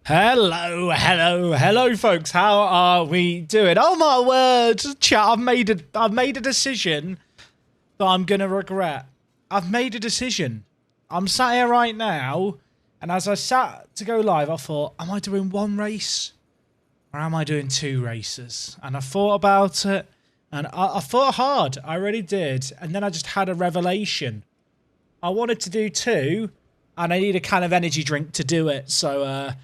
Hello, folks. How are we doing? Oh my word, chat! I've made a decision that I'm gonna regret. I've made a decision. I'm sat here right now, and as I sat to go live, I thought, am I doing one race, or am I doing two races? And I thought about it, and I thought hard. I really did, and then I just had a revelation. I wanted to do two, and I need a can of energy drink to do it. So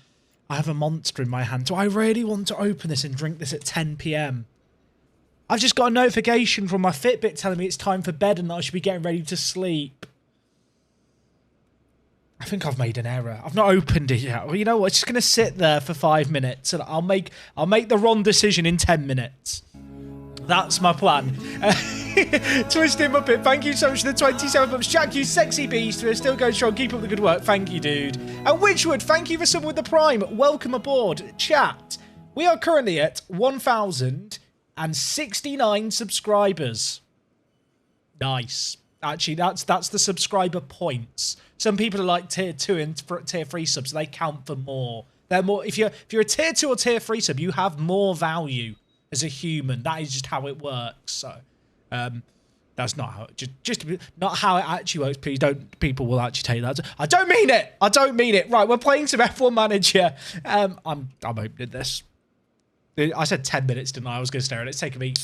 I have a Monster in my hand. Do I really want to open this and drink this at 10 p.m? I've just got a notification from my Fitbit telling me it's time for bed and that I should be getting ready to sleep. I think I've made an error. I've not opened it yet. Well, you know what? It's just going to sit there for 5 minutes and I'll make the wrong decision in 10 minutes. That's my plan. Twisted Muppet, thank you so much for the 27 months. Jack, you sexy beast. We're still going strong. Keep up the good work. Thank you, dude. And Witchwood, thank you for subbing with the Prime. Welcome aboard. Chat, we are currently at 1,069 subscribers. Nice. Actually, that's the subscriber points. Some people are like tier 2 and tier 3 subs. So they count for more. They're more. If you're a tier 2 or tier 3 sub, you have more value as a human. That is just how it works. So that's not how just not how it actually works. Please don't. People will actually take that. I don't mean it. I don't mean it. Right, we're playing some F1 Manager. I'm opening this. I said 10 minutes, didn't I? I was going to stare at it. It's taken me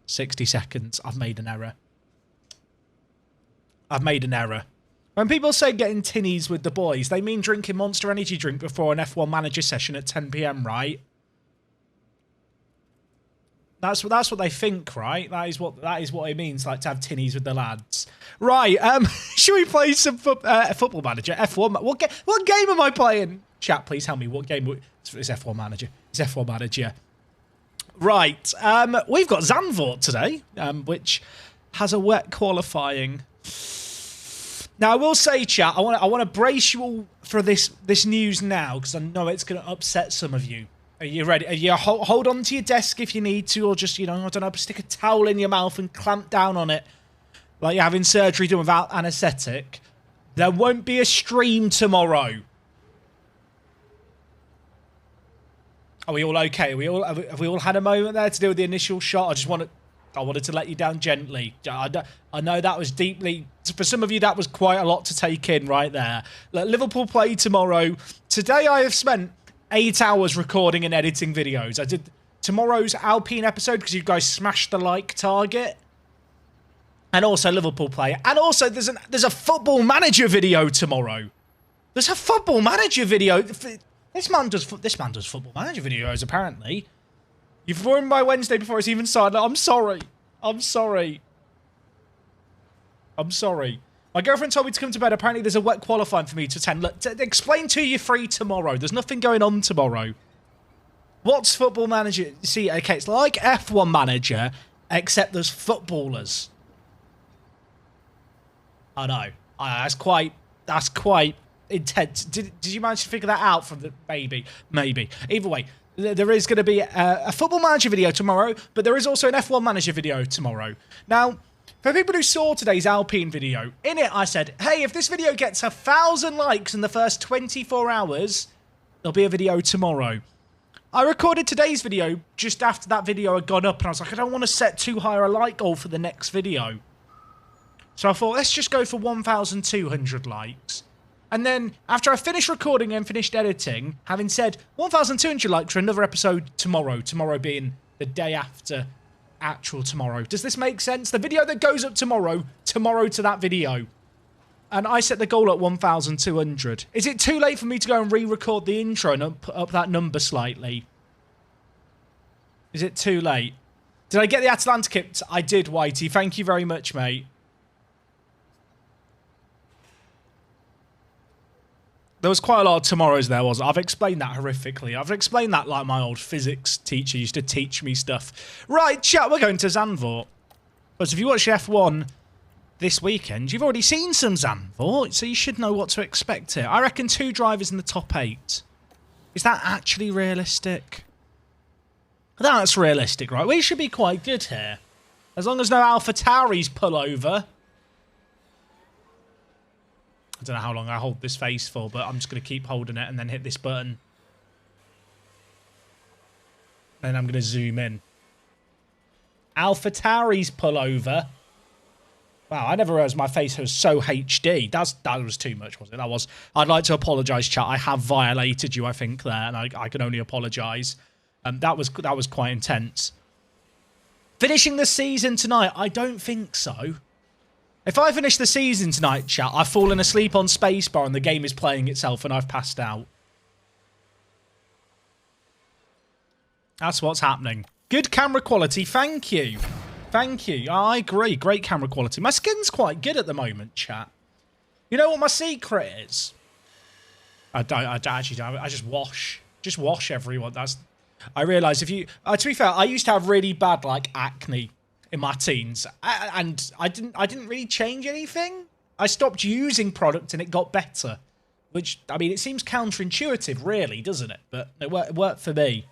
60 seconds. I've made an error. When people say getting tinnies with the boys, they mean drinking Monster Energy drink before an F1 Manager session at 10 p.m, right? That's what they think, right? That is what it means, like to have tinnies with the lads. Right, should we play some Football Manager? F1, what game am I playing? Chat, please tell me what game it's F1 Manager. It's F1 Manager. Right, we've got Zandvoort today, which has a wet qualifying. Now, I will say, chat, I want to brace you all for this news now, because I know it's going to upset some of you. Are you ready? Are you hold on to your desk if you need to, or just, you know, I don't know, stick a towel in your mouth and clamp down on it like you're having surgery done without anaesthetic. There won't be a stream tomorrow. Are we all okay? Have we all had a moment there to do with the initial shot? I wanted to let you down gently. I know that was deeply... For some of you, that was quite a lot to take in right there. Liverpool play tomorrow. Today, I have spent 8 hours recording and editing videos. I did tomorrow's Alpine episode because you guys smashed the like target. And also Liverpool play. And also, there's a Football Manager video tomorrow. There's a Football Manager video. This man does Football Manager videos, apparently. You've ruined my Wednesday before it's even started. I'm sorry. My girlfriend told me to come to bed. Apparently, there's a wet qualifying for me to attend. Look, explain to you free tomorrow. There's nothing going on tomorrow. What's Football Manager? See, okay, it's like F1 Manager, except there's footballers. I know. That's quite intense. Did you manage to figure that out from the... Maybe. Either way. There is going to be a Football Manager video tomorrow, but there is also an F1 Manager video tomorrow. Now, for people who saw today's Alpine video, in it I said, hey, if this video gets 1,000 likes in the first 24 hours, there'll be a video tomorrow. I recorded today's video just after that video had gone up, and I was like, I don't want to set too high a like goal for the next video. So I thought, let's just go for 1,200 likes. And then, after I finished recording and finished editing, having said 1,200 likes for another episode tomorrow being the day after actual tomorrow. Does this make sense? The video that goes up tomorrow to that video. And I set the goal at 1,200. Is it too late for me to go and re-record the intro and up that number slightly? Is it too late? Did I get the Atlanta kit? I did, Whitey. Thank you very much, mate. There was quite a lot of tomorrows there, wasn't it? I've explained that horrifically. I've explained that like my old physics teacher used to teach me stuff. Right, chat, we're going to Zandvoort. But if you watch F1 this weekend, you've already seen some Zandvoort, so you should know what to expect here. I reckon 2 drivers in the top 8. Is that actually realistic? That's realistic, right? We should be quite good here. As long as no AlphaTauris pull over. I don't know how long I hold this face for, but I'm just going to keep holding it and then hit this button. Then I'm going to zoom in. AlphaTauri's pullover. Wow, I never realised my face was so HD. That was too much, wasn't it? I'd like to apologise, chat. I have violated you, I think, there, and I can only apologise. That was quite intense. Finishing the season tonight? I don't think so. If I finish the season tonight, chat, I've fallen asleep on spacebar and the game is playing itself and I've passed out. That's what's happening. Good camera quality, thank you. Thank you. I agree, great camera quality. My skin's quite good at the moment, chat. You know what my secret is? I actually don't. I just wash. Just wash everyone. I realise if you... to be fair, I used to have really bad, like, acne in my teens, and I didn't really change anything. I stopped using product and it got better, which, I mean, it seems counterintuitive, really, doesn't it? But it worked for me.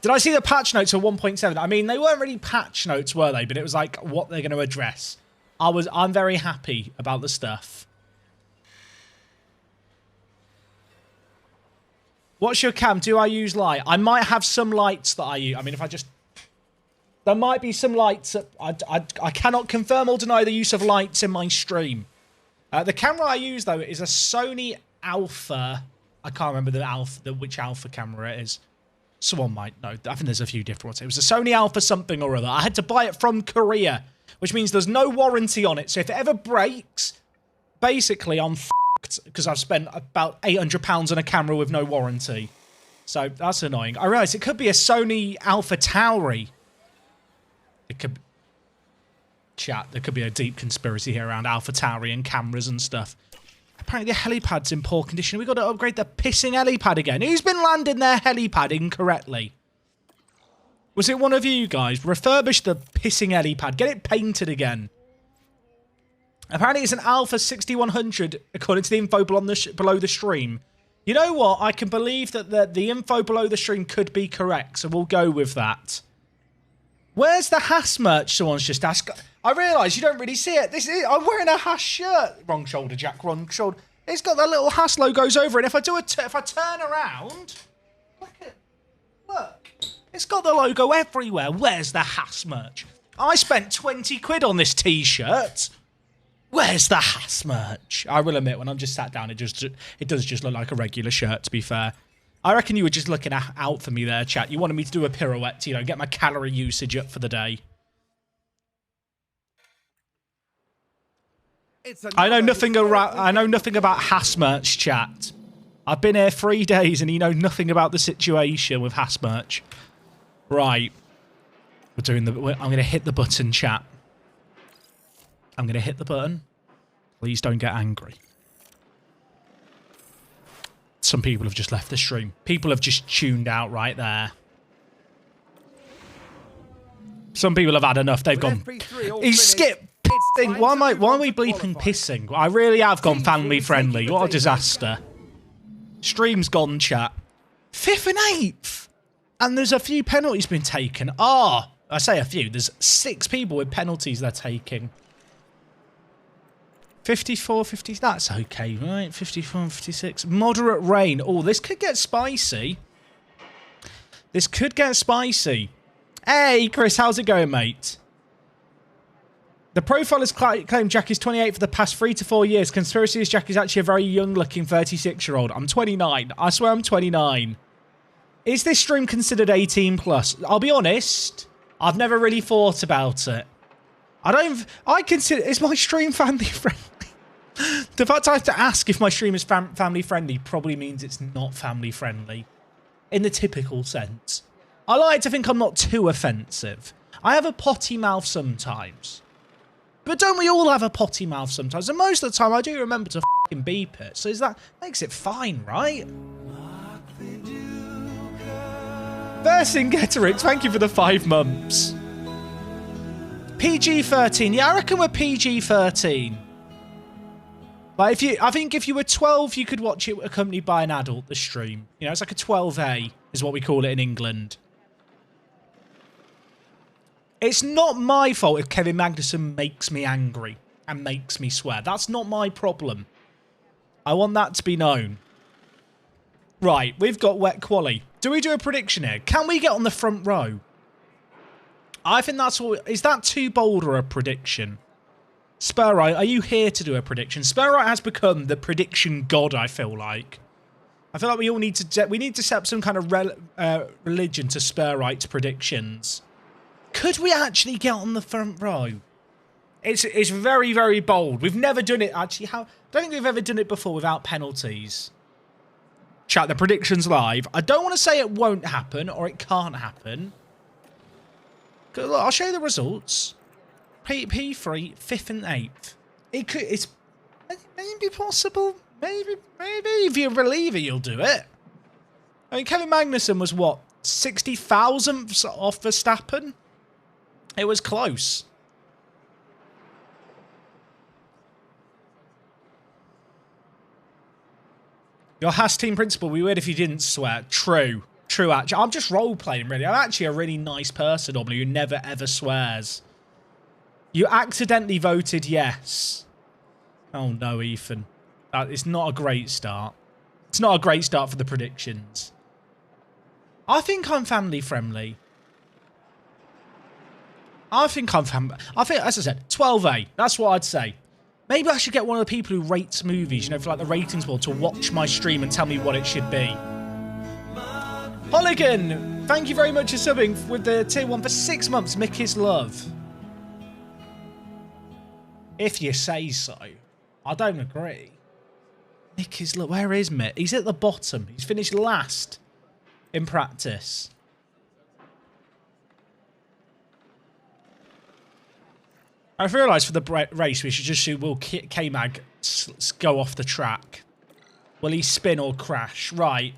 Did I see the patch notes for 1.7? I mean, they weren't really patch notes, were they? But it was like what they're going to address. I'm very happy about the stuff. What's your cam? Do I use light? I might have some lights that I use. I mean, if I just... There might be some lights. I cannot confirm or deny the use of lights in my stream. The camera I use, though, is a Sony Alpha. I can't remember which Alpha camera it is. Someone might know. I think there's a few different ones. It was a Sony Alpha something or other. I had to buy it from Korea, which means there's no warranty on it. So if it ever breaks, basically I'm f***ed because I've spent about £800 on a camera with no warranty. So that's annoying. I realise it could be a Sony AlphaTauri. It could... Chat, there could be a deep conspiracy here around AlphaTauri and cameras and stuff. Apparently the helipad's in poor condition. We've got to upgrade the pissing helipad again. Who's been landing their helipad incorrectly? Was it one of you guys? Refurbish the pissing helipad. Get it painted again. Apparently it's an Alpha 6100, according to the info below the stream. You know what? I can believe that the info below the stream could be correct, so we'll go with that. Where's the Haas merch? Someone's just asked. I realise you don't really see it. I'm wearing a Haas shirt. Wrong shoulder, Jack. Wrong shoulder. It's got the little Haas logos over it. If I turn around, look. It's got the logo everywhere. Where's the Haas merch? I spent 20 quid on this T-shirt. Where's the Haas merch? I will admit, when I'm just sat down, it does just look like a regular shirt, to be fair. I reckon you were just looking out for me there, chat. You wanted me to do a pirouette, you know, get my calorie usage up for the day. I know nothing about Haas merch, chat. I've been here 3 days and you know nothing about the situation with Haas merch. Right. I'm going to hit the button, chat. I'm going to hit the button. Please don't get angry. Some people have just left the stream. People have just tuned out right there. Some people have had enough. They've gone... He skipped pissing. Why are we bleeping pissing? I really have gone family friendly. What a disaster. Stream's gone, chat. 5th and 8th. And there's a few penalties been taken. I say a few. There's 6 people with penalties they're taking. 54, 50, that's okay, right? 54, 56. Moderate rain. Oh, this could get spicy. This could get spicy. Hey, Chris, how's it going, mate? The profile has claimed Jack is 28 for the past 3 to 4 years. Conspiracy is Jack is actually a very young-looking 36-year-old. I'm 29. I swear I'm 29. Is this stream considered 18 plus? I'll be honest, I've never really thought about it. Is my stream family friendly? The fact I have to ask if my stream is family friendly probably means it's not family friendly. In the typical sense. I like to think I'm not too offensive. I have a potty mouth sometimes. But don't we all have a potty mouth sometimes? And most of the time I do remember to f***ing beep it. So that makes it fine, right? Vercingetorix, thank you for the 5 months. PG-13. Yeah, I reckon we're PG-13. But I think if you were 12, you could watch it accompanied by an adult, the stream. You know, it's like a 12A is what we call it in England. It's not my fault if Kevin Magnussen makes me angry and makes me swear. That's not my problem. I want that to be known. Right, we've got wet quali. Do we do a prediction here? Can we get on the front row? I think that's what... Is that too bold or a prediction? Spurright, are you here to do a prediction? Spurright has become the prediction god, I feel like. I feel like we all need to... We need to set up some kind of religion to Spurright's predictions. Could we actually get on the front row? It's very, very bold. We've never done it, actually. I don't think we've ever done it before without penalties. Chat, the prediction's live. I don't want to say it won't happen or it can't happen. Look, I'll show you the results. P3, 5th and 8th. It's maybe possible. Maybe if you're a reliever, you'll do it. I mean, Kevin Magnussen was, what, 60,000th off Verstappen? It was close. Your Haas team principal, we would if you didn't swear. True. True, actually. I'm just role-playing, really. I'm actually a really nice person, normally, who never, ever swears. You accidentally voted yes. Oh, no, Ethan. It's not a great start. It's not a great start for the predictions. I think I'm family-friendly. I think, as I said, 12A. That's what I'd say. Maybe I should get one of the people who rates movies, you know, for like the ratings board, to watch my stream and tell me what it should be. Holigan, thank you very much for subbing with the tier 1 for 6 months. Mickey's love. If you say so. I don't agree. Mickey's love. Where is Mick? He's at the bottom. He's finished last in practice. I've realised for the race we should just shoot, will K-Mag go off the track? Will he spin or crash? Right.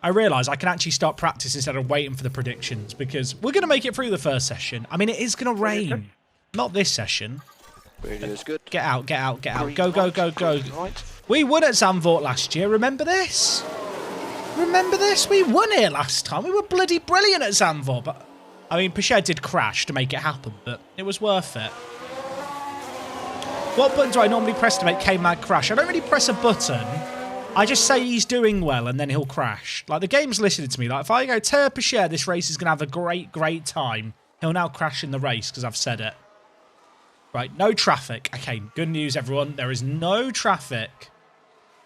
I realise I can actually start practice instead of waiting for the predictions because we're going to make it through the first session. I mean, it is going to rain. Not this session. Radio's good. Get out, get out, get out. Go, go, go, go. We won at Zandvoort last year. Remember this? Remember this? We won here last time. We were bloody brilliant at Zandvoort. But I mean, Pichet did crash to make it happen, but it was worth it. What button do I normally press to make K-Mag crash? I don't really press a button. I just say he's doing well, and then he'll crash. Like, the game's listening to me. Like, if I go, tell Pichet this race is going to have a great, great time, he'll now crash in the race, because I've said it. Right, no traffic. Okay, good news, everyone. There is no traffic.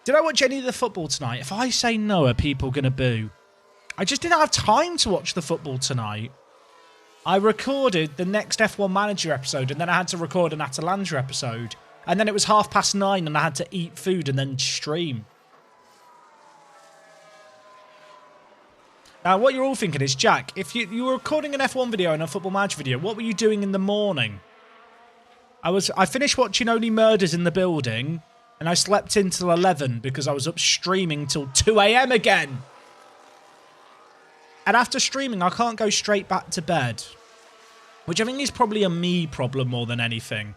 Did I watch any of the football tonight? If I say no, are people going to boo? I just didn't have time to watch the football tonight. I recorded the next F1 Manager episode, and then I had to record an Atalanta episode. And then it was 9:30, and I had to eat food and then stream. Now, what you're all thinking is, Jack, if you were recording an F1 video and a Football Manager video, what were you doing in the morning? I finished watching Only Murders in the Building, and I slept in till 11 because I was up streaming till 2 AM again. And after streaming, I can't go straight back to bed. Which I think is probably a me problem more than anything.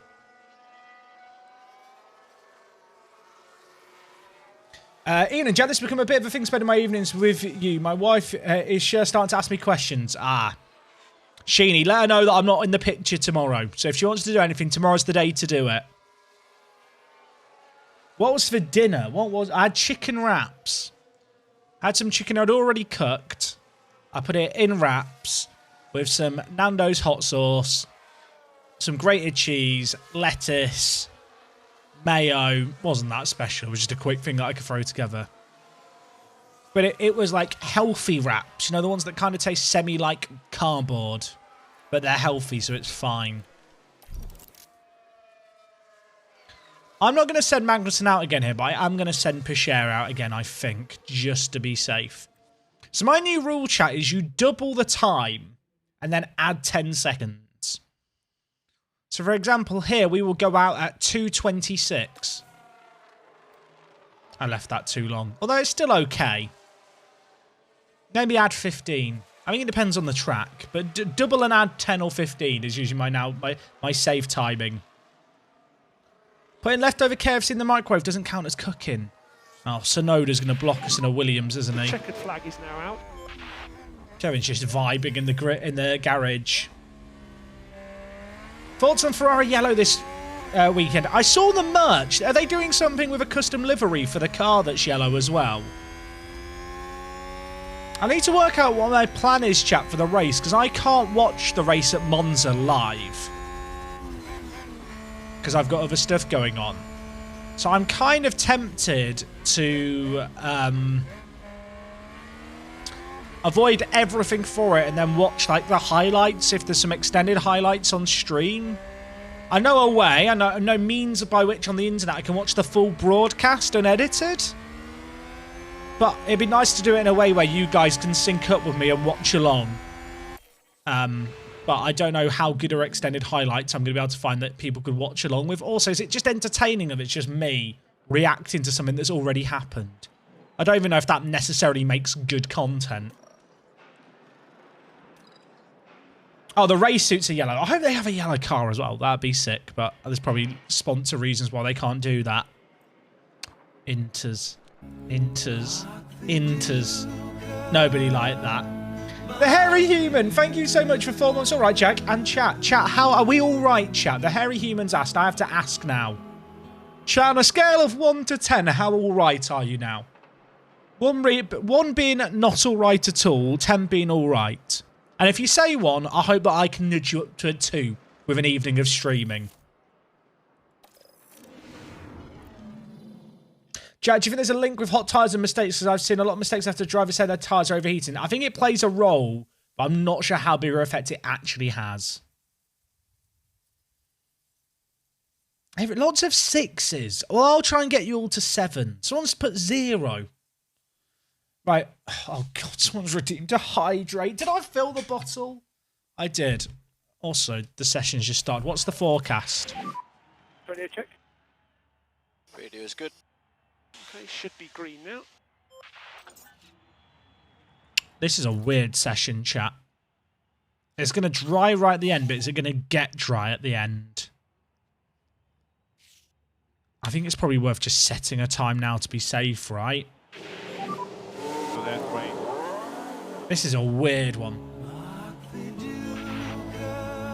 Ian and Jack, this has become a bit of a thing spending my evenings with you. My wife is sure starting to ask me questions. Sheeny, let her know that I'm not in the picture tomorrow. So if she wants to do anything, tomorrow's the day to do it. What was for dinner? I had chicken wraps. I had some chicken I'd already cooked. I put it in wraps with some Nando's hot sauce, some grated cheese, lettuce, mayo. Wasn't that special. It was just a quick thing that I could throw together. But it was like healthy wraps. You know, the ones that kind of taste semi-like cardboard. But they're healthy, so it's fine. I'm not going to send Magnussen out again here, but I am going to send Pichet out again, I think, just to be safe. So my new rule, chat, is you double the time and then add 10 seconds. So, for example, here we will go out at 2:26. I left that too long. Although it's still okay. Maybe add 15. I think it depends on the track. But double and add 10 or 15 is usually my safe timing. Putting leftover KFC in the microwave doesn't count as cooking. Oh, Sonoda's going to block us in a Williams, isn't he? Checkered flag is now out. Kevin's just vibing in the garage. Thoughts on Ferrari yellow this weekend. I saw the merch. Are they doing something with a custom livery for the car that's yellow as well? I need to work out what my plan is, chat, for the race, because I can't watch the race at Monza live. Because I've got other stuff going on. So I'm kind of tempted to avoid everything for it and then watch like the highlights if there's some extended highlights on stream. I know a way, I know means by which on the internet I can watch the full broadcast unedited. But it'd be nice to do it in a way where you guys can sync up with me and watch along. But I don't know how good or extended highlights I'm going to be able to find that people could watch along with. Also, is it just entertaining if it's just me reacting to something that's already happened? I don't even know if that necessarily makes good content. Oh, the race suits are yellow. I hope they have a yellow car as well. That'd be sick, but there's probably sponsor reasons why they can't do that. Inters. Nobody like that. The Hairy Human, thank you so much for 4 months. All right, Jack. And chat, how are we all right, chat? The Hairy Human's asked. I have to ask now. Chat, on a scale of 1 to 10, how all right are you now? 1 being not all right at all, 10 being all right. And if you say 1, I hope that I can nudge you up to a 2 with an evening of streaming. Jack, do you think there's a link with hot tyres and mistakes? Because I've seen a lot of mistakes after drivers say their tyres are overheating. I think it plays a role, but I'm not sure how big an effect it actually has. Lots of 6s. Well, I'll try and get you all to 7. Someone's put 0. Right. Oh, God. Someone's redeemed to hydrate. Did I fill the bottle? I did. Also, the session's just started. What's the forecast? Radio check. Radio is good. Okay, should be green now. This is a weird session, chat. It's going to dry right at the end, but is it going to get dry at the end? I think it's probably worth just setting a time now to be safe, right? So that's great. This is a weird one.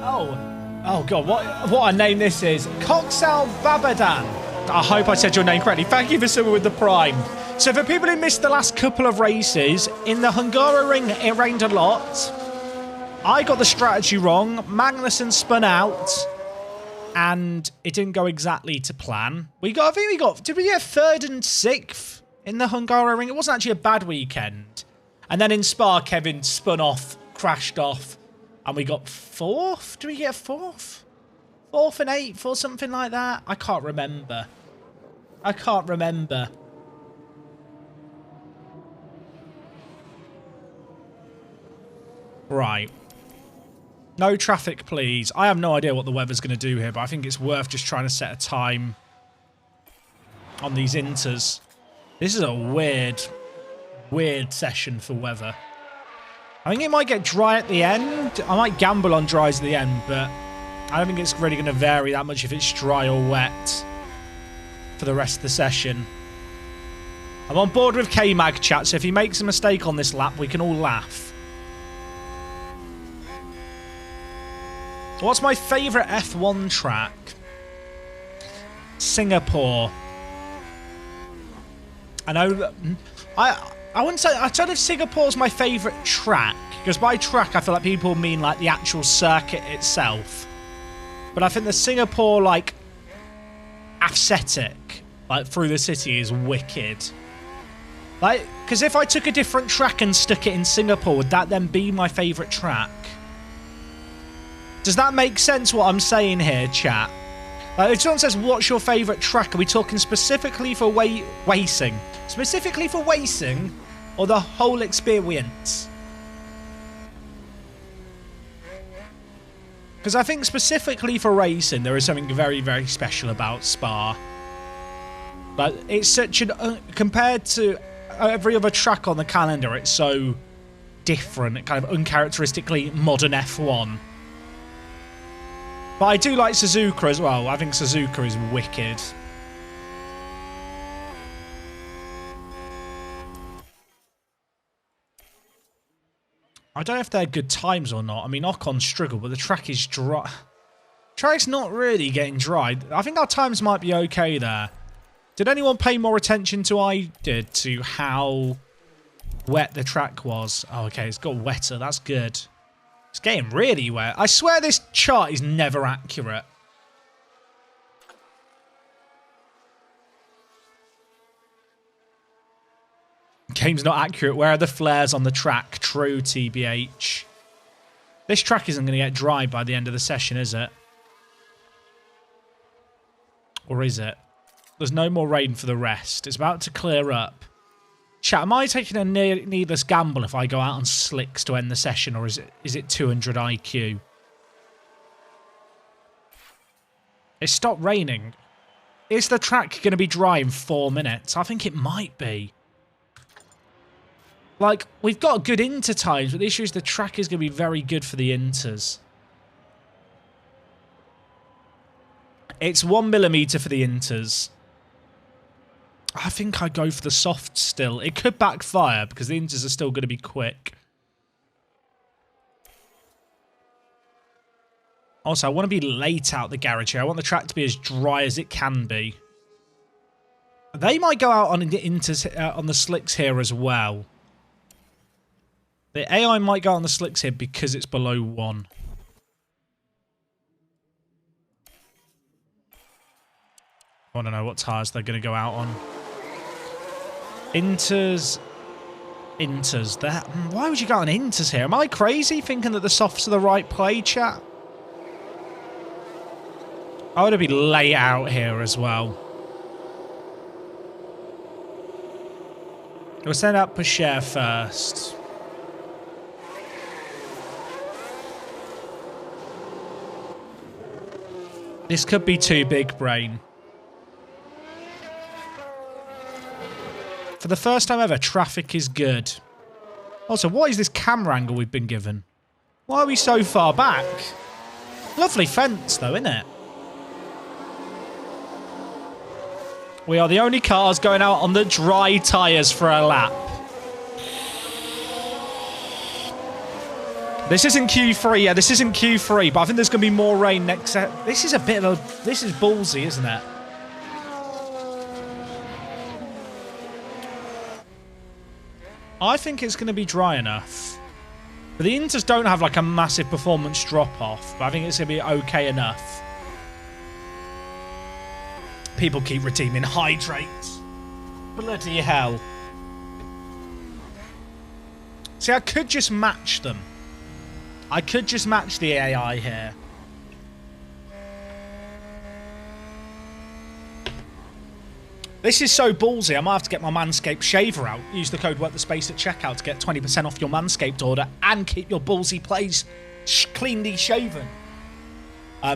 Oh God, what a name this is. Coxal Babadan. I hope I said your name correctly. Thank you for subbing with the Prime. So for people who missed the last couple of races, in the Hungaroring, it rained a lot. I got the strategy wrong. Magnussen spun out. And it didn't go exactly to plan. Did we get 3rd and 6th in the Hungaroring? It wasn't actually a bad weekend. And then in Spa, Kevin spun off, crashed off. And we got 4th? Did we get 4th? 4th and 8th or something like that? I can't remember. Right. No traffic, please. I have no idea what the weather's going to do here, but I think it's worth just trying to set a time on these inters. This is a weird session for weather. I think it might get dry at the end. I might gamble on dries at the end, but I don't think it's really going to vary that much if it's dry or wet for the rest of the session. I'm on board with K-Mag, chat, so if he makes a mistake on this lap, we can all laugh. What's my favourite F1 track? Singapore. I know that... I wouldn't say... I don't know if Singapore's my favourite track, because by track I feel like people mean like the actual circuit itself. But I think the Singapore, like, aesthetic, like, through the city is wicked. Like, because if I took a different track and stuck it in Singapore, would that then be my favourite track? Does that make sense what I'm saying here, chat? Like, if someone says, what's your favourite track, are we talking specifically for racing? Specifically for racing, or the whole experience? Because I think specifically for racing, there is something very, very special about Spa. But it's such an... compared to every other track on the calendar, it's so different, kind of uncharacteristically modern F1. But I do like Suzuka as well. I think Suzuka is wicked. I don't know if they're good times or not. I mean, Ocon struggled, but the track is dry. Track's not really getting dry. I think our times might be okay there. Did anyone pay more attention to I did to how wet the track was? Oh, okay, it's got wetter. That's good. It's getting really wet. I swear this chart is never accurate. Game's not accurate. Where are the flares on the track? True, TBH. This track isn't going to get dry by the end of the session, is it? Or is it? There's no more rain for the rest. It's about to clear up. Chat, am I taking a needless gamble if I go out on slicks to end the session, or is it 200 IQ? It stopped raining. Is the track going to be dry in 4 minutes? I think it might be. Like, we've got good inter times, but the issue is the track is going to be very good for the inters. It's 1 millimeter for the inters. I think I'd go for the soft still. It could backfire because the inters are still going to be quick. Also, I want to be late out the garage here. I want the track to be as dry as it can be. They might go out on the inters, on the slicks here as well. The AI might go on the slicks here because it's below 1. I want to know what tyres they're going to go out on. Inters. Why would you go on inters here? Am I crazy thinking that the softs are the right play, chat? I want to be late out here as well. We'll send out Pashare first. This could be too big, brain. For the first time ever, traffic is good. Also, what is this camera angle we've been given? Why are we so far back? Lovely fence, though, isn't it? We are the only cars going out on the dry tyres for a lap. This isn't Q3, yeah, this isn't Q3, but I think there's going to be more rain next set. This is a bit of a... This is ballsy, isn't it? I think it's going to be dry enough. But the inters don't have like a massive performance drop-off, but I think it's going to be okay enough. People keep redeeming hydrates. Bloody hell. See, I could just match them. I could just match the AI here. This is so ballsy, I might have to get my Manscaped shaver out. Use the code WORKTHESPACE at checkout to get 20% off your Manscaped order and keep your ballsy plays cleanly shaven.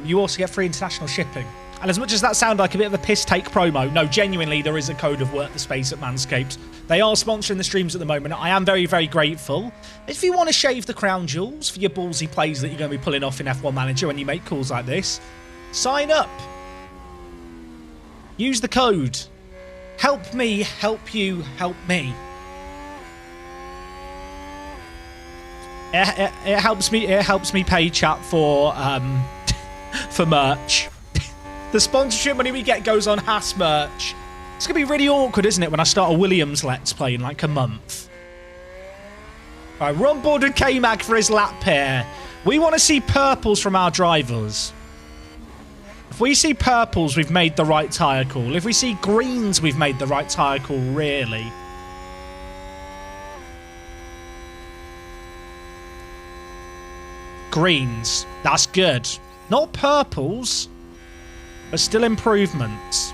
You also get free international shipping. And as much as that sounded like a bit of a piss-take promo, no, genuinely, there is a code of WORKTHESPACE at Manscaped. They are sponsoring the streams at the moment. I am very, very grateful. If you want to shave the crown jewels for your ballsy plays that you're going to be pulling off in F1 Manager when you make calls like this, sign up. Use the code. Help me, help you, help me. It helps me. It helps me pay chat for for merch. The sponsorship money we get goes on Haas merch. It's gonna be really awkward, isn't it, when I start a Williams Let's Play in like a month? All right, we're on board with K-Mag for his lap here. We want to see purples from our drivers. If we see purples, we've made the right tyre call. If we see greens, we've made the right tyre call, really. Greens. That's good. Not purples, but still improvements.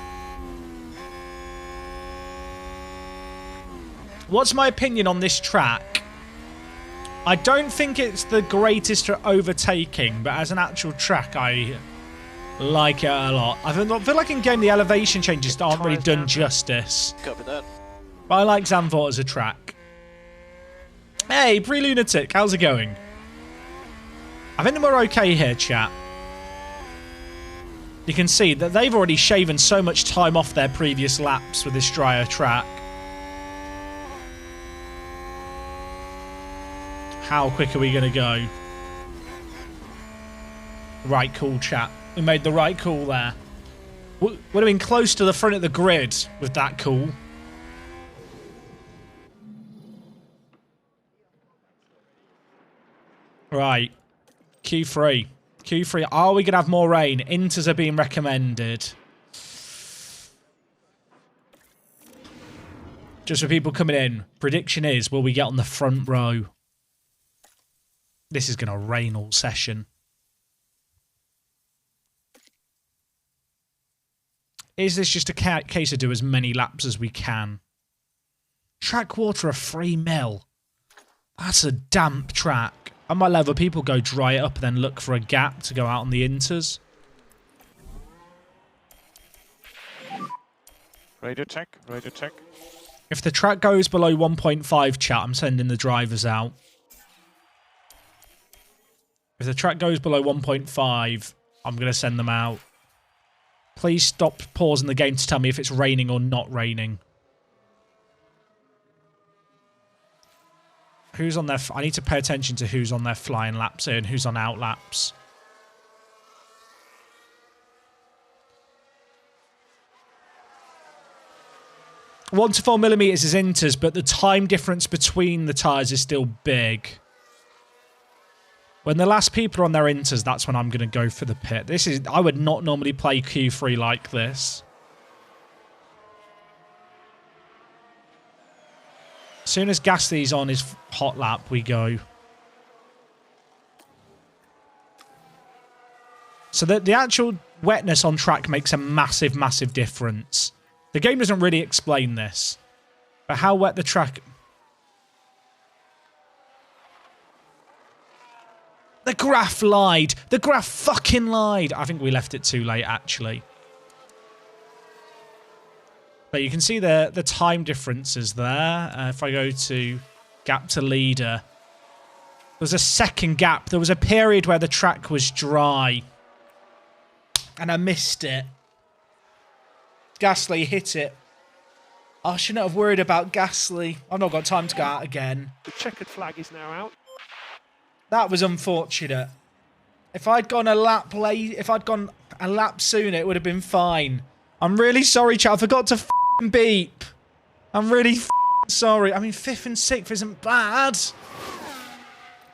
What's my opinion on this track? I don't think it's the greatest for overtaking, but as an actual track, I like it a lot. I feel like in game the elevation changes aren't really done justice. Copy that. But I like Zandvoort as a track. Hey, Pre-Lunatic, how's it going? I think we're okay here, chat. You can see that they've already shaven so much time off their previous laps with this drier track. How quick are we going to go? Right, cool, chat. We made the right call there. Would have been close to the front of the grid with that call. Right. Q3. Q3. Are we going to have more rain? Inters are being recommended. Just for people coming in, prediction is, will we get on the front row? This is going to rain all session. Is this just a case of do as many laps as we can? Track water a 3 mil. That's a damp track. I might let other people go dry it up and then look for a gap to go out on the inters. Radio check, radio check. If the track goes below 1.5, chat, I'm sending the drivers out. If the track goes below 1.5, I'm going to send them out. Please stop pausing the game to tell me if it's raining or not raining. Who's on their... I need to pay attention to who's on their flying laps here and who's on out laps. One to 4 millimeters is inters, but the time difference between the tyres is still big. When the last people are on their inters, that's when I'm going to go for the pit. This is... I would not normally play Q3 like this. As soon as Gasly's on his hot lap, we go. So the actual wetness on track makes a massive, massive difference. The game doesn't really explain this. But how wet the track... The graph lied. The graph fucking lied. I think we left it too late, actually. But you can see the time differences there. If I go to gap to leader. There was a second gap. There was a period where the track was dry. And I missed it. Gasly hit it. I shouldn't have worried about Gasly. I've not got time to go out again. The checkered flag is now out. That was unfortunate. If I'd gone a lap late, if I'd gone a lap sooner, it would have been fine. I'm really sorry, chat. I forgot to f***ing beep. I'm really sorry. I mean, 5th and 6th isn't bad.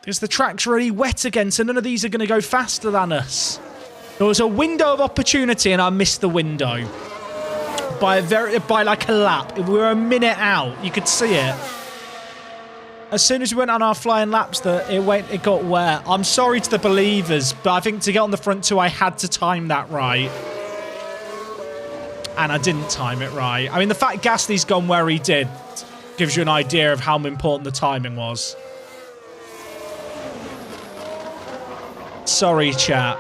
Because the track's really wet again, so none of these are going to go faster than us. There was a window of opportunity, and I missed the window. By like a lap. We were a minute out. You could see it. As soon as we went on our flying laps, it got wet. I'm sorry to the believers, but I think to get on the front two, I had to time that right. And I didn't time it right. I mean, the fact Gasly's gone where he did gives you an idea of how important the timing was. Sorry, chat.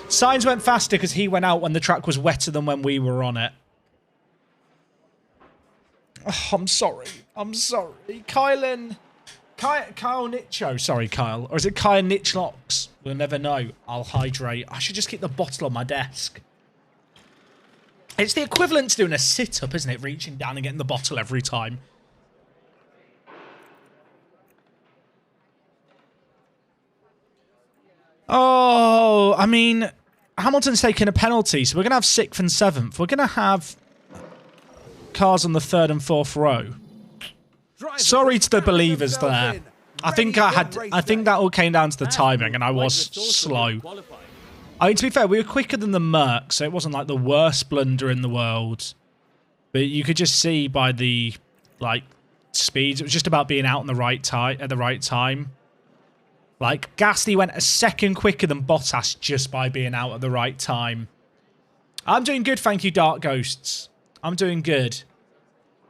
Sainz went faster because he went out when the track was wetter than when we were on it. Oh, I'm sorry. I'm sorry. Kyle Nicho. Sorry, Kyle. Or is it Kyle Nitchlocks? We'll never know. I'll hydrate. I should just keep the bottle on my desk. It's the equivalent to doing a sit-up, isn't it? Reaching down and getting the bottle every time. Oh, I mean, Hamilton's taking a penalty, so we're going to have 6th and 7th. We're going to have cars on the 3rd and 4th row. Sorry to the believers there. I think that all came down to the timing, and I was slow. I mean, to be fair, we were quicker than the Merc, so it wasn't like the worst blunder in the world. But you could just see by the speeds, it was just about being out in the right time at the right time. Like Gasly went a second quicker than Bottas just by being out at the right time. I'm doing good, thank you, Dark Ghosts. I'm doing good.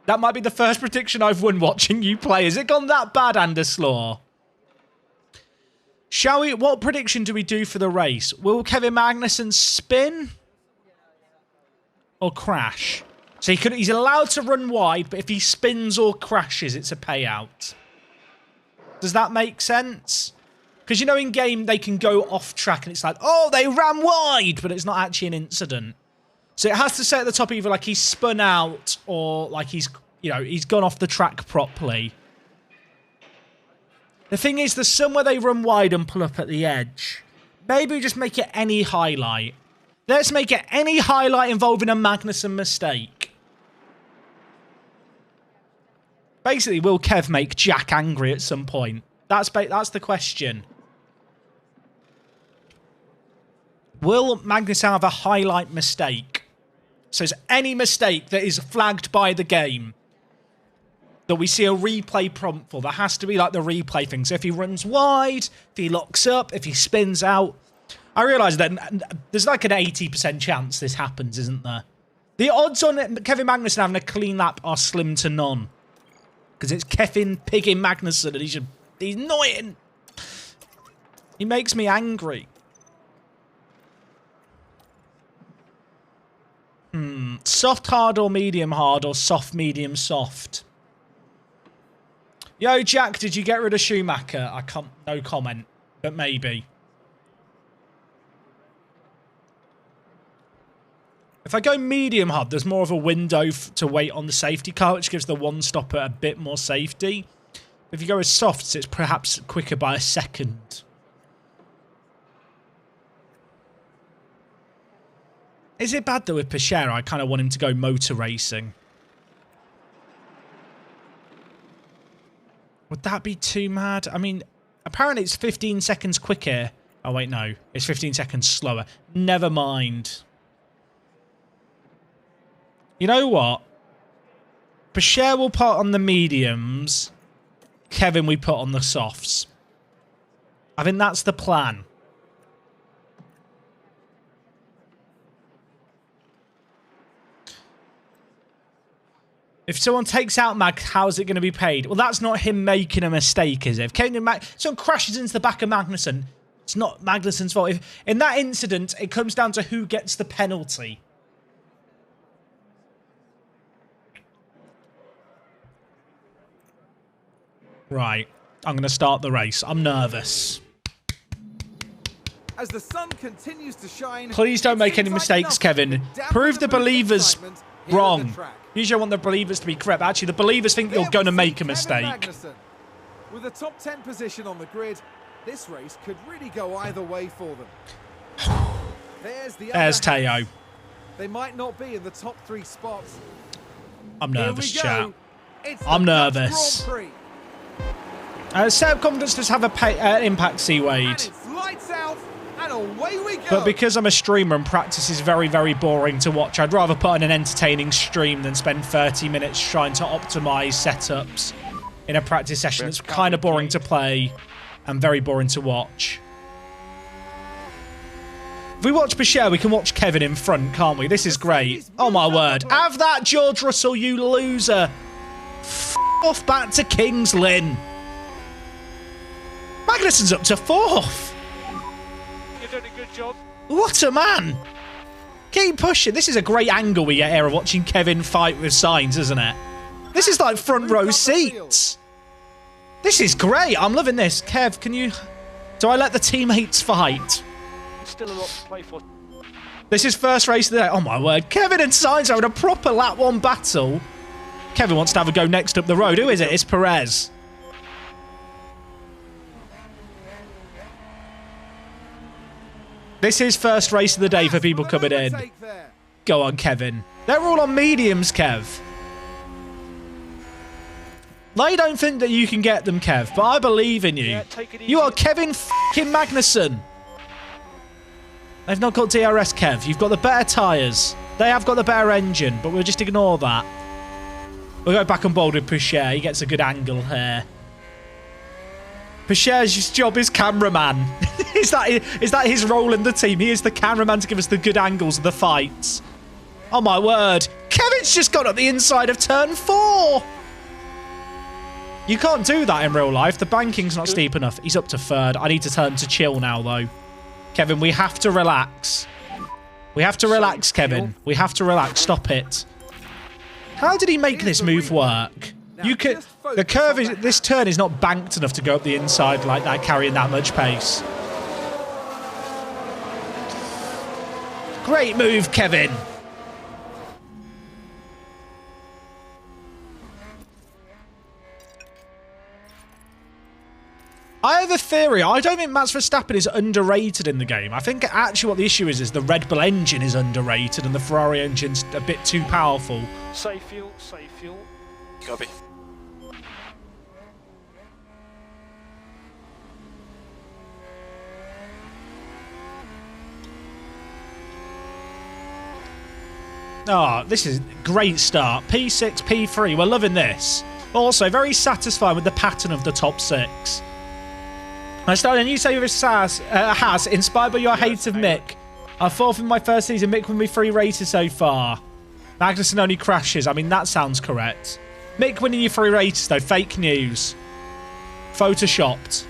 That might be the first prediction I've won watching you play. Has it gone that bad, Anderslaw? Shall we... What prediction do we do for the race? Will Kevin Magnussen spin? Or crash? So he's allowed to run wide, but if he spins or crashes, it's a payout. Does that make sense? Because, you know, in game, they can go off track and it's like, oh, they ran wide, but it's not actually an incident. So it has to say at the top either like he's spun out or like he's gone off the track properly. The thing is, there's somewhere they run wide and pull up at the edge. Maybe we just make it any highlight. Let's make it any highlight involving a Magnussen mistake. Basically, will Kev make Jack angry at some point? That's the question. Will Magnussen have a highlight mistake? So it's any mistake that is flagged by the game that we see a replay prompt for. There has to be like the replay thing. So if he runs wide, if he locks up, if he spins out. I realise that there's like an 80% chance this happens, isn't there? The odds on Kevin Magnussen having a clean lap are slim to none. Because it's Kevin Piggin Magnussen and he's annoying. He makes me angry. Soft hard or medium hard or soft medium soft? Yo, Jack, did you get rid of Schumacher? I can't, no comment, but maybe. If I go medium hard, there's more of a window to wait on the safety car, which gives the one stopper a bit more safety. If you go with softs, it's perhaps quicker by a second. Is it bad though with Pichera? I kind of want him to go motor racing. Would that be too mad? I mean, apparently it's 15 seconds quicker. Oh, wait, no. It's 15 seconds slower. Never mind. You know what? Pichera will put on the mediums. Kevin we put on the softs. I think that's the plan. If someone takes out Mag, how's it going to be paid? Well, that's not him making a mistake, is it? If someone crashes into the back of Magnussen, it's not Magnussen's fault. If, in that incident, it comes down to who gets the penalty. Right. I'm going to start the race. I'm nervous. As the sun continues to shine, please don't make any mistakes, Kevin. Prove the believers wrong. Usually I want the believers to be correct. Actually, the believers think you're going to make a mistake. With a top 10 position on the grid, this race could really go either way for them. There's Teo. They might not be in the top 3 spots. I'm nervous, chat. I'm nervous. Self-confidence does have an impact, C-Wade. And away we go. But because I'm a streamer and practice is very, very boring to watch, I'd rather put on an entertaining stream than spend 30 minutes trying to optimize setups in a practice session that's kind of boring to play and very boring to watch. If we watch Pichera, we can watch Kevin in front, can't we? This is great. Oh, my word. Have that, George Russell, you loser. F off back to Kings Lynn. Magnussen's up to 4th. You're doing a good job. What a man. Keep pushing. This is a great angle we get here of watching Kevin fight with Sainz, isn't it? This is like front row seats. This is great. I'm loving this. Kev, can you... Do I let the teammates fight? Still a lot to play for. This is first race of the day. Oh, my word. Kevin and Sainz are having a proper lap 1 battle. Kevin wants to have a go next up the road. Who is it? It's Perez. This is first race of the day for people coming in. Go on, Kevin. They're all on mediums, Kev. I don't think that you can get them, Kev, but I believe in you. Yeah, you are Kevin f***ing Magnussen. They've not got DRS, Kev. You've got the better tyres. They have got the better engine, but we'll just ignore that. We'll go back on board with Pichera. He gets a good angle here. Pichera's job is cameraman. Is that his role in the team? He is the cameraman to give us the good angles of the fights. Oh, my word. Kevin's just got up the inside of turn 4. You can't do that in real life. The banking's not steep enough. He's up to 3rd. I need to turn to chill now, though. Kevin, we have to relax. We have to relax, Kevin. We have to relax. Stop it. How did he make this move work? You could... The curve is... This turn is not banked enough to go up the inside like that, carrying that much pace. Great move, Kevin. I have a theory. I don't think Max Verstappen is underrated in the game. I think actually what the issue is the Red Bull engine is underrated and the Ferrari engine's a bit too powerful. Safe fuel, safe fuel. Copy. Oh, this is a great start. P6, P3. We're loving this. Also, very satisfied with the pattern of the top 6. I started a new save with Haas, inspired by your hate of Mick. I'm 4th in my first season. Mick won me 3 races so far. Magnussen only crashes. I mean, that sounds correct. Mick winning you 3 races, though. Fake news. Photoshopped.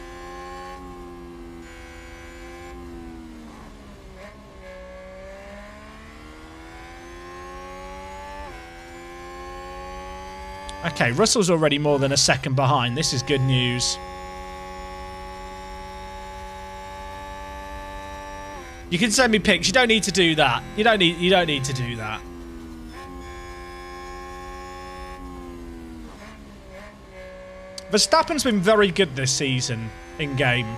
Okay, Russell's already more than a second behind. This is good news. You can send me pics. You don't need to do that. You don't need to do that. Verstappen's been very good this season in game.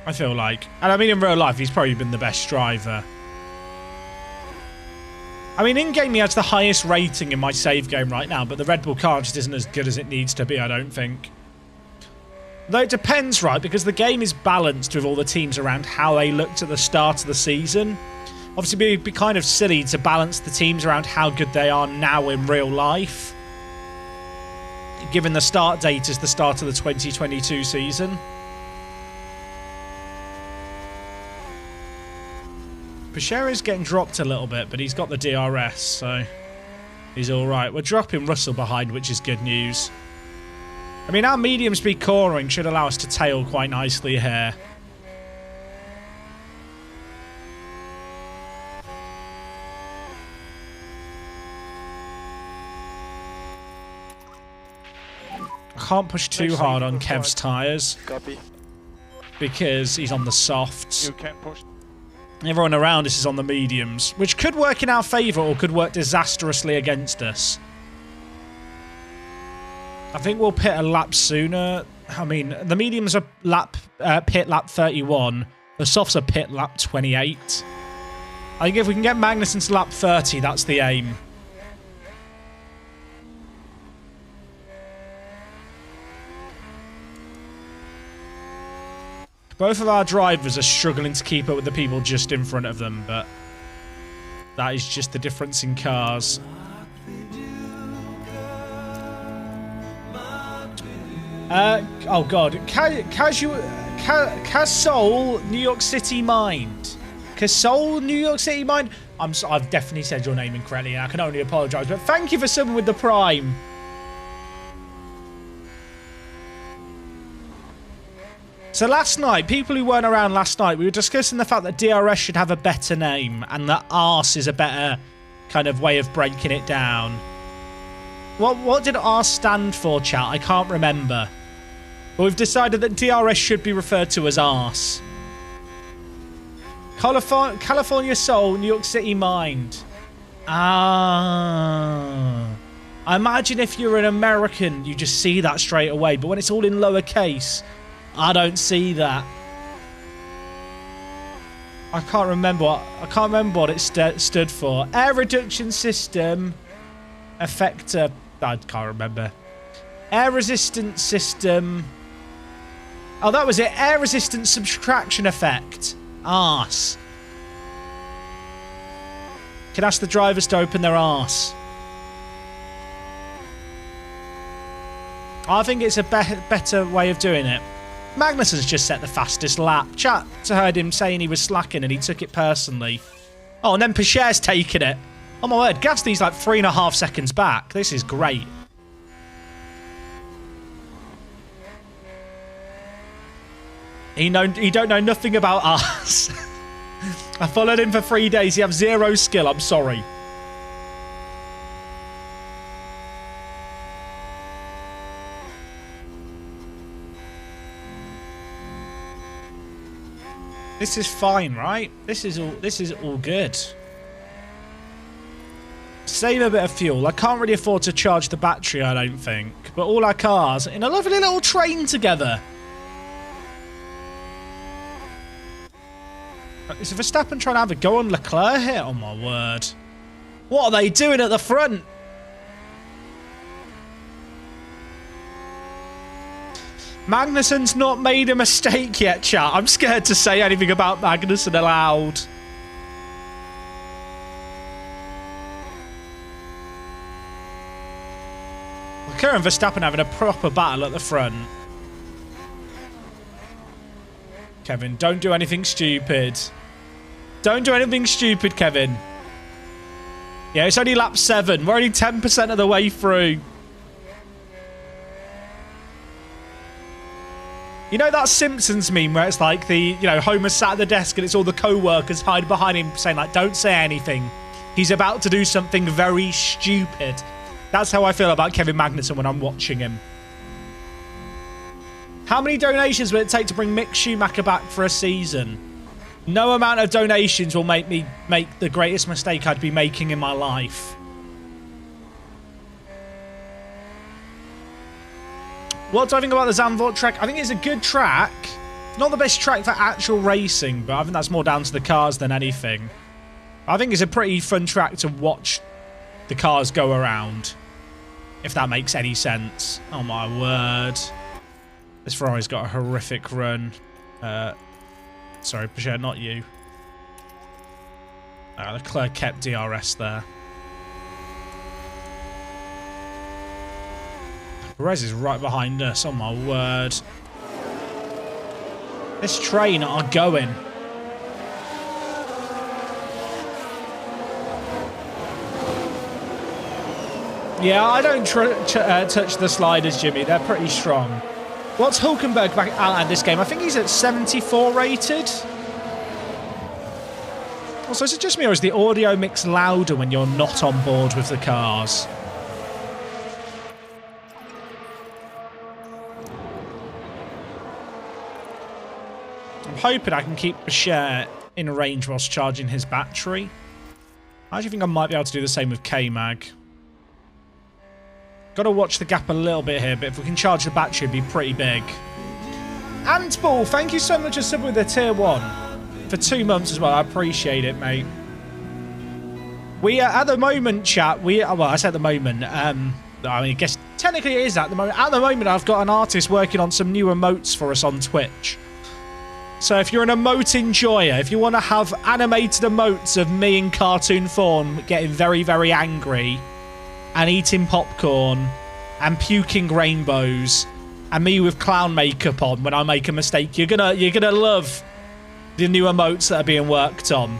I feel like. And I mean in real life he's probably been the best driver. I mean, in-game he has the highest rating in my save game right now, but the Red Bull car just isn't as good as it needs to be, I don't think. Though it depends, right, because the game is balanced with all the teams around how they looked at the start of the season. Obviously, it'd be kind of silly to balance the teams around how good they are now in real life, given the start date is the start of the 2022 season. Pacheco's getting dropped a little bit, but he's got the DRS, so he's all right. We're dropping Russell behind, which is good news. I mean, our medium speed cornering should allow us to tail quite nicely here. I can't push too hard on Kev's tyres. Copy. Because he's on the softs. You can push. Everyone around us is on the mediums, which could work in our favour or could work disastrously against us. I think we'll pit a lap sooner. I mean, the mediums are pit lap 31. The softs are pit lap 28. I think if we can get Magnussen to lap 30, that's the aim. Both of our drivers are struggling to keep up with the people just in front of them, but that is just the difference in cars. Oh god, Casol, New York City Mind. Casol, New York City Mind. I've definitely said your name incorrectly, and I can only apologise. But thank you for subbing with the Prime. So last night, people who weren't around last night, we were discussing the fact that DRS should have a better name and that arse is a better kind of way of breaking it down. What did arse stand for, chat? I can't remember. But we've decided that DRS should be referred to as arse. California Soul, New York City Mind. Ah. I imagine if you're an American, you just see that straight away. But when it's all in lowercase, I don't see that. I can't remember what it stood for. Air reduction system. Effector. I can't remember. Air resistance system. Oh, that was it. Air resistance subtraction effect. Arse. Can ask the drivers to open their arse. I think it's a better way of doing it. Magnussen's just set the fastest lap. Chat heard him saying he was slacking and he took it personally. Oh, and then Pacheco's taken it. Oh my word, Gasly's like 3.5 seconds back. This is great. He don't know nothing about us. I followed him for 3 days. He have zero skill. I'm sorry. This is fine, right? This is all good. save a bit of fuel. I can't really afford to charge the battery, I don't think. But all our cars in a lovely little train together. Is Verstappen trying to have a go on Leclerc here? Oh my word. What are they doing at the front? Magnussen's not made a mistake yet, chat. I'm scared to say anything about Magnussen aloud. Leclerc and Verstappen having a proper battle at the front. Kevin, don't do anything stupid. Don't do anything stupid, Kevin. Yeah, it's only lap 7. We're only 10% of the way through. You know that Simpsons meme where it's like the, Homer sat at the desk and it's all the co-workers hide behind him saying like, don't say anything. He's about to do something very stupid. That's how I feel about Kevin Magnussen when I'm watching him. How many donations will it take to bring Mick Schumacher back for a season? No amount of donations will make me make the greatest mistake I'd be making in my life. What do I think about the Zandvoort track? I think it's a good track. Not the best track for actual racing, but I think that's more down to the cars than anything. I think it's a pretty fun track to watch the cars go around, if that makes any sense. Oh my word. This Ferrari's got a horrific run. Sorry, Pichette, not you. Leclerc kept DRS there. Perez is right behind us. Oh my word. This train are going. Yeah, I don't touch the sliders, Jimmy. They're pretty strong. What's Hulkenberg back out at this game? I think he's at 74 rated. Also, is it just me or is the audio mix louder when you're not on board with the cars? I'm hoping I can keep Bichette in range whilst charging his battery. I actually think I might be able to do the same with K-Mag. Got to watch the gap a little bit here, but if we can charge the battery, it'd be pretty big. Antball, thank you so much for subbing with the tier 1 for 2 months as well. I appreciate it, mate. We are at the moment, chat. Well, I say at the moment. I mean, I guess technically it is at the moment. At the moment, I've got an artist working on some new emotes for us on Twitch. So if you're an emote enjoyer, if you want to have animated emotes of me in cartoon form getting very, very angry and eating popcorn and puking rainbows and me with clown makeup on when I make a mistake, you're gonna love the new emotes that are being worked on.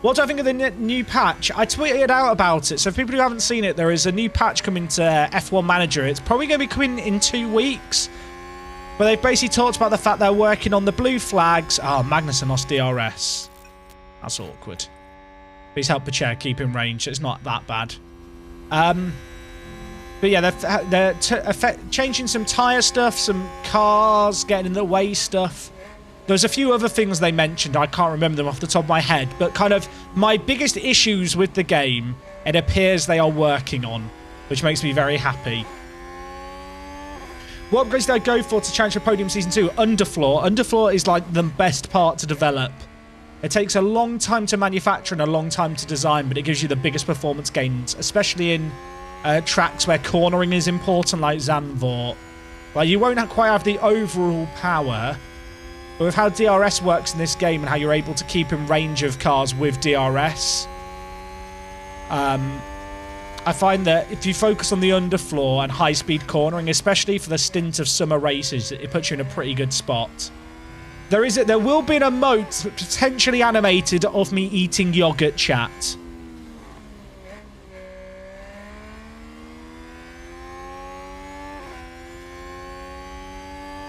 What do I think of the new patch? I tweeted out about it, so for people who haven't seen it, there is a new patch coming to F1 Manager. It's probably going to be coming in 2 weeks, but they've basically talked about the fact they're working on the blue flags. Oh, Magnussen lost DRS. That's awkward. Please help the chair keep in range. It's not that bad. But yeah, they're changing some tyre stuff, some cars getting in the way stuff. There's a few other things they mentioned. I can't remember them off the top of my head. But kind of my biggest issues with the game, it appears they are working on, which makes me very happy. What upgrades did I go for to challenge for Podium Season 2? Underfloor. Underfloor is like the best part to develop. It takes a long time to manufacture and a long time to design, but it gives you the biggest performance gains, especially in tracks where cornering is important, like Zandvoort. Like, you won't quite have the overall power, but with how DRS works in this game and how you're able to keep in range of cars with DRS, I find that if you focus on the underfloor and high-speed cornering, especially for the stint of summer races, it puts you in a pretty good spot. There will be an emote potentially animated of me eating yogurt, chat.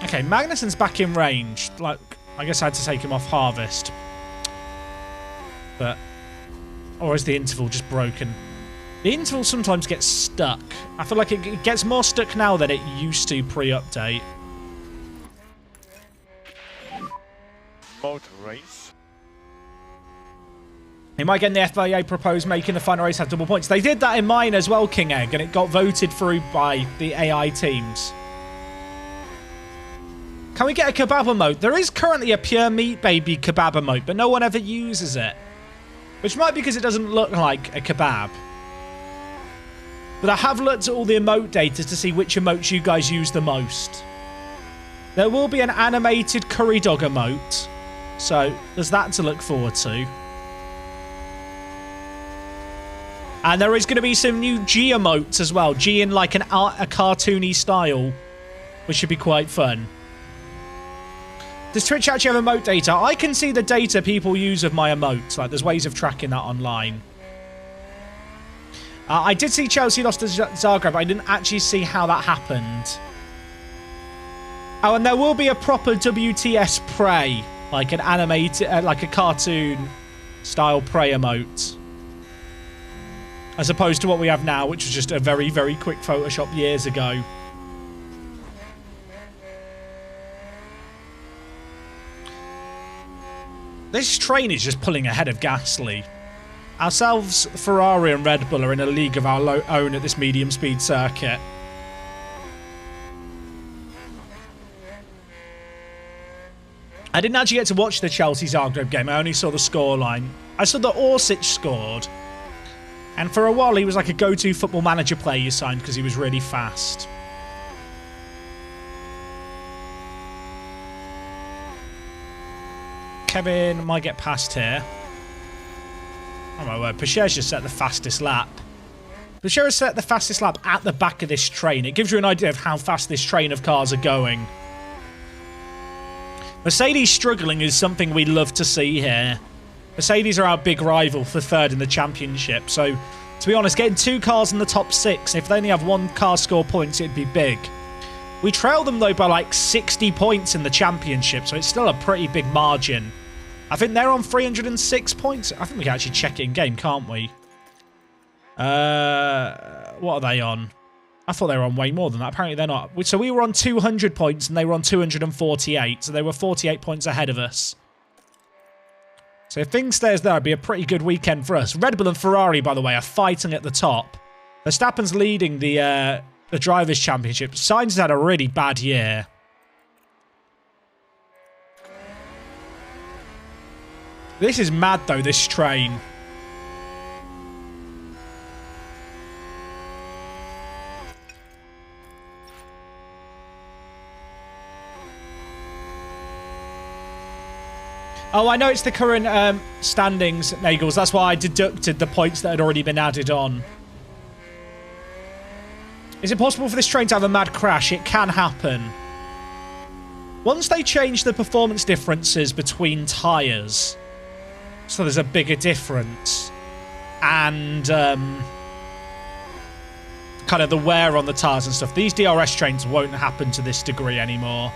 Okay, Magnussen's back in range. Like, I guess I had to take him off harvest. But, or is the interval just broken? The interval sometimes gets stuck. I feel like it gets more stuck now than it used to pre-update. Motor race. He might get in the FIA proposed making the final race have double points. They did that in mine as well, King Egg, and it got voted through by the AI teams. Can we get a kebab emote? There is currently a pure meat baby kebab emote, but no one ever uses it. Which might be because it doesn't look like a kebab. But I have looked at all the emote data to see which emotes you guys use the most. There will be an animated curry dog emote. So there's that to look forward to. And there is going to be some new G emotes as well. G in like a cartoony style. Which should be quite fun. Does Twitch actually have emote data? I can see the data people use of my emotes. Like, there's ways of tracking that online. I did see Chelsea lost to Zagreb. I didn't actually see how that happened. Oh, and there will be a proper WTS Prey. Like an animated, like a cartoon-style Prey emote. As opposed to what we have now, which was just a very, very quick Photoshop years ago. This train is just pulling ahead of Gasly. Ourselves, Ferrari and Red Bull are in a league of our own at this medium speed circuit. I didn't actually get to watch the Chelsea Zagreb game. I only saw the scoreline. I saw that Orsic scored. And for a while, he was like a go-to football manager player you signed because he was really fast. Kevin might get past here. Oh my word, Pacher's just set the fastest lap. Pacher has set the fastest lap at the back of this train. It gives you an idea of how fast this train of cars are going. Mercedes struggling is something we love to see here. Mercedes are our big rival for third in the championship. So, to be honest, getting 2 cars in the top 6, if they only have 1 car score points, it'd be big. We trail them, though, by like 60 points in the championship, so it's still a pretty big margin. I think they're on 306 points. I think we can actually check it in-game, can't we? What are they on? I thought they were on way more than that. Apparently they're not. So we were on 200 points and they were on 248. So they were 48 points ahead of us. So if things stays there, it'd be a pretty good weekend for us. Red Bull and Ferrari, by the way, are fighting at the top. Verstappen's leading the Drivers' Championship. Sainz has had a really bad year. This is mad, though, this train. Oh, I know it's the current standings, Nagels. That's why I deducted the points that had already been added on. Is it possible for this train to have a mad crash? It can happen. Once they change the performance differences between tyres, so there's a bigger difference, and kind of the wear on the tyres and stuff, these DRS trains won't happen to this degree anymore.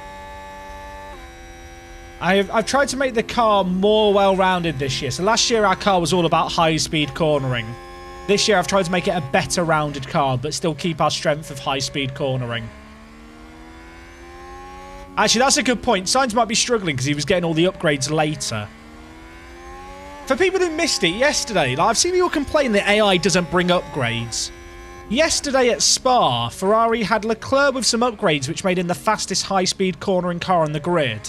I've tried to make the car more well-rounded this year. So last year our car was all about high-speed cornering. This year I've tried to make it a better rounded car, but still keep our strength of high-speed cornering. Actually, that's a good point. Sainz might be struggling because he was getting all the upgrades later. For people who missed it yesterday, like I've seen people complain that AI doesn't bring upgrades. Yesterday at Spa, Ferrari had Leclerc with some upgrades which made him the fastest high-speed cornering car on the grid.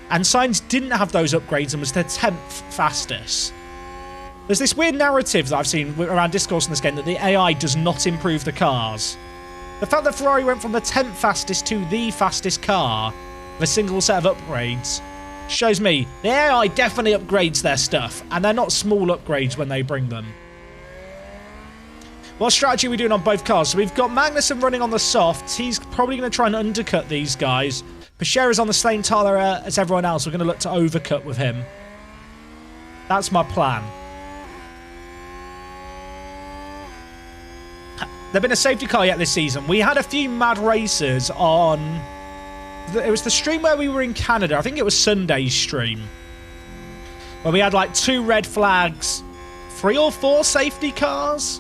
And Sainz didn't have those upgrades and was the 10th fastest. There's this weird narrative that I've seen around discourse in this game that the AI does not improve the cars. The fact that Ferrari went from the 10th fastest to the fastest car with a single set of upgrades shows me the AI definitely upgrades their stuff, and they're not small upgrades when they bring them. What strategy are we doing on both cars? So we've got Magnussen running on the softs. He's probably going to try and undercut these guys. Pacher is on the same tyre as everyone else. We're going to look to overcut with him. That's my plan. There's been a safety car yet this season. We had a few mad races on... It was the stream where we were in Canada. I think it was Sunday's stream. Where we had like 2 red flags, 3 or 4 safety cars.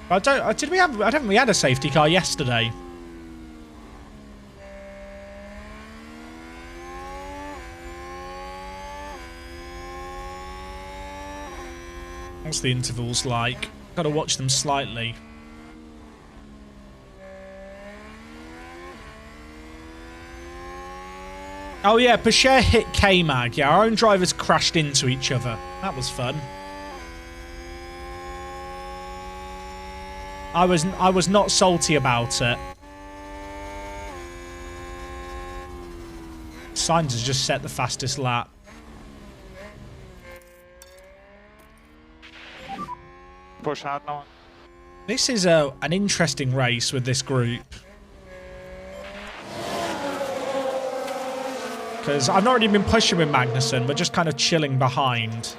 I don't think we had a safety car yesterday. What's the intervals like? Got to watch them slightly. Oh yeah, Pacher hit K-Mag. Yeah, our own drivers crashed into each other. That was fun. I was not salty about it. Sainz has just set the fastest lap. Push hard now. This is an interesting race with this group. Because I've not really been pushing with Magnussen. We're just kind of chilling behind.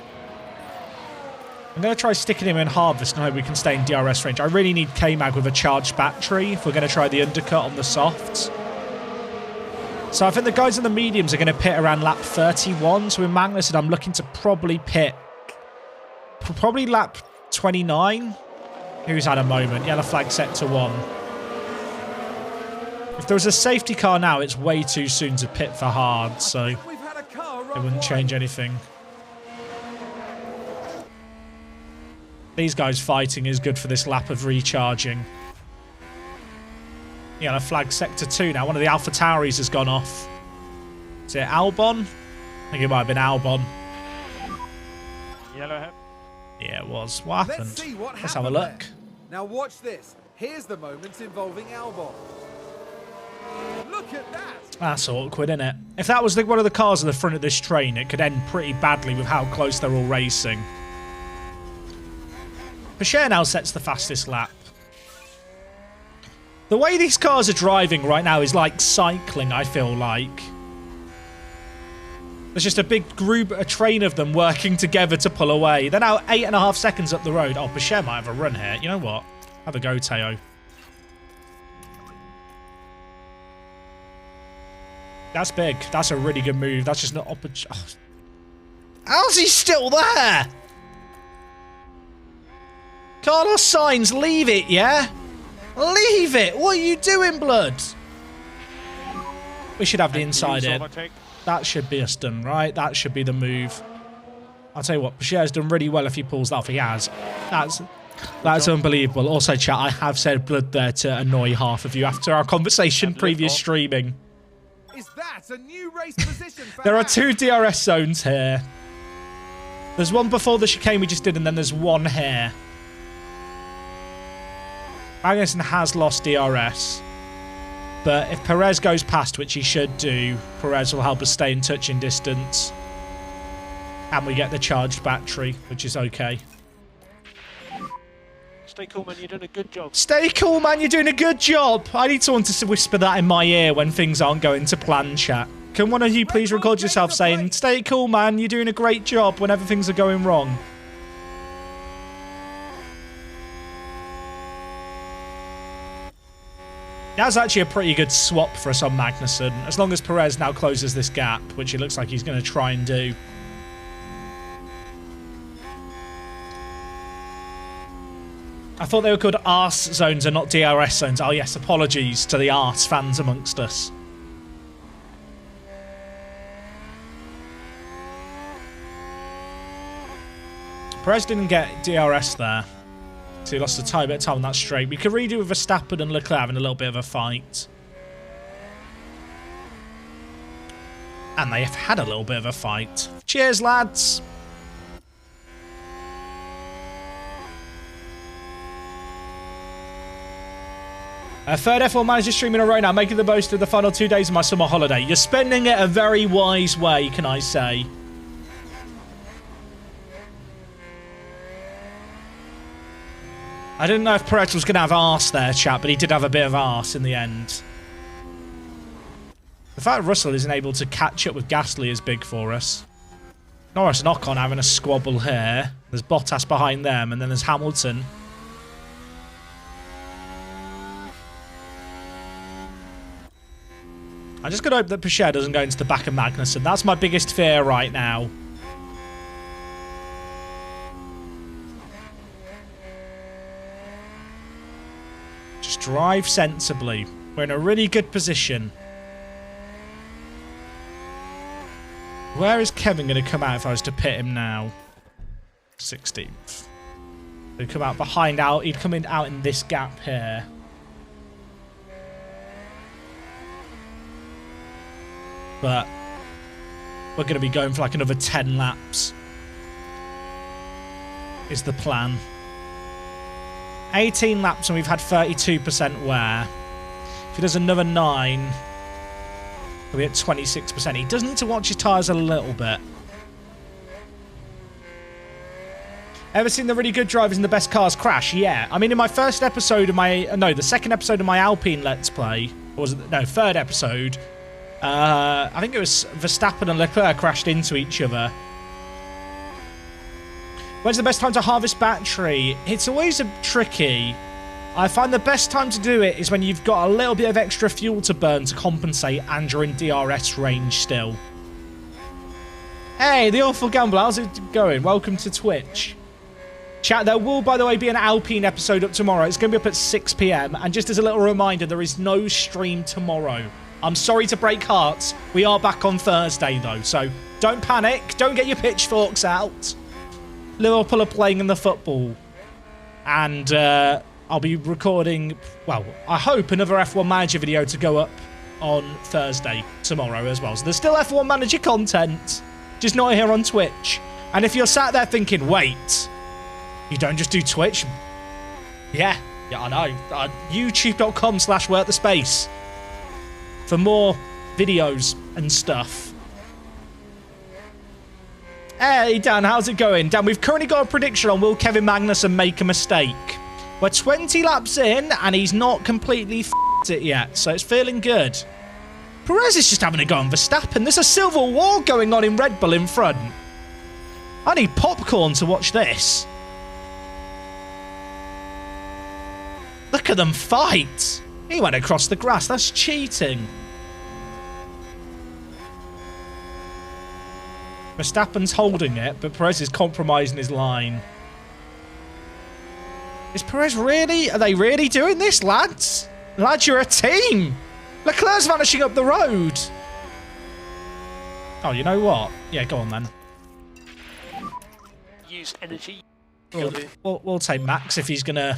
I'm going to try sticking him in Harvest and hope we can stay in DRS range. I really need K-Mag with a charged battery if we're going to try the undercut on the softs. So I think the guys in the mediums are going to pit around lap 31. So with Magnussen, I'm looking to probably pit... Probably lap 29. Who's had a moment? Yellow flag set to 1. If there was a safety car now, it's way too soon to pit for hard. So it wouldn't change anything. These guys fighting is good for this lap of recharging. Yellow flag sector 2 now. One of the Alpha Tauris has gone off. Is it Albon? I think it might have been Albon. Yellow head. Yeah, it was. What happened? Let's have a look. There. Now watch this. Here's the moments involving Albon. Look at that. That's awkward, isn't it? If that was one of the cars at the front of this train, it could end pretty badly with how close they're all racing. Pacher now sets the fastest lap. The way these cars are driving right now is like cycling, I feel like. There's just a big group, a train of them working together to pull away. They're now 8.5 seconds up the road. Oh, Pacher might have a run here. You know what? Have a go, Teo. That's big. That's a really good move. That's just not opportunity. Oh. How's he still there? Carlos Sainz, leave it, yeah? Leave it! What are you doing, blood? We should have the inside in. That should be us done, right? That should be the move. I'll tell you what, Pacher's done really well if he pulls that off. He has. That's unbelievable. Also, chat, I have said blood there to annoy half of you after our conversation previous streaming. Is that a new race position for There are Haas? 2 DRS zones here. There's one before the chicane we just did, and then there's one here. Magnussen has lost DRS. But if Perez goes past, which he should do, Perez will help us stay in touching distance. And we get the charged battery, which is okay. Stay cool, man. You're doing a good job. Stay cool, man. You're doing a good job. I need someone to whisper that in my ear when things aren't going to plan, chat. Can one of you please record yourself saying, stay cool, man. You're doing a great job whenever things are going wrong. That's actually a pretty good swap for us on Magnussen, as long as Perez now closes this gap, which it looks like he's going to try and do. I thought they were called arse zones and not DRS zones. Oh yes, apologies to the arse fans amongst us. Perez didn't get DRS there. So he lost a tiny bit of time on that straight. We could redo with Verstappen and Leclerc having a little bit of a fight. And they have had a little bit of a fight. Cheers, lads. Third F1 manager streaming right now, making the most of the final 2 days of my summer holiday. You're spending it a very wise way, can I say. I didn't know if Perez was going to have arse there, chat, but he did have a bit of arse in the end. The fact Russell isn't able to catch up with Gasly is big for us. Norris and Ocon having a squabble here. There's Bottas behind them, and then there's Hamilton. I just got to hope that Pacher doesn't go into the back of Magnussen. That's my biggest fear right now. Just drive sensibly. We're in a really good position. Where is Kevin going to come out if I was to pit him now? 16th. He'd come out behind out. He'd come in out in this gap here. But we're going to be going for like another 10 laps. Is the plan. 18 laps and we've had 32% wear. If he does another 9, he'll be at 26%. He does need to watch his tyres a little bit. Ever seen the really good drivers in the best cars crash? Yeah. I mean, in my first episode of my... No, the second episode of my Alpine Let's Play. Or was it... No, third episode. I think it was Verstappen and Leclerc crashed into each other. When's the best time to harvest battery? It's always tricky. I find the best time to do it is when you've got a little bit of extra fuel to burn to compensate and you're in DRS range still. Hey, the Awful Gambler, how's it going? Welcome to Twitch. Chat, there will, by the way, be an Alpine episode up tomorrow. It's going to be up at 6 PM. And just as a little reminder, there is no stream tomorrow. I'm sorry to break hearts. We are back on Thursday, though. So don't panic. Don't get your pitchforks out. Liverpool are playing in the football. And I'll be recording, well, I hope another F1 Manager video to go up on Thursday tomorrow as well. So there's still F1 Manager content, just not here on Twitch. And if you're sat there thinking, wait, you don't just do Twitch? Yeah, I know. YouTube.com/workthespace for more videos and stuff. Hey, Dan, how's it going? Dan, we've currently got a prediction on will Kevin Magnussen make a mistake. We're 20 laps in, and he's not completely f***ed it yet, so it's feeling good. Perez is just having a go on Verstappen. There's a civil war going on in Red Bull in front. I need popcorn to watch this. Look at them fight. He went across the grass. That's cheating. Verstappen's holding it, but Perez is compromising his line. Is Perez really? Are they really doing this, lads? Lads, you're a team. Leclerc's vanishing up the road. Oh, you know what? Yeah, go on then. Use energy. We'll take Max if he's gonna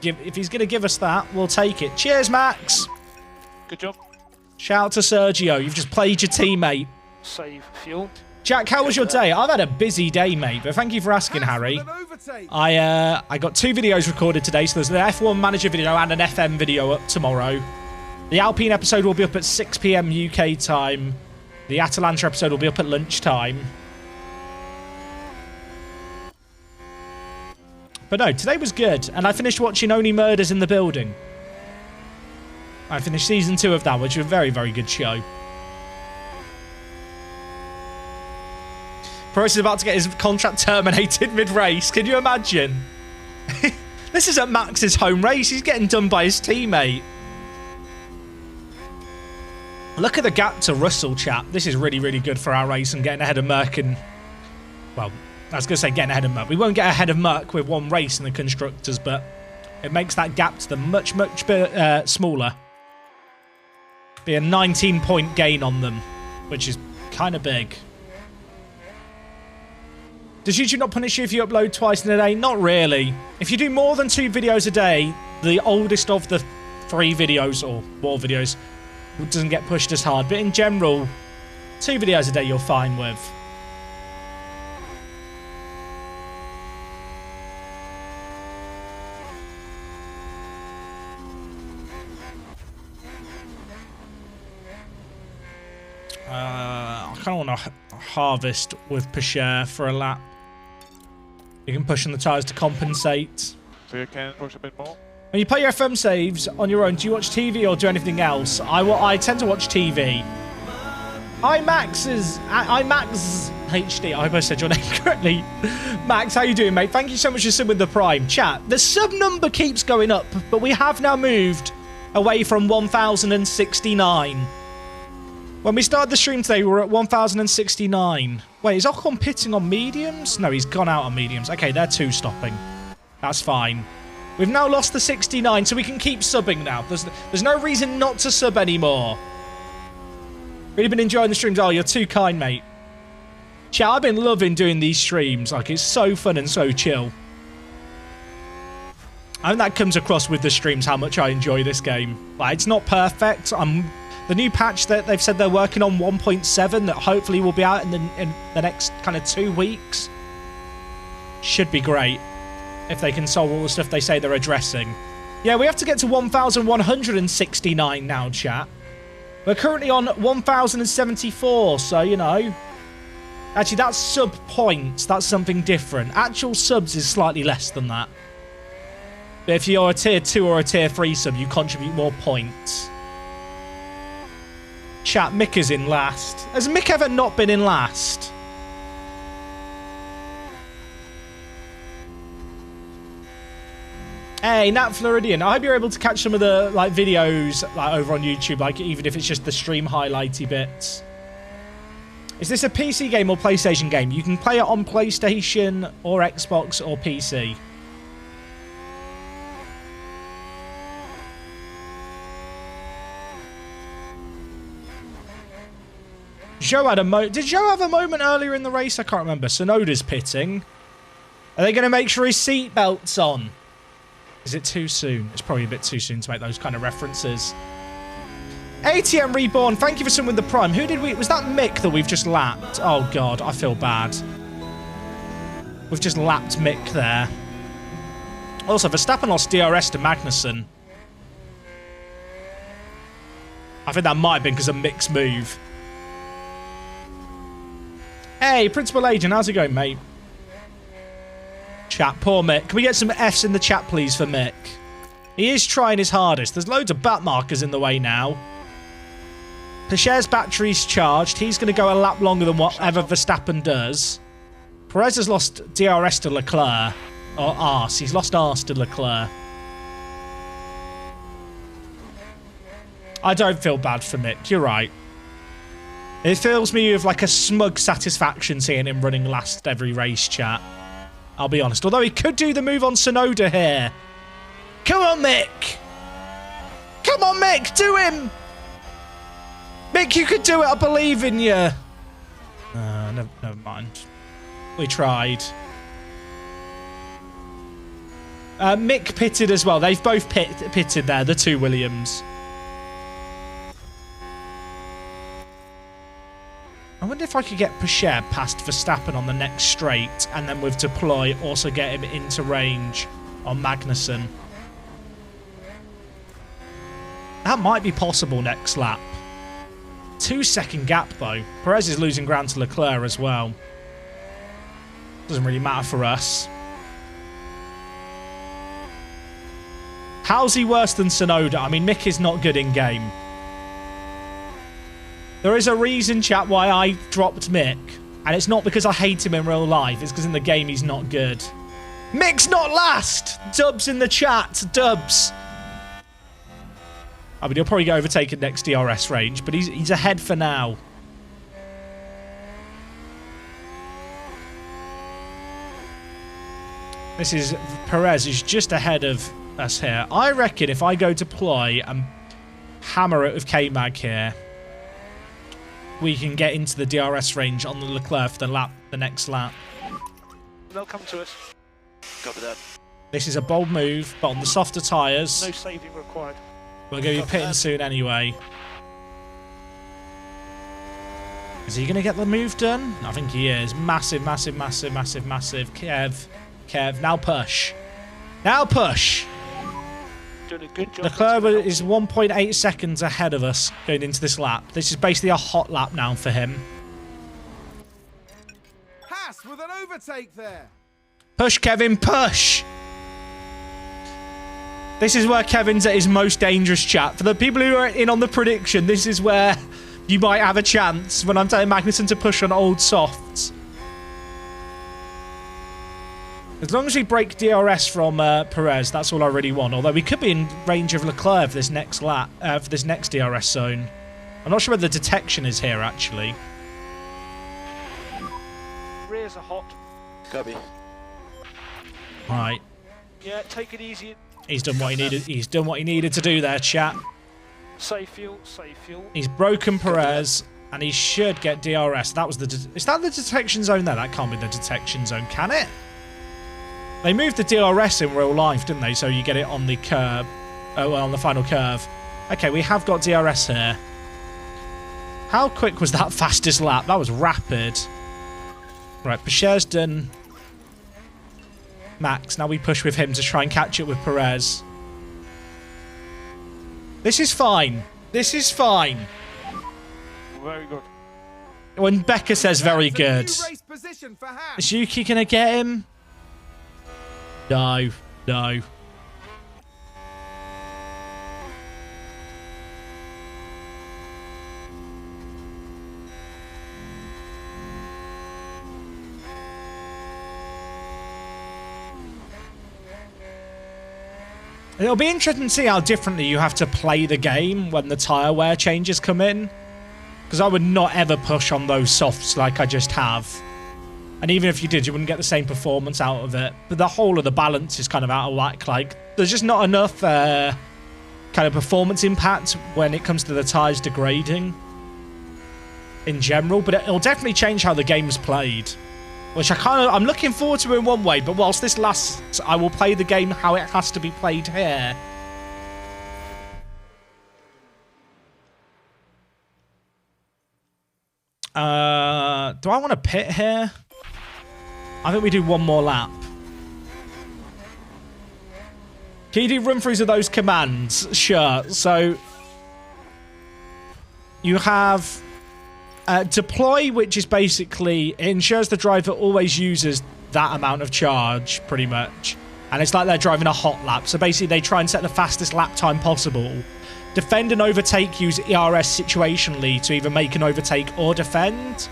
give us that. We'll take it. Cheers, Max. Good job. Shout out to Sergio. You've just played your teammate. Save fuel. Jack, how was your day? I've had a busy day, mate, but thank you for asking, Harry. I got 2 videos recorded today, so there's an F1 Manager video and an FM video up tomorrow. The Alpine episode will be up at 6 PM UK time. The Atalanta episode will be up at lunchtime. But no, today was good, and I finished watching Only Murders in the Building. I finished season 2 of that, which was a very, very good show. Perez is about to get his contract terminated mid-race. Can you imagine? This is at Max's home race. He's getting done by his teammate. Look at the gap to Russell, chap. This is really, really good for our race and getting ahead of Merck and... Well, I was going to say getting ahead of Merck. We won't get ahead of Merck with one race in the Constructors, but it makes that gap to them much, much smaller. Be a 19-point gain on them, which is kind of big. Does YouTube not punish you if you upload twice in a day? Not really. If you do more than 2 videos a day, the oldest of the 3 videos or more videos doesn't get pushed as hard. But in general, 2 videos a day you're fine with. I kind of want to harvest with Pasher for a lap. You can push on the tyres to compensate. So you can push a bit more. When you play your FM saves on your own, do you watch TV or do anything else? I tend to watch TV. Max HD. I hope I said your name correctly. Max, how you doing, mate? Thank you so much for subbing with the Prime. Chat, the sub number keeps going up, but we have now moved away from 1,069. When we started the stream today, we were at 1,069. Wait, is Ocon pitting on mediums? No, he's gone out on mediums. Okay, they're 2-stopping. That's fine. We've now lost the 69, so we can keep subbing now. There's no reason not to sub anymore. Really been enjoying the streams. Oh, you're too kind, mate. Chat, I've been loving doing these streams. Like, it's so fun and so chill. I think that comes across with the streams how much I enjoy this game. Like, it's not perfect. The new patch that they've said they're working on 1.7 that hopefully will be out in the next kind of 2 weeks. Should be great if they can solve all the stuff they say they're addressing. Yeah, we have to get to 1,169 now, chat. We're currently on 1,074, so, you know. Actually, that's sub points. That's something different. Actual subs is slightly less than that. But if you're a tier 2 or a tier 3 sub, you contribute more points. Chat, Mick is in last. Has Mick ever not been in last? Hey, Nat Floridian. I hope you're able to catch some of the like videos like over on YouTube, like even if it's just the stream highlighty bits. Is this a PC game or PlayStation game? You can play it on PlayStation or Xbox or PC. Joe had a Did Joe have a moment earlier in the race? I can't remember. Sonoda's pitting. Are they going to make sure his seatbelt's on? Is it too soon? It's probably a bit too soon to make those kind of references. ATM Reborn, thank you for summoning the Prime. Who did we... Was that Mick that we've just lapped? Oh, God, I feel bad. We've just lapped Mick there. Also, Verstappen lost DRS to Magnussen. I think that might have been because of Mick's move. Hey, Principal Agent, how's it going, mate? Chat, poor Mick. Can we get some Fs in the chat, please, for Mick? He is trying his hardest. There's loads of bat markers in the way now. Picher's battery's charged. He's going to go a lap longer than whatever Verstappen does. Perez has lost DRS to Leclerc. Or arse. He's lost arse to Leclerc. I don't feel bad for Mick. You're right. It fills me with like a smug satisfaction seeing him running last every race, chat. I'll be honest. Although he could do the move on Sonoda here. Come on, Mick. Come on, Mick. Do him. Mick, you could do it. I believe in you. Never mind. We tried. Mick pitted as well. They've both pitted there, the two Williams. I wonder if I could get Picher past Verstappen on the next straight and then with deploy also get him into range on Magnussen. That might be possible next lap. 2-second gap though. Perez is losing ground to Leclerc as well. Doesn't really matter for us. How's he worse than Tsunoda? I mean, Mick is not good in game. There is a reason, chat, why I dropped Mick. And it's not because I hate him in real life. It's because in the game he's not good. Mick's not last! Dubs in the chat. Dubs. I mean, he'll probably get overtaken next DRS range, but he's ahead for now. This is Perez, who's just ahead of us here. I reckon if I go deploy and hammer it with K-Mag here, we can get into the DRS range on the Leclerc for the next lap. They'll come to us. Copy that. This is a bold move, but on the softer tyres. No saving required. We're going to be pitting soon anyway. Is he going to get the move done? I think he is. Massive, massive, massive, massive, massive. Kev, now push. Now push. Doing a good job. Leclerc is 1.8 seconds ahead of us going into this lap. This is basically a hot lap now for him. Haas with an overtake there. Push, Kevin, push! This is where Kevin's at his most dangerous, chat. For the people who are in on the prediction, this is where you might have a chance when I'm telling Magnussen to push on old softs. As long as we break DRS from Perez, that's all I really want. Although we could be in range of Leclerc for this next lap, for this next DRS zone. I'm not sure whether the detection is here, actually. Rears are hot. Copy. Right. Yeah, take it easy. He's done what he needed. He's done what he needed to do there, chat. Save fuel, save fuel. He's broken Perez, and he should get DRS. That was the. Is that the detection zone there? That can't be the detection zone, can it? They moved the DRS in real life, didn't they? So you get it on the curb. Oh, well, on the final curve. Okay, we have got DRS here. How quick was that fastest lap? That was rapid. Right, Pacher's done Max. Now we push with him to try and catch it with Perez. This is fine. This is fine. Very good. When Becca says very good. That's a new race position for Haas. Is Yuki going to get him? No. No. It'll be interesting to see how differently you have to play the game when the tyre wear changes come in. Because I would not ever push on those softs like I just have. And even if you did, you wouldn't get the same performance out of it. But the whole of the balance is kind of out of whack. Like, there's just not enough kind of performance impact when it comes to the tyres degrading in general. But it'll definitely change how the game's played. Which I'm looking forward to in one way, but whilst this lasts, I will play the game how it has to be played here. Do I want to pit here? I think we do one more lap. Can you do run-throughs of those commands? Sure. So you have deploy, which is basically, it ensures the driver always uses that amount of charge, pretty much. And it's like they're driving a hot lap. So basically, they try and set the fastest lap time possible. Defend and overtake use ERS situationally to either make an overtake or defend.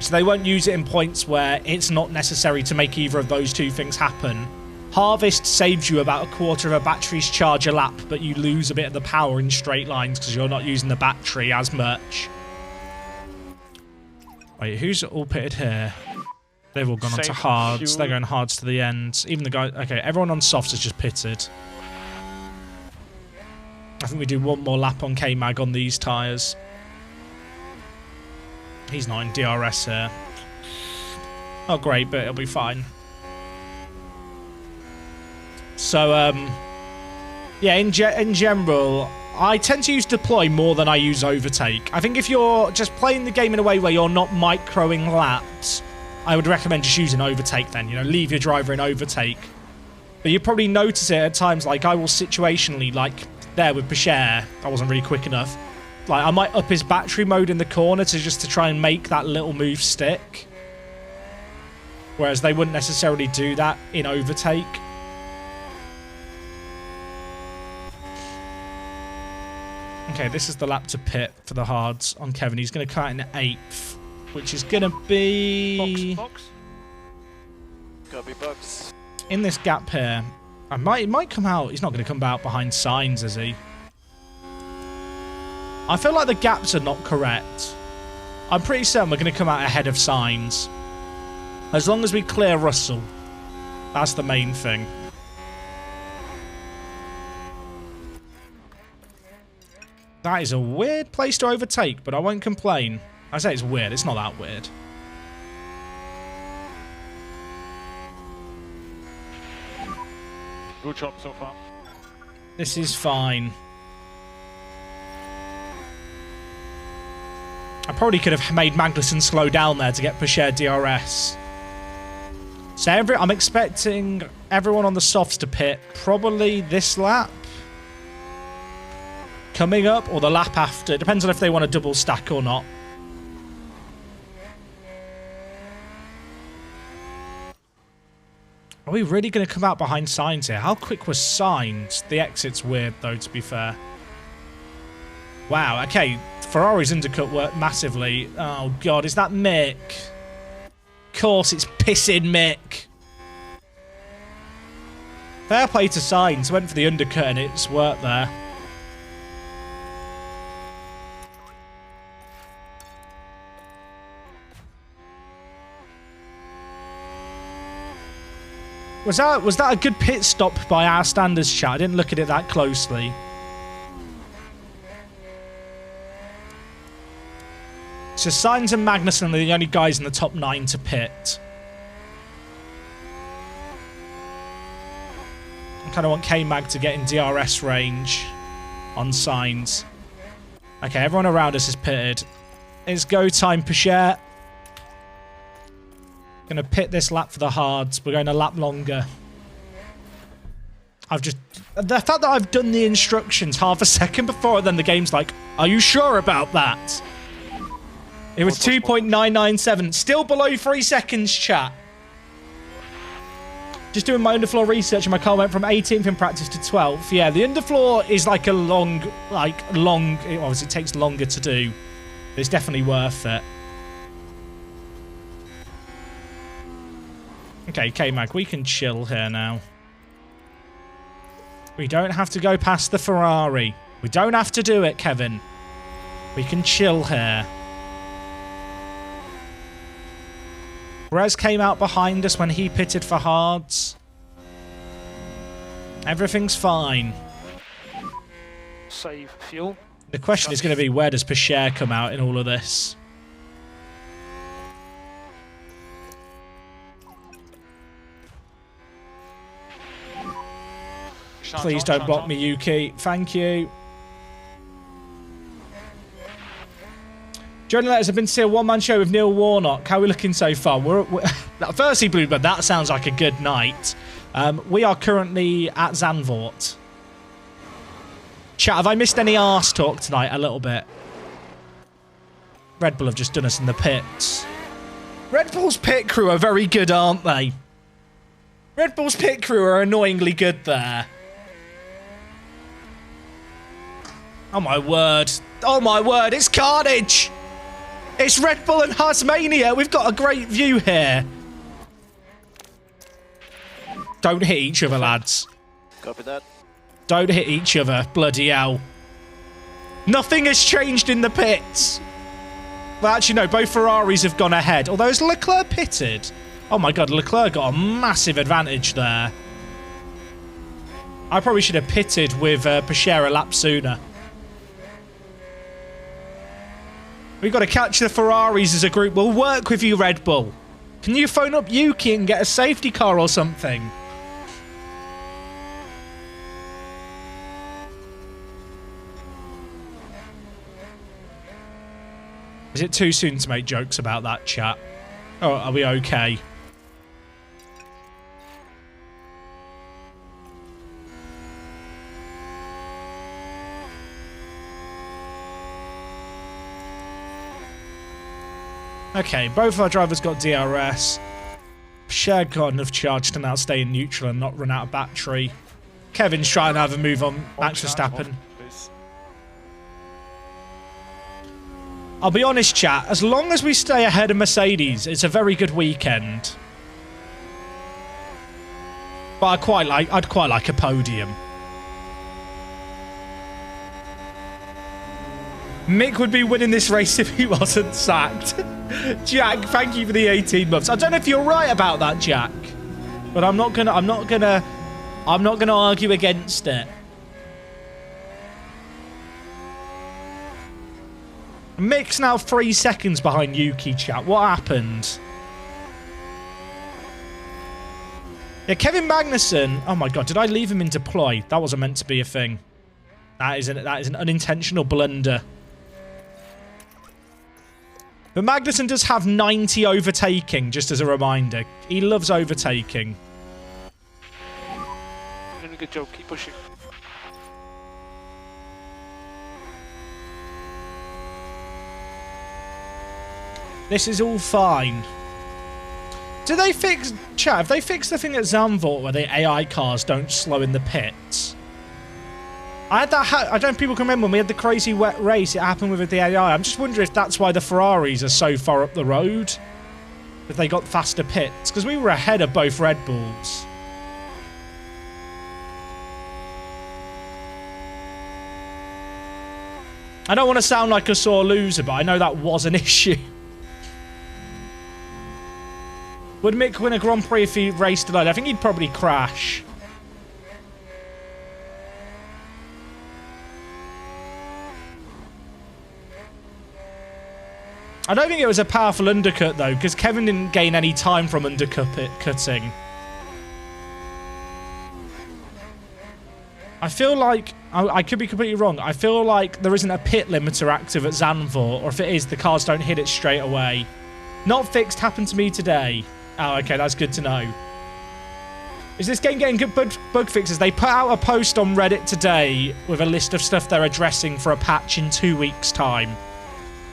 So they won't use it in points where it's not necessary to make either of those two things happen. Harvest saves you about a quarter of a battery's charge a lap, but you lose a bit of the power in straight lines because you're not using the battery as much. Wait, who's all pitted here? They've all gone on to hards. They're going hards to the end. Even the guy... Okay, everyone on softs has just pitted. I think we do one more lap on K-Mag on these tyres. He's not in DRS here. Not great, but it'll be fine. So, yeah, in general, I tend to use deploy more than I use overtake. I think if you're just playing the game in a way where you're not microing laps, I would recommend just using overtake then. You know, leave your driver in overtake. But you probably notice it at times, like I will situationally, like there with Pacher, I wasn't really quick enough. Like I might up his battery mode in the corner to try and make that little move stick. Whereas they wouldn't necessarily do that in overtake. Okay, this is the lap to pit for the hards on Kevin. He's going to cut in 8th, which is going to be... Box. Gotta be bugs. In this gap here. He might come out. He's not going to come out behind signs, is he? I feel like the gaps are not correct. I'm pretty certain we're going to come out ahead of signs. As long as we clear Russell. That's the main thing. That is a weird place to overtake, but I won't complain. I say it's weird. It's not that weird. Good job so far. This is fine. I probably could have made Magnussen slow down there to get Pacher DRS. So I'm expecting everyone on the softs to pit probably this lap. Coming up, or the lap after. It depends on if they want a double stack or not. Are we really going to come out behind Sainz here? How quick was Sainz? The exit's weird, though, to be fair. Wow, okay. Ferrari's undercut worked massively. Oh, God, is that Mick? Of course, it's pissing Mick. Fair play to Sainz. Went for the undercut and it's worked there. Was that a good pit stop by our standards chat? I didn't look at it that closely. So Sainz and Magnussen are the only guys in the top 9 to pit. kind of want K-Mag to get in DRS range on signs. Okay, everyone around us is pitted. It's go time, Pichet. Gonna pit this lap for the hards. We're going a lap longer. The fact that I've done the instructions half a second before, then the game's like, are you sure about that? It was 2.997. Still below 3 seconds, chat. Just doing my underfloor research and my car went from 18th in practice to 12th. Yeah, the underfloor is like a long, it obviously takes longer to do. But it's definitely worth it. Okay, K-Mag, we can chill here now. We don't have to go past the Ferrari. We don't have to do it, Kevin. We can chill here. Perez came out behind us when he pitted for hards. Everything's fine. Save fuel. The question is going to be, where does Pichet come out in all of this? Please don't block me, Yuki. Thank you. Johnny Letters have been to see a one-man show with Neil Warnock. How are we looking so far? Firstly, Bluebird, that sounds like a good night. We are currently at Zandvoort. Chat, have I missed any arse talk tonight? A little bit. Red Bull have just done us in the pits. Red Bull's pit crew are very good, aren't they? Red Bull's pit crew are annoyingly good there. Oh my word. Oh my word, it's carnage! It's Red Bull and Haas Mania. We've got a great view here. Don't hit each other, lads. Copy that. Don't hit each other. Bloody hell. Nothing has changed in the pits. Well, actually, no. Both Ferraris have gone ahead. Although, is Leclerc pitted? Oh my god, Leclerc got a massive advantage there. I probably should have pitted with Pichet a lap sooner. We've got to catch the Ferraris as a group. We'll work with you, Red Bull. Can you phone up Yuki and get a safety car or something? Is it too soon to make jokes about that, chat? Oh, are we okay? Okay, both of our drivers got DRS. Pichet got enough charge to now stay in neutral and not run out of battery. Kevin's trying to have a move on Max Verstappen. I'll be honest, chat. As long as we stay ahead of Mercedes, it's a very good weekend. But I'd quite like a podium. Mick would be winning this race if he wasn't sacked. Jack, thank you for the 18 months. I don't know if you're right about that, Jack, but I'm not gonna argue against it. Mick's now 3 seconds behind Yuki, chat. What happened? Yeah, Kevin Magnussen. Oh my god, did I leave him in deploy? That wasn't meant to be a thing. That is an unintentional blunder. But Magnussen does have 90 overtaking, just as a reminder. He loves overtaking. Doing a good job. Keep pushing. This is all fine. Do they fix... Chat, have they fixed the thing at Zandvoort where the AI cars don't slow in the pits? I had that. I don't know if people can remember when we had the crazy wet race. It happened with the AI. I'm just wondering if that's why the Ferraris are so far up the road. If they got faster pits. Because we were ahead of both Red Bulls. I don't want to sound like a sore loser, but I know that was an issue. Would Mick win a Grand Prix if he raced alone? I think he'd probably crash. I don't think it was a powerful undercut, though, because Kevin didn't gain any time from undercutting. I feel like, I could be completely wrong, I feel like there isn't a pit limiter active at Zandvoort, or if it is, the cars don't hit it straight away. Not fixed, happened to me today. Oh, okay, that's good to know. Is this game getting good bug fixes? They put out a post on Reddit today with a list of stuff they're addressing for a patch in 2 weeks' time.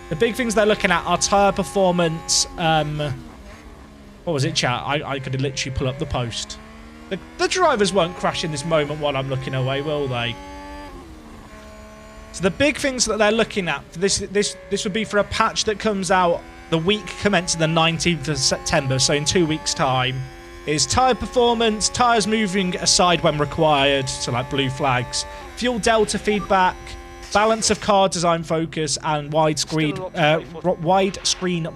The big things they're looking at are tyre performance, what was it, chat? I could literally pull up the post. The drivers won't crash in this moment while I'm looking away, will they? So the big things that they're looking at, this would be for a patch that comes out the week commencing the 19th of September, so in 2 weeks' time, is tyre performance, tyres moving aside when required, so like blue flags, fuel delta feedback, balance of car design focus, and widescreen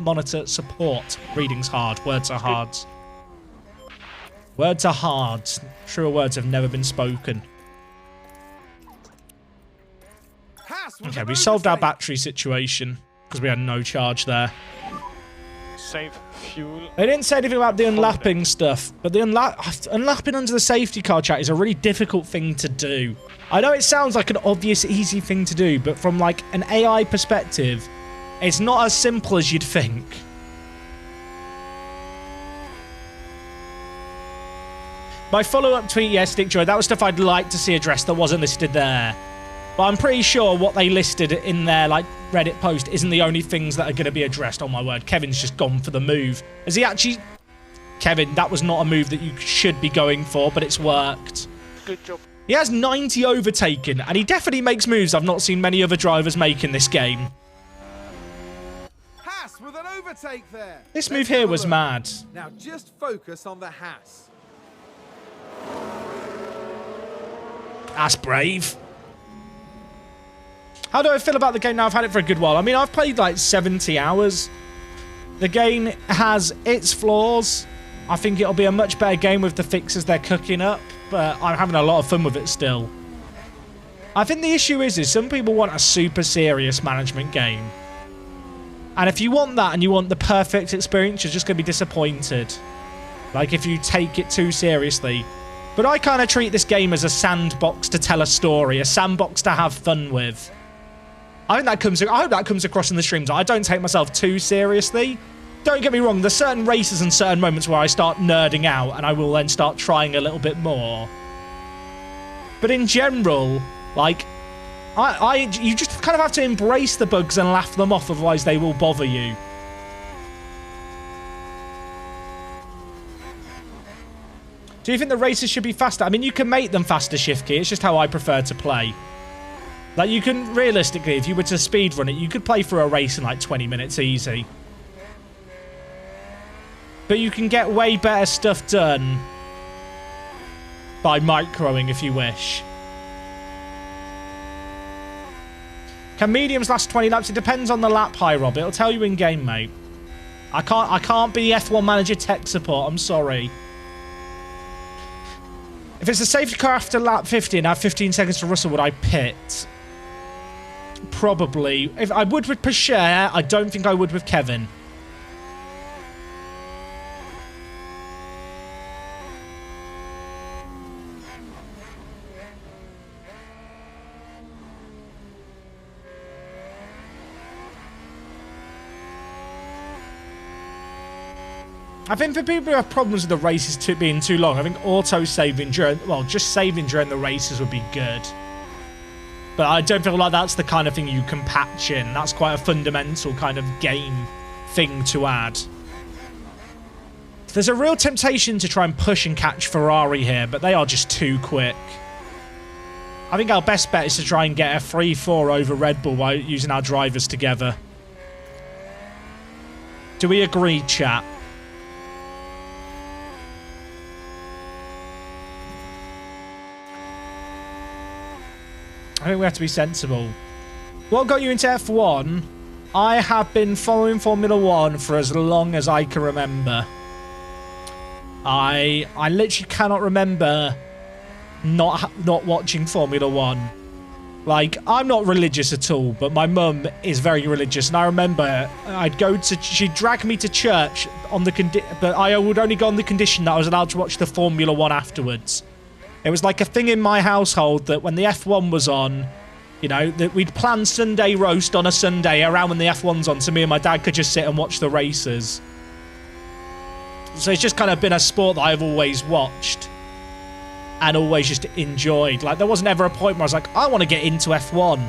monitor support. Reading's hard. Words are hard. Words are hard. Truer words have never been spoken. Okay, we solved our battery situation because we had no charge there. Save fuel. They didn't say anything about the unlapping stuff, but the unlapping under the safety car, chat, is a really difficult thing to do. I know it sounds like an obvious, easy thing to do, but from like an AI perspective, it's not as simple as you'd think. My follow-up tweet, yes, Dickjoy, that was stuff I'd like to see addressed that wasn't listed there. But I'm pretty sure what they listed in their like Reddit post isn't the only things that are going to be addressed. Oh my word, Kevin's just gone for the move. Has he actually... Kevin, that was not a move that you should be going for, but it's worked. Good job. He has 90 overtaken, and he definitely makes moves I've not seen many other drivers make in this game. Haas with an overtake there. This move here was mad. Now just focus on the Haas. That's brave. How do I feel about the game now? I've had it for a good while. I mean, I've played like 70 hours. The game has its flaws. I think it'll be a much better game with the fixes they're cooking up, but I'm having a lot of fun with it still. I think the issue is some people want a super serious management game. And if you want that and you want the perfect experience, you're just going to be disappointed. Like if you take it too seriously. But I kind of treat this game as a sandbox to tell a story, a sandbox to have fun with. I hope that comes across in the streams. I don't take myself too seriously. Don't get me wrong, there's certain races and certain moments where I start nerding out and I will then start trying a little bit more. But in general, like, you just kind of have to embrace the bugs and laugh them off, otherwise they will bother you. Do you think the races should be faster? I mean, you can make them faster, Shifky. It's just how I prefer to play. Like, you can, realistically, if you were to speedrun it, you could play through a race in like 20 minutes easy. But you can get way better stuff done by microing if you wish. Can mediums last 20 laps? It depends on the lap high, Rob. It'll tell you in game, mate. I can't be F1 manager tech support. I'm sorry. If it's a safety car after lap 50 and I have 15 seconds to Russell, would I pit? Probably. If I would with Pasher, I don't think I would with Kevin. I think for people who have problems with the races being too long, I think auto-saving during... Well, just saving during the races would be good. But I don't feel like that's the kind of thing you can patch in. That's quite a fundamental kind of game thing to add. There's a real temptation to try and push and catch Ferrari here, but they are just too quick. I think our best bet is to try and get a 3-4 over Red Bull by using our drivers together. Do we agree, chat? I think we have to be sensible. What got you into F1? I have been following Formula 1 for as long as I can remember. I literally cannot remember not watching Formula 1. Like, I'm not religious at all, but my mum is very religious, and I remember she'd drag me to church on the but I would only go on the condition that I was allowed to watch the Formula 1 afterwards. It was like a thing in my household that when the F1 was on, you know, that we'd plan Sunday roast on a Sunday around when the F1's on, so me and my dad could just sit and watch the races. So it's just kind of been a sport that I've always watched and always just enjoyed. Like, there wasn't ever a point where I was like, I want to get into F1.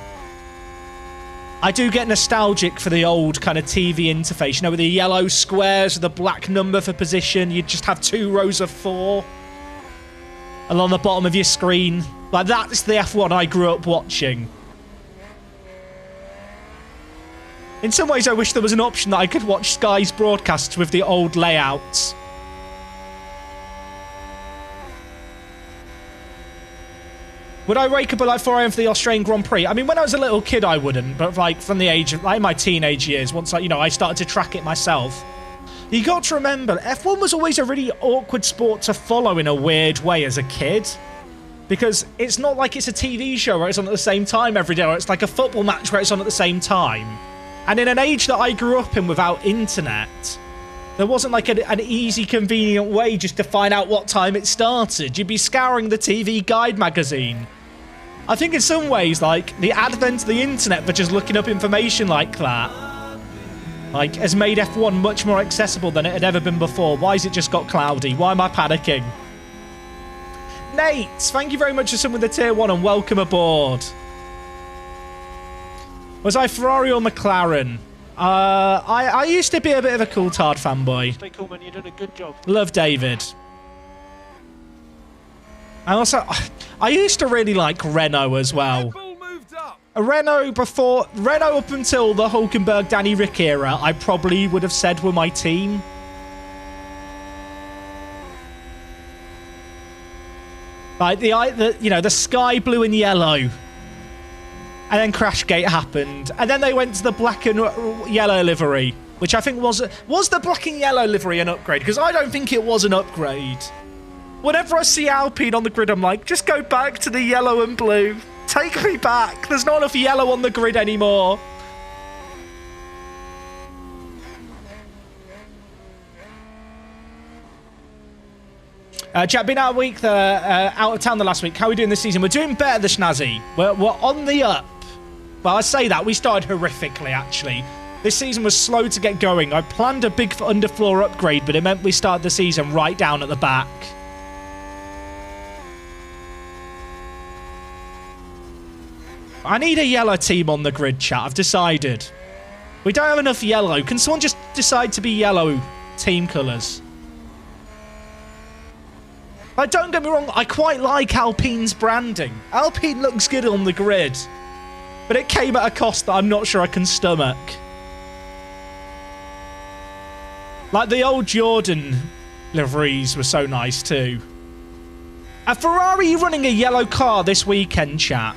I do get nostalgic for the old kind of TV interface, you know, with the yellow squares with the black number for position. You'd just have 2 rows of 4 along the bottom of your screen. Like, that's the F1 I grew up watching. In some ways, I wish there was an option that I could watch Sky's broadcasts with the old layouts. Would I wake up at like 4 AM for the Australian Grand Prix? I mean, when I was a little kid, I wouldn't. But like from the age of, like my teenage years, once I, you know, I started to track it myself. You got to remember, F1 was always a really awkward sport to follow in a weird way as a kid. Because it's not like it's a TV show where it's on at the same time every day, or it's like a football match where it's on at the same time. And in an age that I grew up in without internet, there wasn't like an easy, convenient way just to find out what time it started. You'd be scouring the TV Guide magazine. I think in some ways, like, the advent of the internet for just looking up information like that, like, has made F1 much more accessible than it had ever been before. Why has it just got cloudy? Why am I panicking? Nate, thank you very much for someone with the tier 1 and welcome aboard. Was I Ferrari or McLaren? I used to be a bit of a Coulthard fanboy. Stay cool, man. You did a good job. Love David. And also, I used to really like Renault as well. A Renault up until the Hulkenberg, Danny Rick era, I probably would have said were my team. Like the sky blue and yellow. And then Crashgate happened. And then they went to the black and yellow livery, which I think was the black and yellow livery an upgrade? Because I don't think it was an upgrade. Whenever I see Alpine on the grid, I'm like, just go back to the yellow and blue. Take me back. There's not enough yellow on the grid anymore. Jack, been out of town the last week. How are we doing this season? We're doing better, the Schnazzy. We're on the up. But I say that, we started horrifically, actually. This season was slow to get going. I planned a big underfloor upgrade, but it meant we started the season right down at the back. I need a yellow team on the grid, chat. I've decided. We don't have enough yellow. Can someone just decide to be yellow team colours? Like, don't get me wrong, I quite like Alpine's branding. Alpine looks good on the grid. But it came at a cost that I'm not sure I can stomach. Like, the old Jordan liveries were so nice too. Are Ferrari running a yellow car this weekend, chat?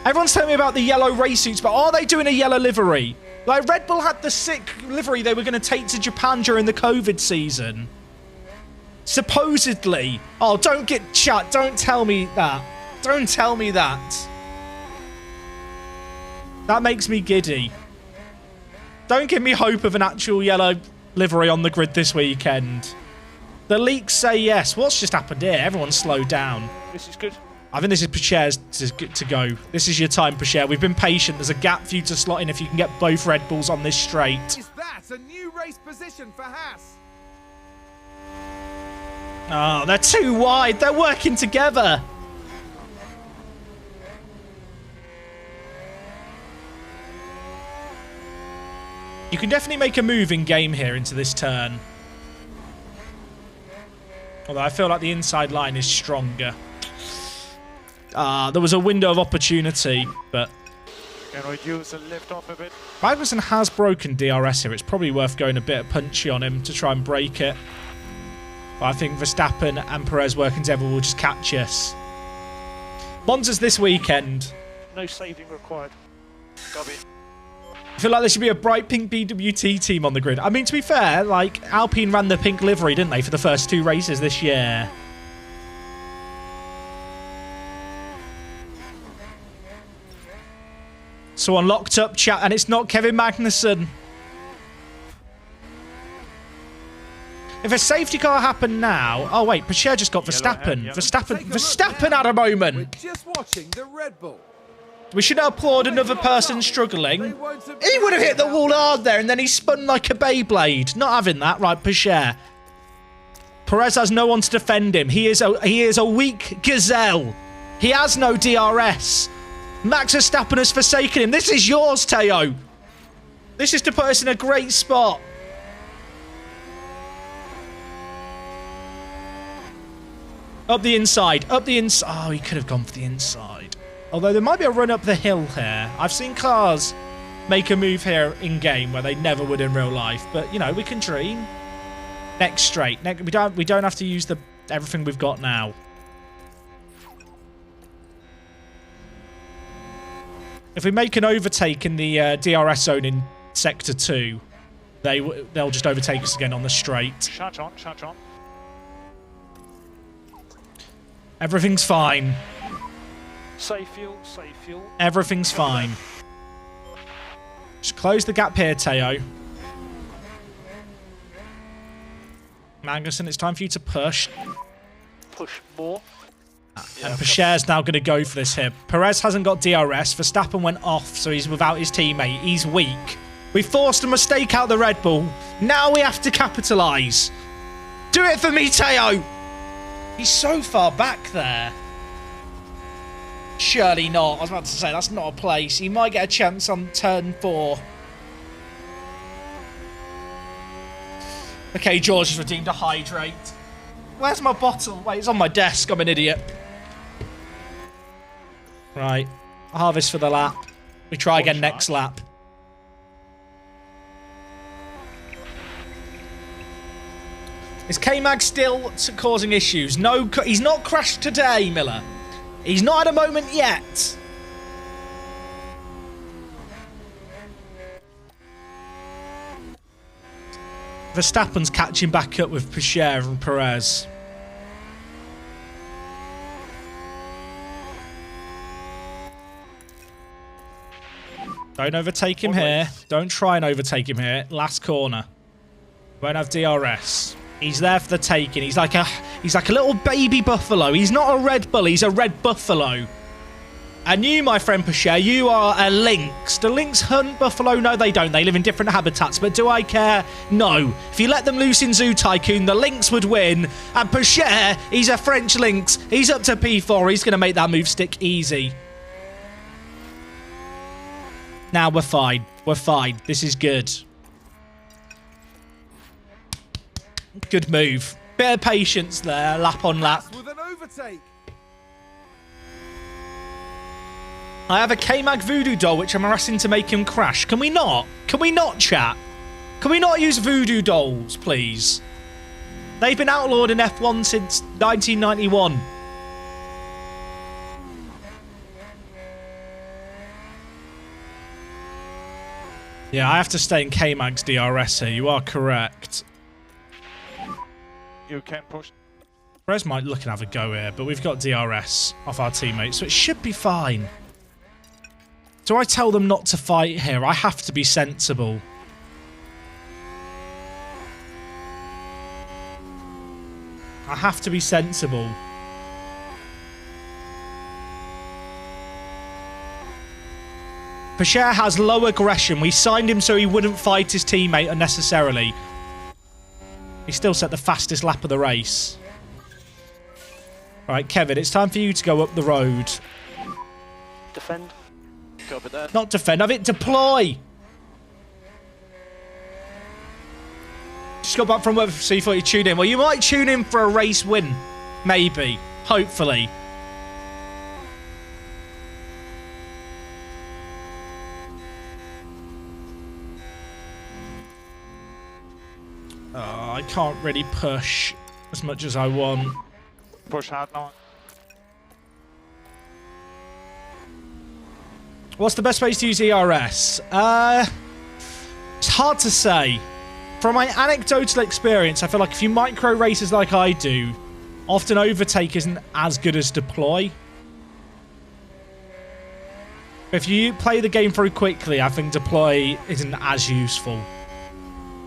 Everyone's telling me about the yellow race suits, but are they doing a yellow livery? Like, Red Bull had the sick livery they were going to take to Japan during the COVID season. Supposedly. Oh, don't get chat. Don't tell me that. Don't tell me that. That makes me giddy. Don't give me hope of an actual yellow livery on the grid this weekend. The leaks say yes. What's just happened here? Everyone's slowed down. This is good. I think this is Pacher's to go. This is your time, Pacher. We've been patient. There's a gap for you to slot in if you can get both Red Bulls on this straight. Is that a new race position for Haas? Oh, they're too wide. They're working together. You can definitely make a move in game here into this turn. Although I feel like the inside line is stronger. There was a window of opportunity, but... Can we use a lift off a bit? Magnussen has broken DRS here. It's probably worth going a bit punchy on him to try and break it. But I think Verstappen and Perez working together will just catch us. Monza's this weekend. No saving required. Copy. I feel like there should be a bright pink BWT team on the grid. I mean, to be fair, like, Alpine ran the pink livery, didn't they, for the first 2 races this year? Someone locked up, chat, and it's not Kevin Magnussen. If a safety car happened now... Oh, wait. Pacher just got Verstappen. Verstappen had a moment. We're just watching the Red Bull. We should applaud another person struggling. He would have hit the wall hard there, and then he spun like a Beyblade. Not having that. Right, Pacher. Perez has no one to defend him. He is a weak gazelle. He has no DRS. Max Verstappen has forsaken him. This is yours, Teo. This is to put us in a great spot. Up the inside. Up the inside. Oh, he could have gone for the inside. Although there might be a run up the hill here. I've seen cars make a move here in-game where they never would in real life. But, you know, we can dream. Next straight. We don't have to use everything we've got now. If we make an overtake in the DRS zone in Sector 2, they'll just overtake us again on the straight. Shut on, shut on. Everything's fine. Safe fuel, safe fuel. Everything's fine. Just close the gap here, Teo. Magnussen, it's time for you to push. Push more. And Pacher's now going to go for this here. Perez hasn't got DRS. Verstappen went off, so he's without his teammate. He's weak. We forced a mistake out the Red Bull. Now we have to capitalise. Do it for me, Teo. He's so far back there. Surely not. I was about to say, that's not a place. He might get a chance on turn 4. Okay, George has redeemed a hydrate. Where's my bottle? Wait, it's on my desk. I'm an idiot. Right. Harvest for the lap. We try again next lap. Is K-Mag still causing issues? No, he's not crashed today, Miller. He's not had a moment yet. Verstappen's catching back up with Pacher and Perez. Don't overtake him here. Don't try and overtake him here. Last corner. Won't have DRS. He's there for the taking. He's like a little baby buffalo. He's not a Red Bull. He's a red buffalo. And you, my friend Pacher, you are a lynx. Do lynx hunt buffalo? No, they don't. They live in different habitats. But do I care? No. If you let them loose in Zoo Tycoon, the lynx would win. And Pacher, he's a French lynx. He's up to P4. He's going to make that move stick easy. Now we're fine. We're fine. This is good. Good move. Bit of patience there. Lap on lap. With an overtake. I have a K-Mag voodoo doll, which I'm harassing to make him crash. Can we not? Can we not, chat? Can we not use voodoo dolls, please? They've been outlawed in F1 since 1991. Yeah, I have to stay in K-Mag's DRS here. You are correct. You can push. Perez might look and have a go here, but we've got DRS off our teammates, so it should be fine. Do I tell them not to fight here? I have to be sensible. I have to be sensible. Pacher has low aggression. We signed him so he wouldn't fight his teammate unnecessarily. He still set the fastest lap of the race. Right, Kevin, it's time for you to go up the road. Defend. Copy that. Not defend, have it deploy. Just got back from work, so you thought you'd tune in. Well, you might tune in for a race win. Maybe. Hopefully. Oh, I can't really push as much as I want. Push hard now. What's the best way to use ERS? It's hard to say. From my anecdotal experience, I feel like if you micro races like I do, often overtake isn't as good as deploy. If you play the game through quickly, I think deploy isn't as useful.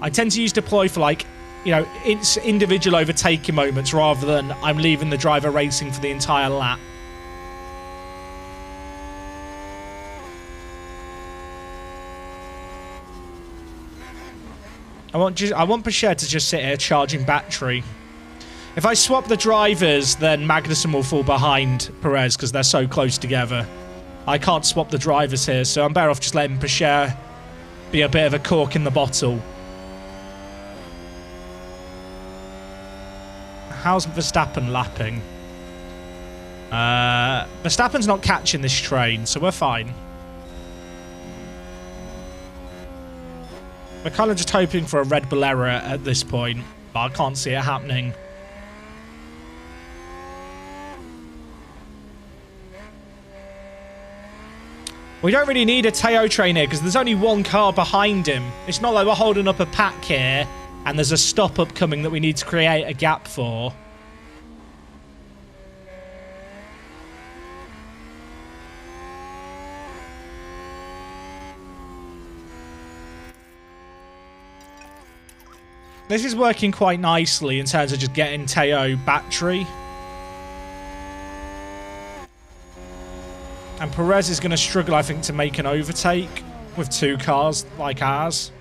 I tend to use deploy for like you know, it's individual overtaking moments rather than I'm leaving the driver racing for the entire lap. I want Pichette to just sit here charging battery. If I swap the drivers, then Magnussen will fall behind Perez because they're so close together. I can't swap the drivers here, so I'm better off just letting Pichette be a bit of a cork in the bottle. How's Verstappen lapping? Verstappen's not catching this train, so we're fine. We're kind of just hoping for a Red Bull error at this point, but I can't see it happening. We don't really need a Teo train here because there's only one car behind him. It's not like we're holding up a pack here and there's a stop upcoming that we need to create a gap for. This is working quite nicely in terms of just getting Teo battery. And Perez is going to struggle, I think, to make an overtake with two cars like ours.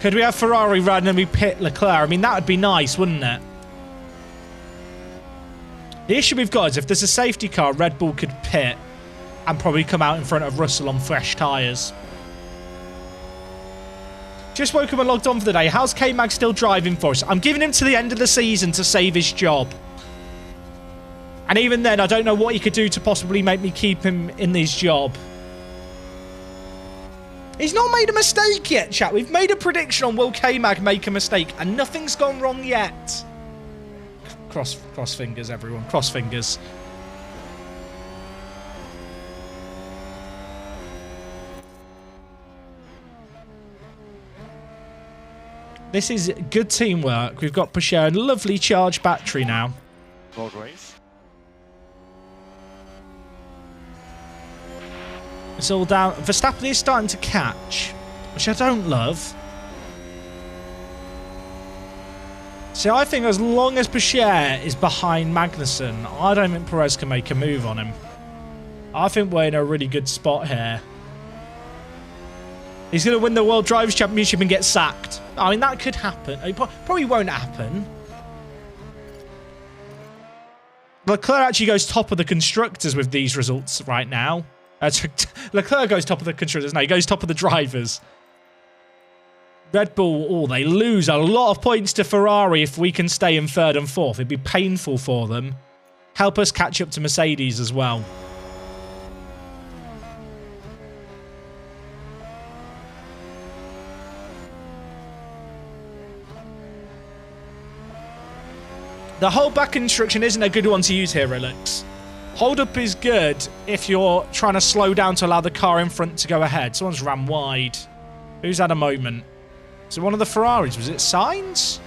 Could we have Ferrari randomly pit Leclerc? I mean, that would be nice, wouldn't it? The issue we've got is if there's a safety car, Red Bull could pit and probably come out in front of Russell on fresh tyres. Just woke up and logged on for the day. How's K-Mag still driving for us? I'm giving him to the end of the season to save his job. And even then, I don't know what he could do to possibly make me keep him in his job. He's not made a mistake yet, chat. We've made a prediction on will K-Mag make a mistake, and nothing's gone wrong yet. Cross fingers, everyone. Cross fingers. This is good teamwork. We've got Pichette and lovely charged battery now. Road race. It's all down. Verstappen is starting to catch, which I don't love. See, I think as long as Pichette is behind Magnussen, I don't think Perez can make a move on him. I think we're in a really good spot here. He's going to win the World Drivers' Championship and get sacked. I mean, that could happen. It probably won't happen. Leclerc actually goes top of the constructors with these results right now. Leclerc goes top of the constructors. No, he goes top of the drivers. Red Bull, they lose a lot of points to Ferrari if we can stay in third and fourth. It'd be painful for them. Help us catch up to Mercedes as well. The hold back instruction isn't a good one to use here, Relix. Hold up is good if you're trying to slow down to allow the car in front to go ahead. Someone's ran wide. Who's had a moment? Is it one of the Ferraris? Was it Sainz?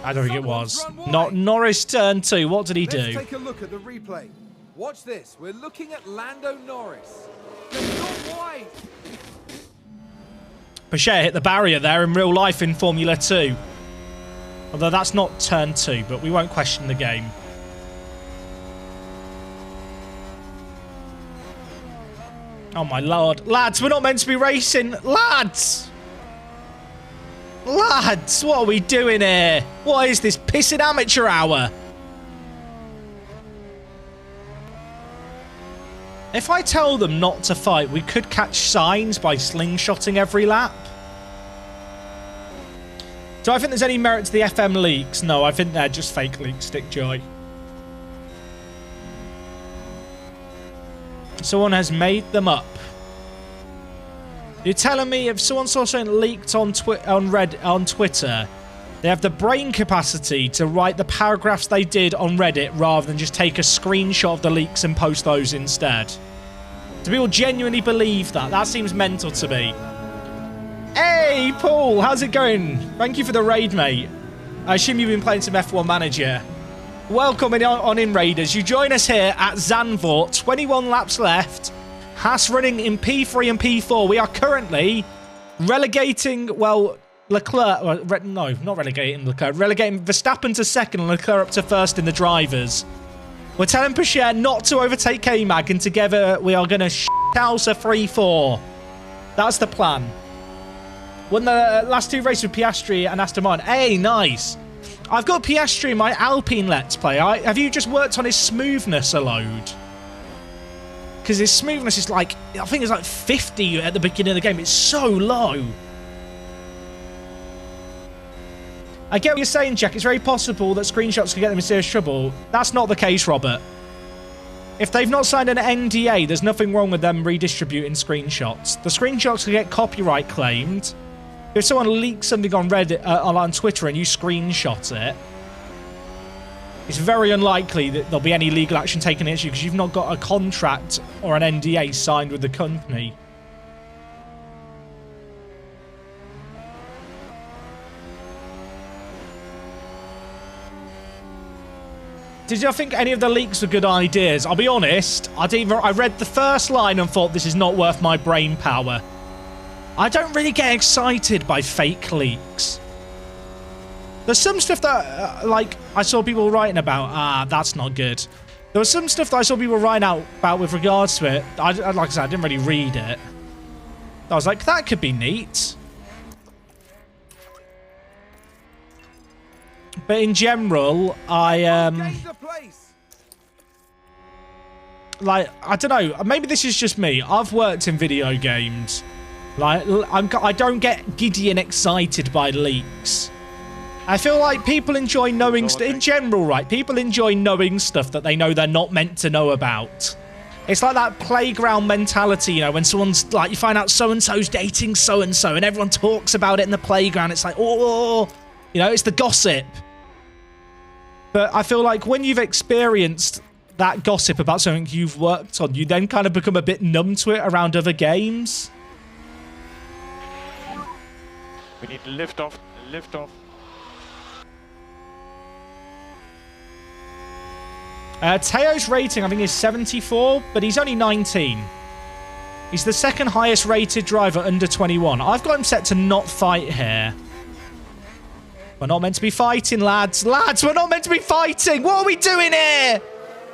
I don't think it was. Not Norris turn 2. What did he do? Let's take a look at the replay. Watch this. We're looking at Lando Norris. They've gone wide. Pichette hit the barrier there in real life in Formula 2. Although that's not turn 2, but we won't question the game. Oh my lord. Lads, we're not meant to be racing. Lads! Lads, what are we doing here? What is this pissing amateur hour? If I tell them not to fight, we could catch signs by slingshotting every lap. Do I think there's any merit to the FM leaks? No, I think they're just fake leaks, Stickjoy. Someone has made them up. You're telling me if someone saw something leaked on Twitter, they have the brain capacity to write the paragraphs they did on Reddit rather than just take a screenshot of the leaks and post those instead? Do people genuinely believe that? That seems mental to me. Hey, Paul, how's it going? Thank you for the raid, mate. I assume you've been playing some F1 Manager. Welcome on in, Raiders. You join us here at Zandvoort. 21 laps left. Haas running in P3 and P4. We are currently Relegating, well, Leclerc... no, not relegating Leclerc. Relegating Verstappen to second and Leclerc up to first in the drivers. We're telling Pichot not to overtake K-Mag, and together we are going to house a 3-4. That's the plan. Won the last 2 races with Piastri and Aston Martin. Hey, nice. I've got Piastri in my Alpine Let's Play. Have you just worked on his smoothness a load? Because his smoothness is like, I think it's like 50 at the beginning of the game. It's so low. I get what you're saying, Jack. It's very possible that screenshots could get them in serious trouble. That's not the case, Robert. If they've not signed an NDA, there's nothing wrong with them redistributing screenshots. The screenshots could get copyright claimed. If someone leaks something on Reddit, on Twitter, and you screenshot it, it's very unlikely that there'll be any legal action taken against you because you've not got a contract or an NDA signed with the company. Did you think any of the leaks were good ideas? I'll be honest, I read the first line and thought this is not worth my brain power. I don't really get excited by fake leaks. There's some stuff that, like, I saw people writing about. That's not good. There was some stuff that I saw people writing out about with regards to it. Like I said, I didn't really read it. I was like, that could be neat. But in general, like, I don't know. Maybe this is just me. I've worked in video games. Like, I don't get giddy and excited by leaks. I feel like people enjoy knowing in general, right? People enjoy knowing stuff that they know they're not meant to know about. It's like that playground mentality, you know, when someone's like, you find out so-and-so's dating so-and-so and everyone talks about it in the playground. It's like, oh, you know, it's the gossip. But I feel like when you've experienced that gossip about something you've worked on, you then kind of become a bit numb to it around other games. We need lift off, lift off. Teo's rating, I think, is 74, but he's only 19. He's the second highest rated driver under 21. I've got him set to not fight here. We're not meant to be fighting, lads. Lads, we're not meant to be fighting. What are we doing here?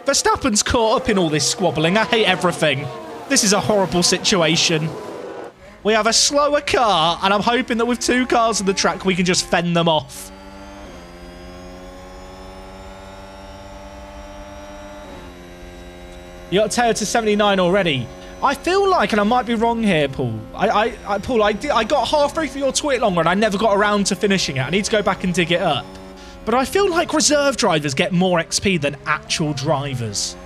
Verstappen's caught up in all this squabbling. I hate everything. This is a horrible situation. We have a slower car, and I'm hoping that with 2 cars on the track, we can just fend them off. You got Teo to 79 already. I feel like, and I might be wrong here, Paul. Paul, I got halfway through your tweet longer and I never got around to finishing it. I need to go back and dig it up. But I feel like reserve drivers get more XP than actual drivers.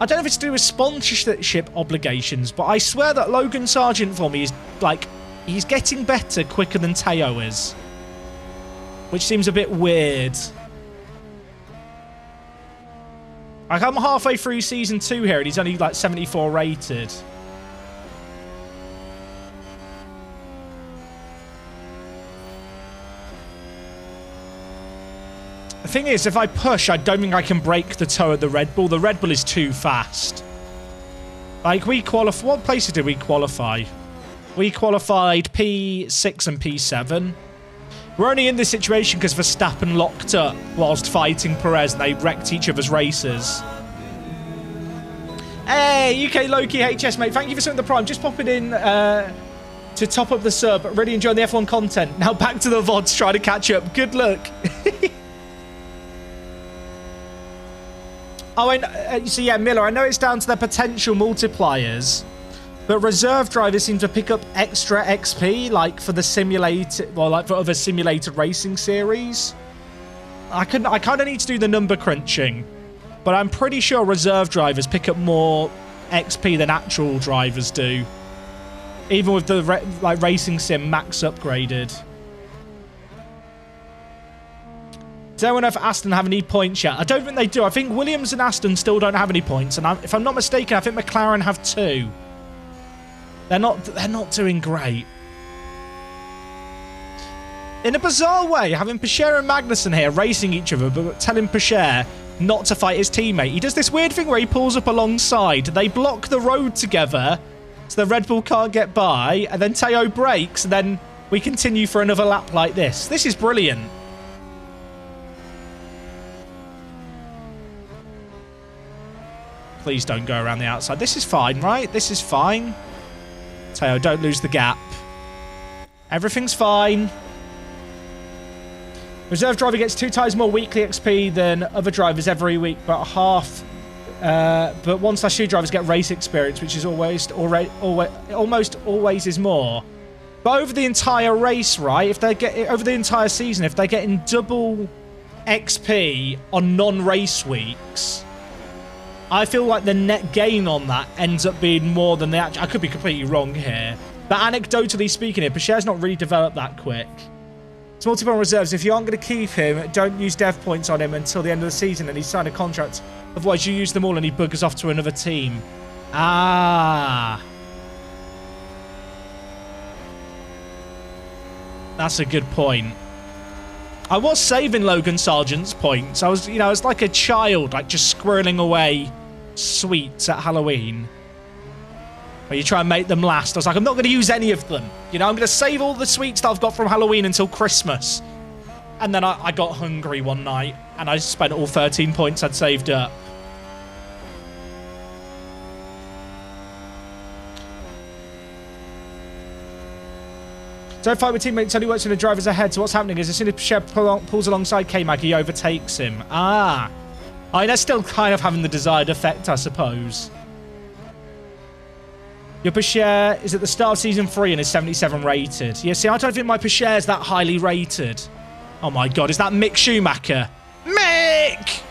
I don't know if it's to do with sponsorship obligations, but I swear that Logan Sargent for me is, like, he's getting better quicker than Teo is. Which seems a bit weird. Like, I'm halfway through Season 2 here, and he's only, like, 74 rated. The thing is, if I push, I don't think I can break the toe of the Red Bull. The Red Bull is too fast. Like, we qualify... What places did we qualify? We qualified P6 and P7. We're only in this situation because Verstappen locked up whilst fighting Perez and they wrecked each other's races. Hey, UK Loki HS, mate. Thank you for sending the Prime. Just popping in to top up the sub. Really enjoying the F1 content. Now back to the VODs, trying to catch up. Good luck. Oh, so yeah, Miller, I know it's down to their potential multipliers. But reserve drivers seem to pick up extra XP, like for the simulated, well, like for other simulated racing series. I kind of need to do the number crunching, but I'm pretty sure reserve drivers pick up more XP than actual drivers do, even with the like racing sim max upgraded. Does anyone know if Aston have any points yet? I don't think they do. I think Williams and Aston still don't have any points, and if I'm not mistaken, I think McLaren have 2. They're not doing great. In a bizarre way, having Pichot and Magnussen here racing each other, but telling Pichot not to fight his teammate. He does this weird thing where he pulls up alongside. They block the road together, So the Red Bull can't get by. And then Teo brakes. And then we continue for another lap like this. This is brilliant. Please don't go around the outside. This is fine, right? This is fine. Teo, don't lose the gap. Everything's fine. Reserve driver gets 2 times more weekly XP than other drivers every week, but half. But 1/2 drivers get race experience, which is almost always is more. But over the entire race, right? If they get over the entire season, if they're getting double XP on non-race weeks, I feel like the net gain on that ends up being more than the actual. I could be completely wrong here, but anecdotally speaking, here, Pachere's not really developed that quick. It's multiple reserves. If you aren't going to keep him, don't use dev points on him until the end of the season and he's signed a contract. Otherwise, you use them all and he buggers off to another team. Ah. That's a good point. I was saving Logan Sargent's points. I was, I was like a child, like just squirreling away sweets at Halloween. Where you try and make them last. I was like, I'm not going to use any of them. I'm going to save all the sweets that I've got from Halloween until Christmas. And then I got hungry one night and I spent all 13 points I'd saved up. Don't fight with teammates, only works when the driver's ahead. So what's happening is as soon as Pacher pulls alongside K-Mag, he overtakes him. Ah. I mean, that's still kind of having the desired effect, I suppose. Your Pacher is at the start of Season 3 and is 77 rated. Yeah, see, I don't think my Pacher is that highly rated. Oh my god, is that Mick Schumacher? Mick!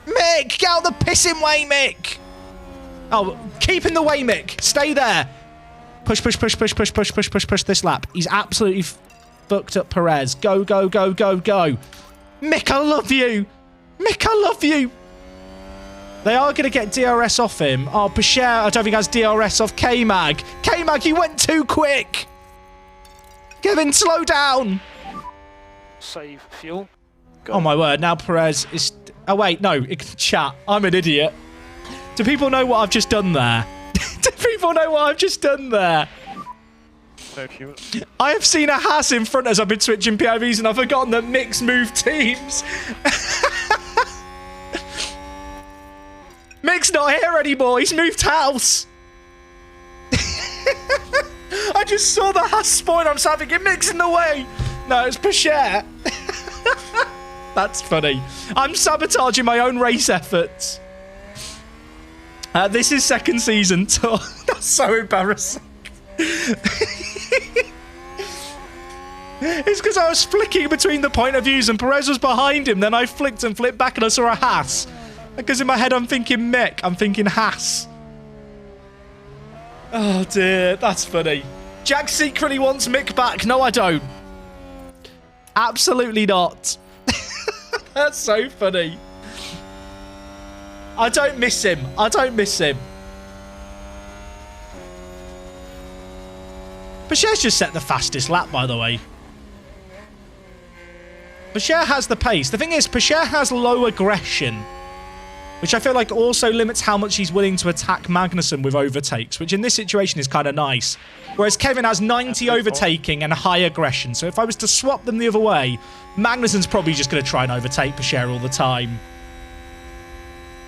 Mick, get out the pissing way, Mick! Oh, keep in the way, Mick. Stay there. Push, push, push, push, push, push, push, push, push this lap. He's absolutely fucked up Perez. Go, go, go, go, go. Mick, I love you. Mick, I love you. They are going to get DRS off him. Oh, Pacher, I don't think has DRS off K-Mag. K-Mag, you went too quick. Kevin, slow down. Save fuel. Go. Oh, my word. Now Perez is... Oh, wait, no. Chat. I'm an idiot. Do people know what I've just done there? Do people know what I've just done there? No fuel. I have seen a Haas in front as I've been switching PIVs and I've forgotten that Mick's moved teams. Mick's not here anymore. He's moved house. I just saw the Haas spawn. I'm starting to get Mick's in the way. No, it's Pacher. That's funny. I'm sabotaging my own race efforts. This is second season tour. That's so embarrassing. It's because I was flicking between the point of views and Perez was behind him. Then I flicked and flipped back and I saw a Haas. Because in my head I'm thinking Mick. I'm thinking Haas. Oh dear, that's funny. Jack secretly wants Mick back. No, I don't. Absolutely not. That's so funny. I don't miss him. I don't miss him. Pacher's just set the fastest lap, by the way. Pacher has the pace. The thing is, Pacher has low aggression, which I feel like also limits how much he's willing to attack Magnussen with overtakes, which in this situation is kind of nice. Whereas Kevin has 90 overtaking and high aggression. So if I was to swap them the other way, Magnussen's probably just going to try and overtake Pacher all the time.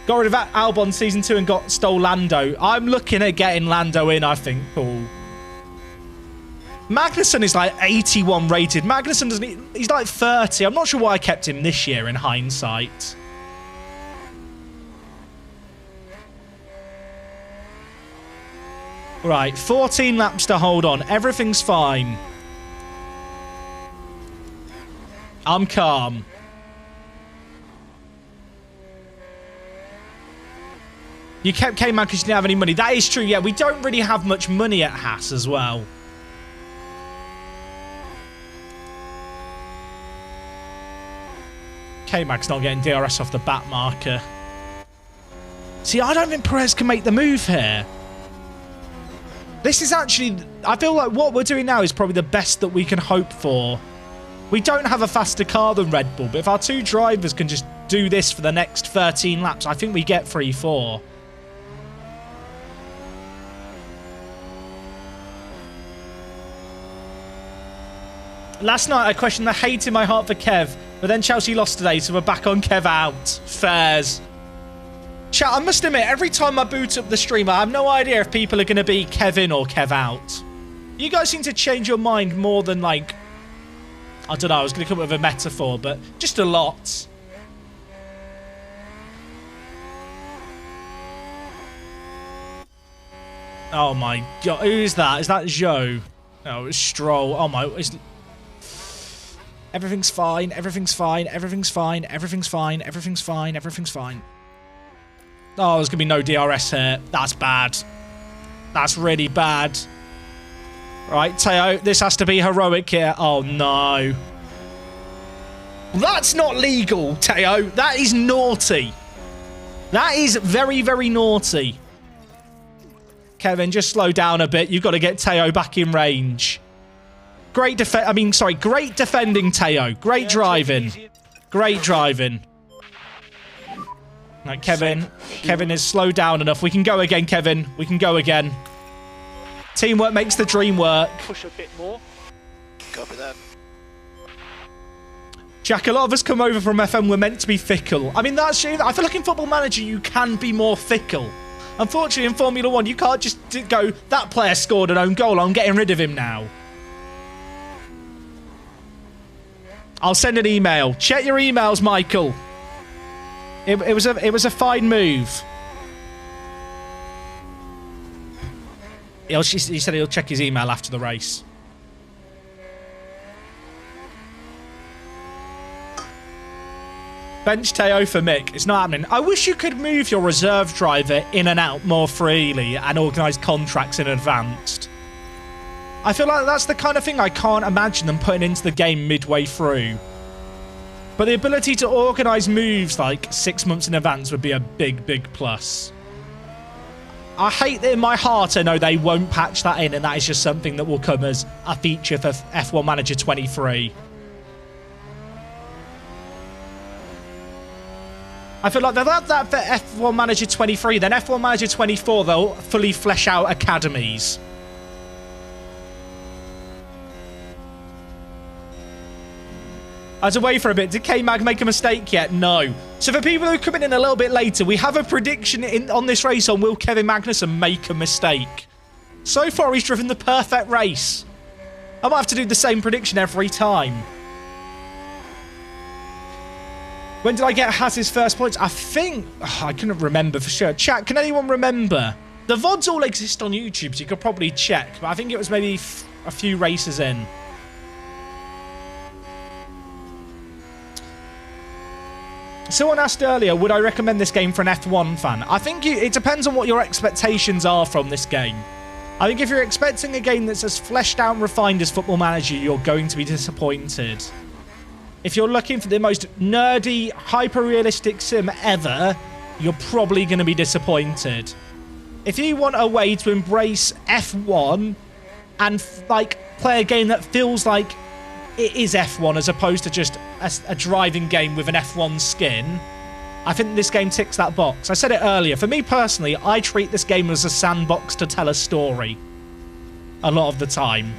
Got rid of Albon Season 2 and stole Lando. I'm looking at getting Lando in, I think, Paul. Magnussen is like 81 rated. Magnussen doesn't... He's like 30. I'm not sure why I kept him this year in hindsight. Right, 14 laps to hold on. Everything's fine. I'm calm. You kept K-Man because you didn't have any money. That is true, yeah. We don't really have much money at Haas as well. K-Mag's not getting DRS off the back marker. See, I don't think Perez can make the move here. This is actually... I feel like what we're doing now is probably the best that we can hope for. We don't have a faster car than Red Bull, but if our two drivers can just do this for the next 13 laps, I think we get 3-4. Last night, I questioned the hate in my heart for Kev, but then Chelsea lost today, so we're back on Kev out. Fairs. Chat, I must admit, every time I boot up the stream, I have no idea if people are going to be Kev in or Kev out. You guys seem to change your mind more than, like... I don't know, I was going to come up with a metaphor, but just a lot. Oh my god, who is that? Is that Joe? No, it's Stroll. Oh my... Everything's fine, everything's fine, everything's fine, everything's fine, everything's fine, everything's fine. Oh, there's going to be no DRS here. That's bad. That's really bad. Right, Teo, this has to be heroic here. Oh, no. That's not legal, Teo. That is naughty. That is very, very naughty. Kevin, just slow down a bit. You've got to get Teo back in range. Great great defending, Teo. Great driving. Great driving. Right, Kevin is slowed down enough. We can go again, Kevin. We can go again. Teamwork makes the dream work. Push a bit more. Copy that. Jack, a lot of us come over from FM. We're meant to be fickle. I mean, that's true. I feel like in Football Manager, you can be more fickle. Unfortunately, in Formula 1, you can't just go, that player scored an own goal. I'm getting rid of him now. I'll send an email. Check your emails, Michael. It was a fine move. He said he'll check his email after the race. Bench Teo for Mick. It's not happening. I wish you could move your reserve driver in and out more freely and organise contracts in advance. I feel like that's the kind of thing I can't imagine them putting into the game midway through. But the ability to organise moves like 6 months in advance would be a big, big plus. I hate that in my heart I know they won't patch that in, and that is just something that will come as a feature for F1 Manager 23. I feel like they'll have that for F1 Manager 23, then F1 Manager 24 they'll fully flesh out academies. I was away for a bit. Did K-Mag make a mistake yet? No. So for people who are coming in a little bit later, we have a prediction on this race on will Kevin Magnussen make a mistake. So far, he's driven the perfect race. I might have to do the same prediction every time. When did I get Haas's first points? I think... Oh, I couldn't remember for sure. Chat, can anyone remember? The VODs all exist on YouTube, so you could probably check. But I think it was maybe a few races in. Someone asked earlier, would I recommend this game for an F1 fan? I think it depends on what your expectations are from this game. I think if you're expecting a game that's as fleshed out and refined as Football Manager, you're going to be disappointed. If you're looking for the most nerdy, hyper-realistic sim ever, you're probably going to be disappointed. If you want a way to embrace F1 and play a game that feels like it is F1 as opposed to just a driving game with an F1 skin, I think this game ticks that box. I said it earlier. For me personally, I treat this game as a sandbox to tell a story a lot of the time.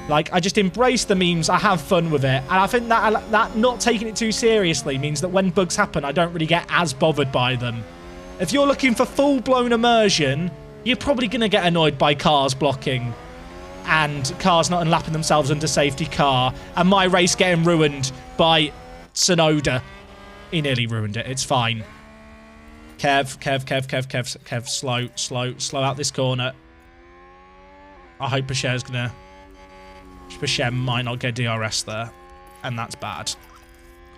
Like, I just embrace the memes, I have fun with it, and I think that not taking it too seriously means that when bugs happen, I don't really get as bothered by them. If you're looking for full-blown immersion, you're probably going to get annoyed by cars blocking and cars not unlapping themselves under safety car, and my race getting ruined by Tsunoda. He nearly ruined it. It's fine. Kev, slow out this corner. I hope Pacher's gonna... Pacher might not get DRS there, and that's bad.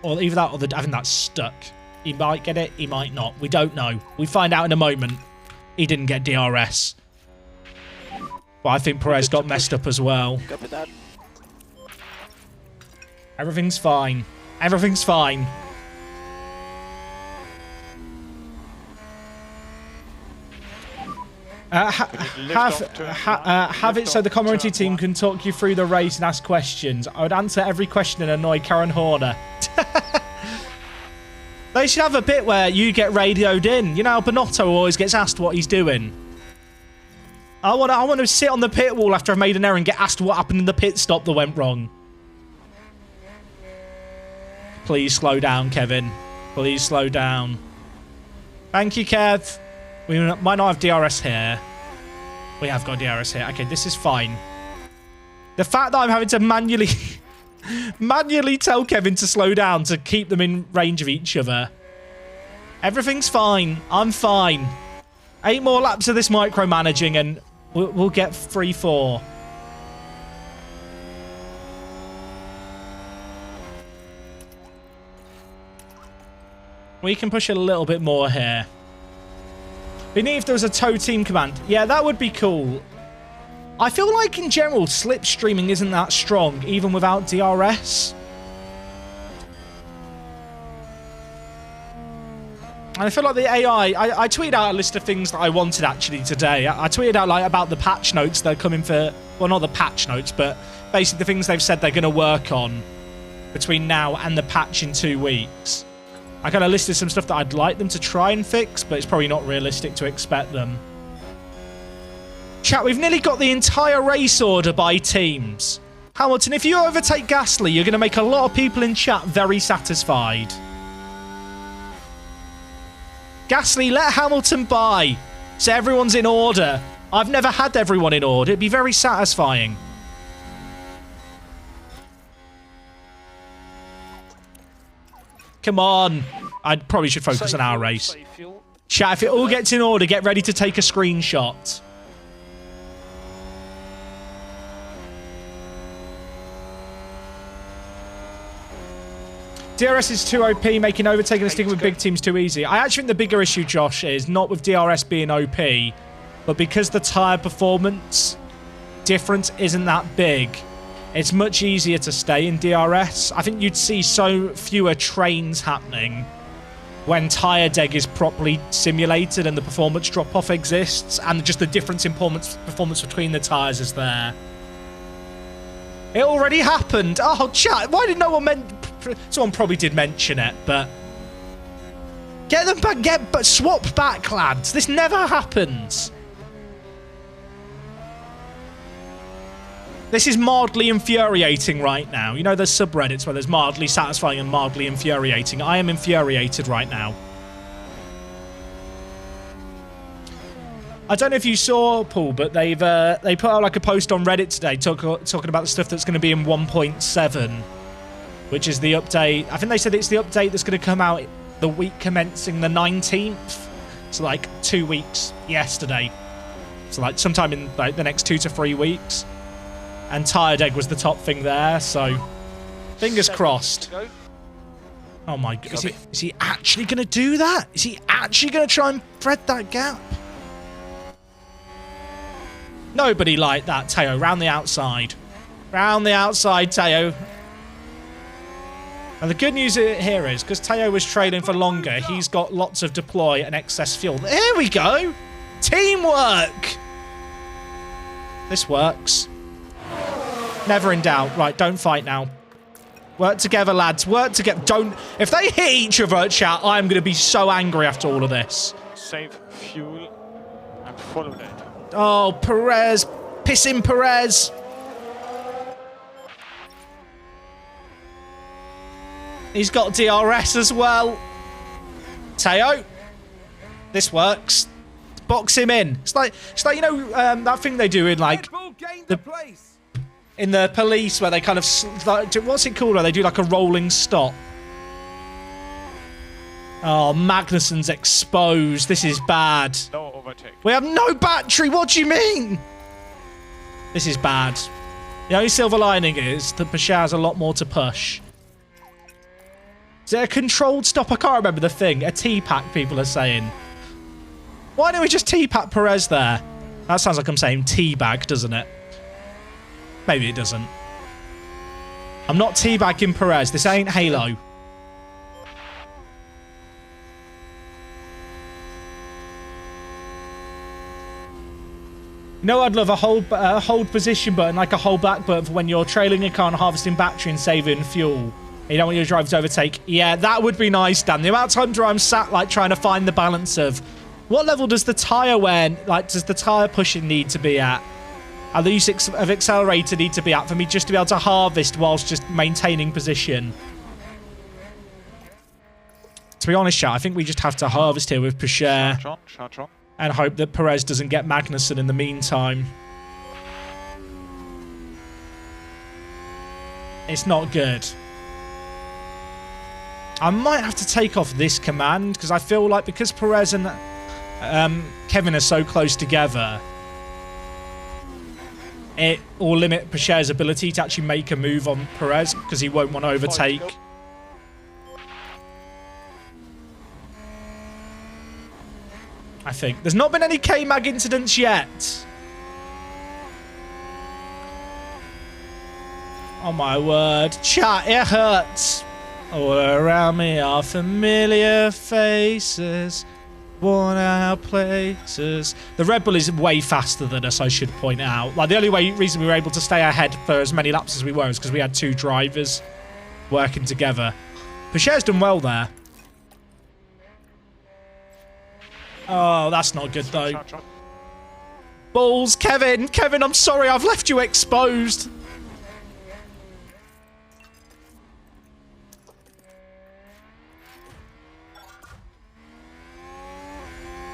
Or either that or I think that's stuck. He might get it, he might not. We don't know. We find out in a moment. He didn't get DRS. But I think Perez got messed up as well. Everything's fine. Everything's fine. Have it so the commentary team can talk you through the race and ask questions. I would answer every question and annoy Karen Horner. They should have a bit where you get radioed in. You know how Bonotto always gets asked what he's doing. I want to sit on the pit wall after I've made an error and get asked what happened in the pit stop that went wrong. Please slow down, Kevin. Please slow down. Thank you, Kev. We might not have DRS here. We have got DRS here. Okay, this is fine. The fact that I'm having to manually tell Kevin to slow down to keep them in range of each other. Everything's fine. I'm fine. 8 more laps of this micromanaging and we'll get 3-4. We can push a little bit more here. Beneath, there was a tow team command. Yeah, that would be cool. I feel like, in general, slipstreaming isn't that strong, even without DRS. And I feel like the AI... I tweeted out a list of things that I wanted, actually, today. I tweeted out, like, about the patch notes that are coming for... Well, not the patch notes, but basically the things they've said they're going to work on between now and the patch in 2 weeks. I kind of listed some stuff that I'd like them to try and fix, but it's probably not realistic to expect them. Chat, we've nearly got the entire race order by teams. Hamilton, if you overtake Gasly, you're going to make a lot of people in chat very satisfied. Gasly, let Hamilton by, so everyone's in order. I've never had everyone in order. It'd be very satisfying. Come on. I probably should focus on our race. Chat, if it all gets in order, get ready to take a screenshot. DRS is too OP, making overtaking and sticking with big teams too easy. I actually think the bigger issue, Josh, is not with DRS being OP, but because the tyre performance difference isn't that big, it's much easier to stay in DRS. I think you'd see so fewer trains happening when tyre deg is properly simulated and the performance drop-off exists, and just the difference in performance between the tyres is there. It already happened. Oh, chat. Why did no one someone probably did mention it, but get them back. But swap back, lads. This never happens. This is mildly infuriating right now. You know, there's subreddits where there's mildly satisfying and mildly infuriating. I am infuriated right now. I don't know if you saw, Paul, but they put out like a post on Reddit today talking about the stuff that's going to be in 1.7, which is the update. I think they said it's the update that's going to come out the week commencing the 19th. So like 2 weeks yesterday. So like sometime in like the next 2 to 3 weeks. And tyre deg was the top thing there, so fingers crossed. Oh my god, is he actually going to do that? Is he actually going to try and thread that gap? Nobody like that, Teo. Round the outside. Round the outside, Teo. And the good news here is, because Teo was trailing for longer, he's got lots of deploy and excess fuel. There we go! Teamwork! This works. Never in doubt. Right, don't fight now. Work together, lads. Work together. Don't... If they hit each other, chat, I'm going to be so angry after all of this. Save fuel and follow that. Oh, Perez. Pissing Perez. He's got DRS as well. Teo. This works. Box him in. It's like you know, that thing they do in, like... In the police, where they kind of... What's it called? Where they do like a rolling stop. Oh, Magnussen's exposed. This is bad. No overtake. We have no battery. What do you mean? This is bad. The only silver lining is that Bashar has a lot more to push. Is it a controlled stop? I can't remember the thing. A T-pack, people are saying. Why don't we just T-pack Perez there? That sounds like I'm saying teabag, doesn't it? Maybe it doesn't. I'm not teabagging Perez. This ain't Halo. You know, I'd love a hold position button, like a hold back button for when you're trailing a car and harvesting battery and saving fuel. You don't want your driver to overtake. Yeah, that would be nice, Dan. The amount of times where I'm sat, like, trying to find the balance of what level does the tyre wear, like, does the tyre pushing need to be at? And the use of accelerator need to be at for me just to be able to harvest whilst just maintaining position. To be honest, chat, I think we just have to harvest here with Pichet Shot on. and hope that Perez doesn't get Magnussen in the meantime. It's not good. I might have to take off this command because I feel like because Perez and Kevin are so close together, it will limit Pichet's ability to actually make a move on Perez because he won't want to overtake. I think. There's not been any K-Mag incidents yet. Oh my word. Chat, it hurts. All around me are familiar faces, worn out places. The Red Bull is way faster than us, I should point out. Like, the only reason we were able to stay ahead for as many laps as we were is because we had 2 drivers working together. Pichet's done well there. Oh, that's not good, though. Balls, Kevin! Kevin, I'm sorry, I've left you exposed.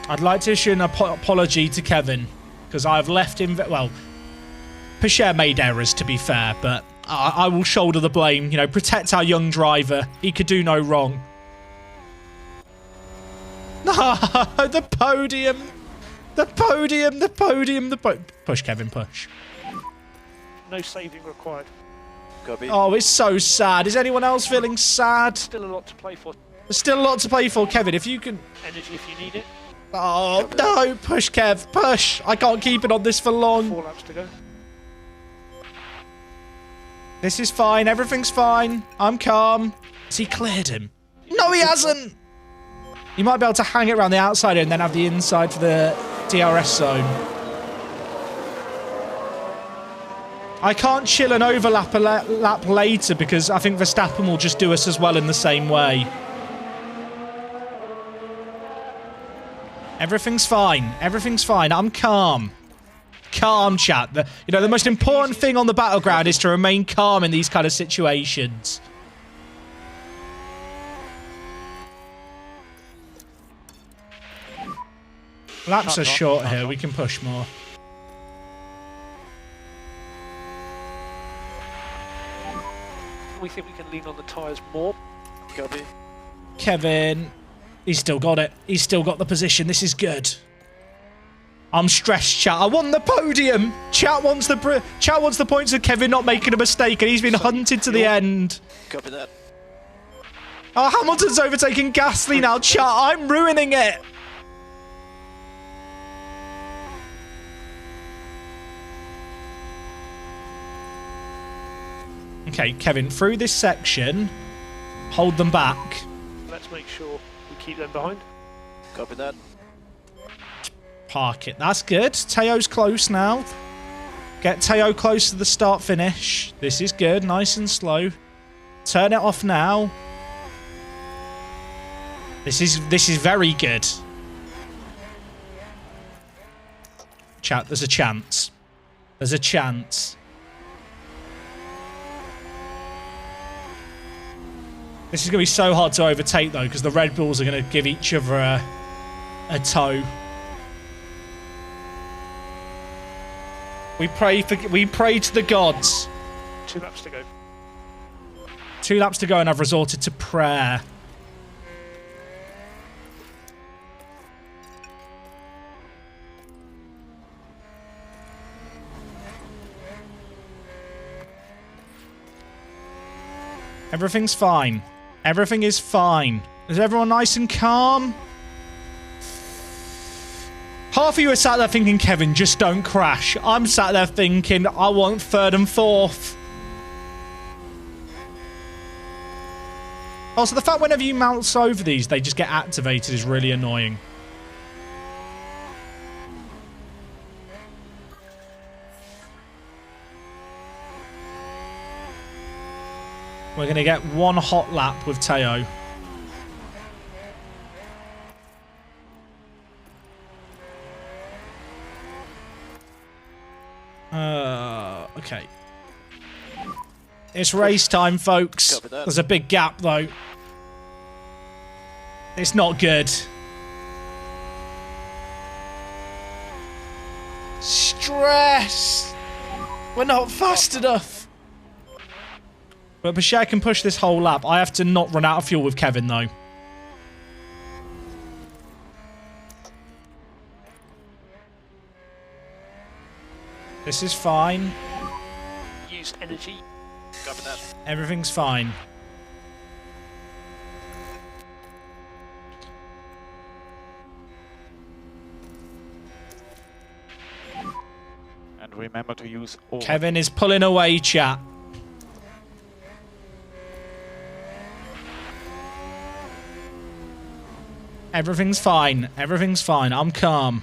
I'd like to issue an apology to Kevin, because I've left him... Well, Pichet made errors, to be fair, but I will shoulder the blame. You know, protect our young driver. He could do no wrong. The podium. The podium, the podium, push, Kevin, push. No saving required. Copy. Oh, it's so sad. Is anyone else feeling sad? Still a lot to play for. There's still a lot to play for, Kevin. If you can... Energy if you need it. Oh, no. Push, Kev. Push. I can't keep it on this for long. 4 laps to go. This is fine. Everything's fine. I'm calm. Has he cleared him? No, he hasn't. He might be able to hang it around the outside and then have the inside for the DRS zone. I can't chill and overlap a lap later because I think Verstappen will just do us as well in the same way. Everything's fine. Everything's fine. I'm calm. Calm, chat. The most important thing on the battleground is to remain calm in these kind of situations. Laps are short here. We can push more. We think we can lean on the tyres more. Copy. Kevin, he's still got it. He's still got the position. This is good. I'm stressed, chat. I want the podium. Chat wants the points of Kevin not making a mistake, and he's been hunted to the end. Copy that. Oh, Hamilton's overtaking Gasly now, chat. I'm ruining it. Okay, Kevin, through this section, hold them back. Let's make sure we keep them behind. Copy that. Park it. That's good. Teo's close now. Get Teo close to the start-finish. This is good. Nice and slow. Turn it off now. This is very good. Chat, there's a chance. There's a chance. This is going to be so hard to overtake, though, because the Red Bulls are going to give each other a tow. We pray to the gods. 2 laps to go. 2 laps to go, and I've resorted to prayer. Everything's fine. Everything is fine. Is everyone nice and calm? Half of you are sat there thinking, Kevin, just don't crash. I'm sat there thinking, I want 3rd and 4th. Also, the fact whenever you mouse over these, they just get activated is really annoying. We're going to get 1 hot lap with Teo. Okay. It's race time, folks. There's a big gap, though. It's not good. Stress. We're not fast enough. But Bashir can push this whole lap. I have to not run out of fuel with Kevin, though. This is fine. Use energy. Govern that. Everything's fine. And remember to use all. Kevin is pulling away, chat. Everything's fine. Everything's fine. I'm calm.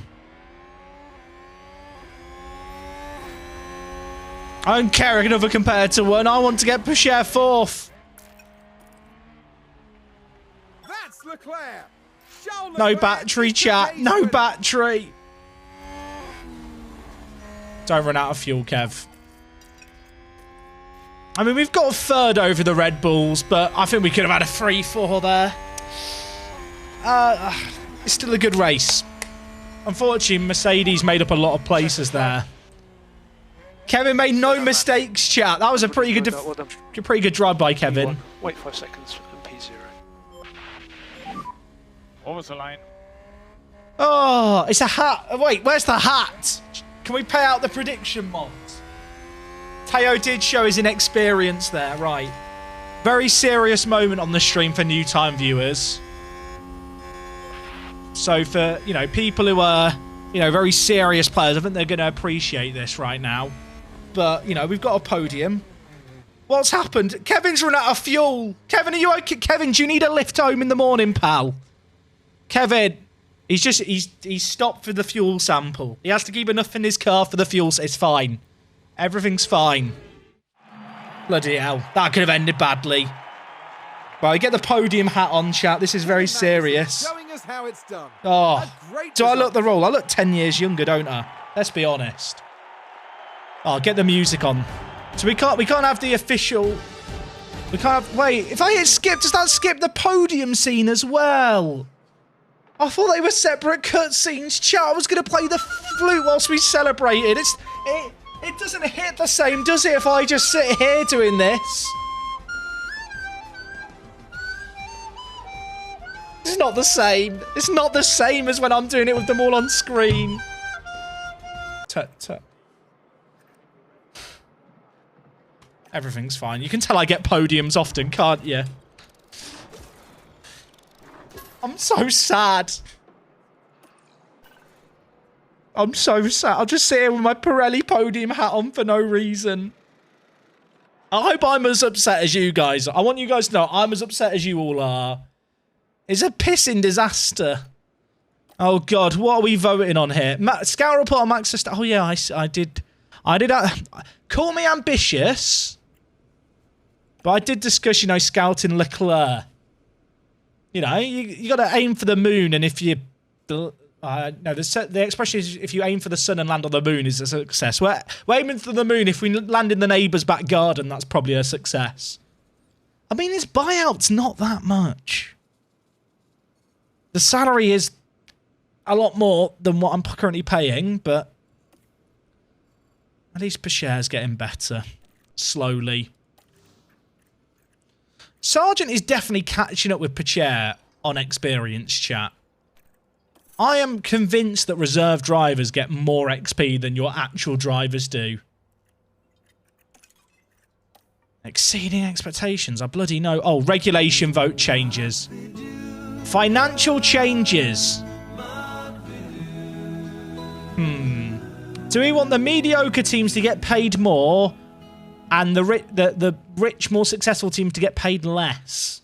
I don't care another competitor won. I want to get Bashir fourth. That's Leclerc. Charles No Leclerc battery, is the chat. race No winner. battery. Don't run out of fuel, Kev. I mean, we've got a third over the Red Bulls, but I think we could have had a 3-4 there. It's still a good race. Unfortunately, Mercedes made up a lot of places there. Kevin made no mistakes, chat. That was a pretty good, drive by Kevin. Wait 5 seconds and P0. Over the line. Oh, it's a hat. Wait, where's the hat? Can we pay out the prediction mods? Teo did show his inexperience there, right. Very serious moment on the stream for new time viewers. So for, you know, people who are, you know, very serious players, I think they're going to appreciate this right now. But, you know, we've got a podium. What's happened? Kevin's run out of fuel. Kevin, are you okay? Kevin, do you need a lift home in the morning, pal? Kevin, he's stopped for the fuel sample. He has to keep enough in his car for the fuel. It's fine. Everything's fine. Bloody hell. That could have ended badly. Right, get the podium hat on, chat. This is very serious. Showing us how it's done. Oh, A great do I result. look the role? I look 10 years younger, don't I? Let's be honest. Oh, get the music on. So we can't have the official. We can't have. Wait, if I hit skip, does that skip the podium scene as well? I thought they were separate cutscenes. Chat, I was gonna play the flute whilst we celebrated. It doesn't hit the same, does it? If I just sit here doing this. It's not the same. It's not the same as when I'm doing it with them all on screen. Tut. Everything's fine. You can tell I get podiums often, can't you? I'm so sad. I'm so sad. I'll just sit here with my Pirelli podium hat on for no reason. I hope I'm as upset as you guys. I want you guys to know I'm as upset as you all are. It's a pissing disaster. Oh, God. What are we voting on here? Scout report on Max Verstappen. Oh, yeah, I did. Call me ambitious. But I did discuss, you know, scouting Leclerc. You know, you got to aim for the moon, and if you... no, the expression is if you aim for the sun and land on the moon is a success. We're aiming for the moon. If we land in the neighbour's back garden, that's probably a success. I mean, his buyout's not that much. The salary is a lot more than what I'm currently paying, but at least Bashir's getting better. Slowly. Sargent is definitely catching up with Pacher on experience, chat. I am convinced that reserve drivers get more XP than your actual drivers do. Exceeding expectations, I bloody know. Oh, regulation vote changes. Financial changes. Do we want the mediocre teams to get paid more and the rich, more successful teams to get paid less?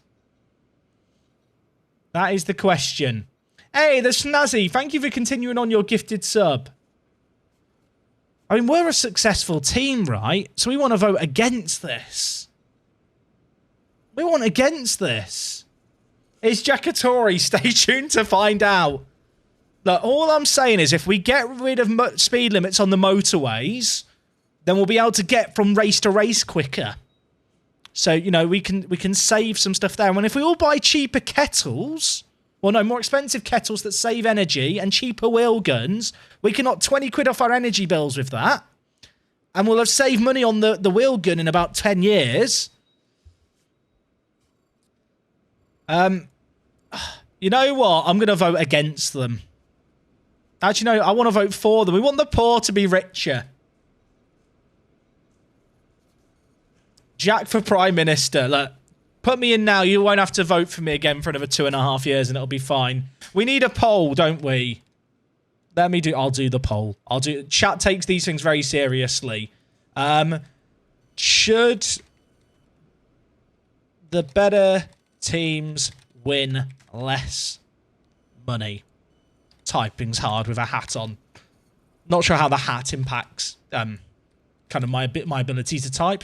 That is the question. Hey, the Snazzy, thank you for continuing on your gifted sub. I mean, we're a successful team, right? So we want to vote against this. We want against this. It's Jackatori. Stay tuned to find out. Look, all I'm saying is if we get rid of speed limits on the motorways, then we'll be able to get from race to race quicker. So, you know, we can save some stuff there. And if we all buy cheaper kettles, Well, no, more expensive kettles that save energy and cheaper wheel guns. We can knock 20 quid off our energy bills with that. And we'll have saved money on the wheel gun in about 10 years. You know what? I'm going to vote against them. Actually, no, I want to vote for them. We want the poor to be richer. Jack for Prime Minister. Look, put me in now. You won't have to vote for me again for another 2.5 years and it'll be fine. We need a poll, don't we? I'll do the poll. Chat takes these things very seriously. Should the better teams win less money? Typing's hard with a hat on. Not sure how the hat impacts kind of my ability to type.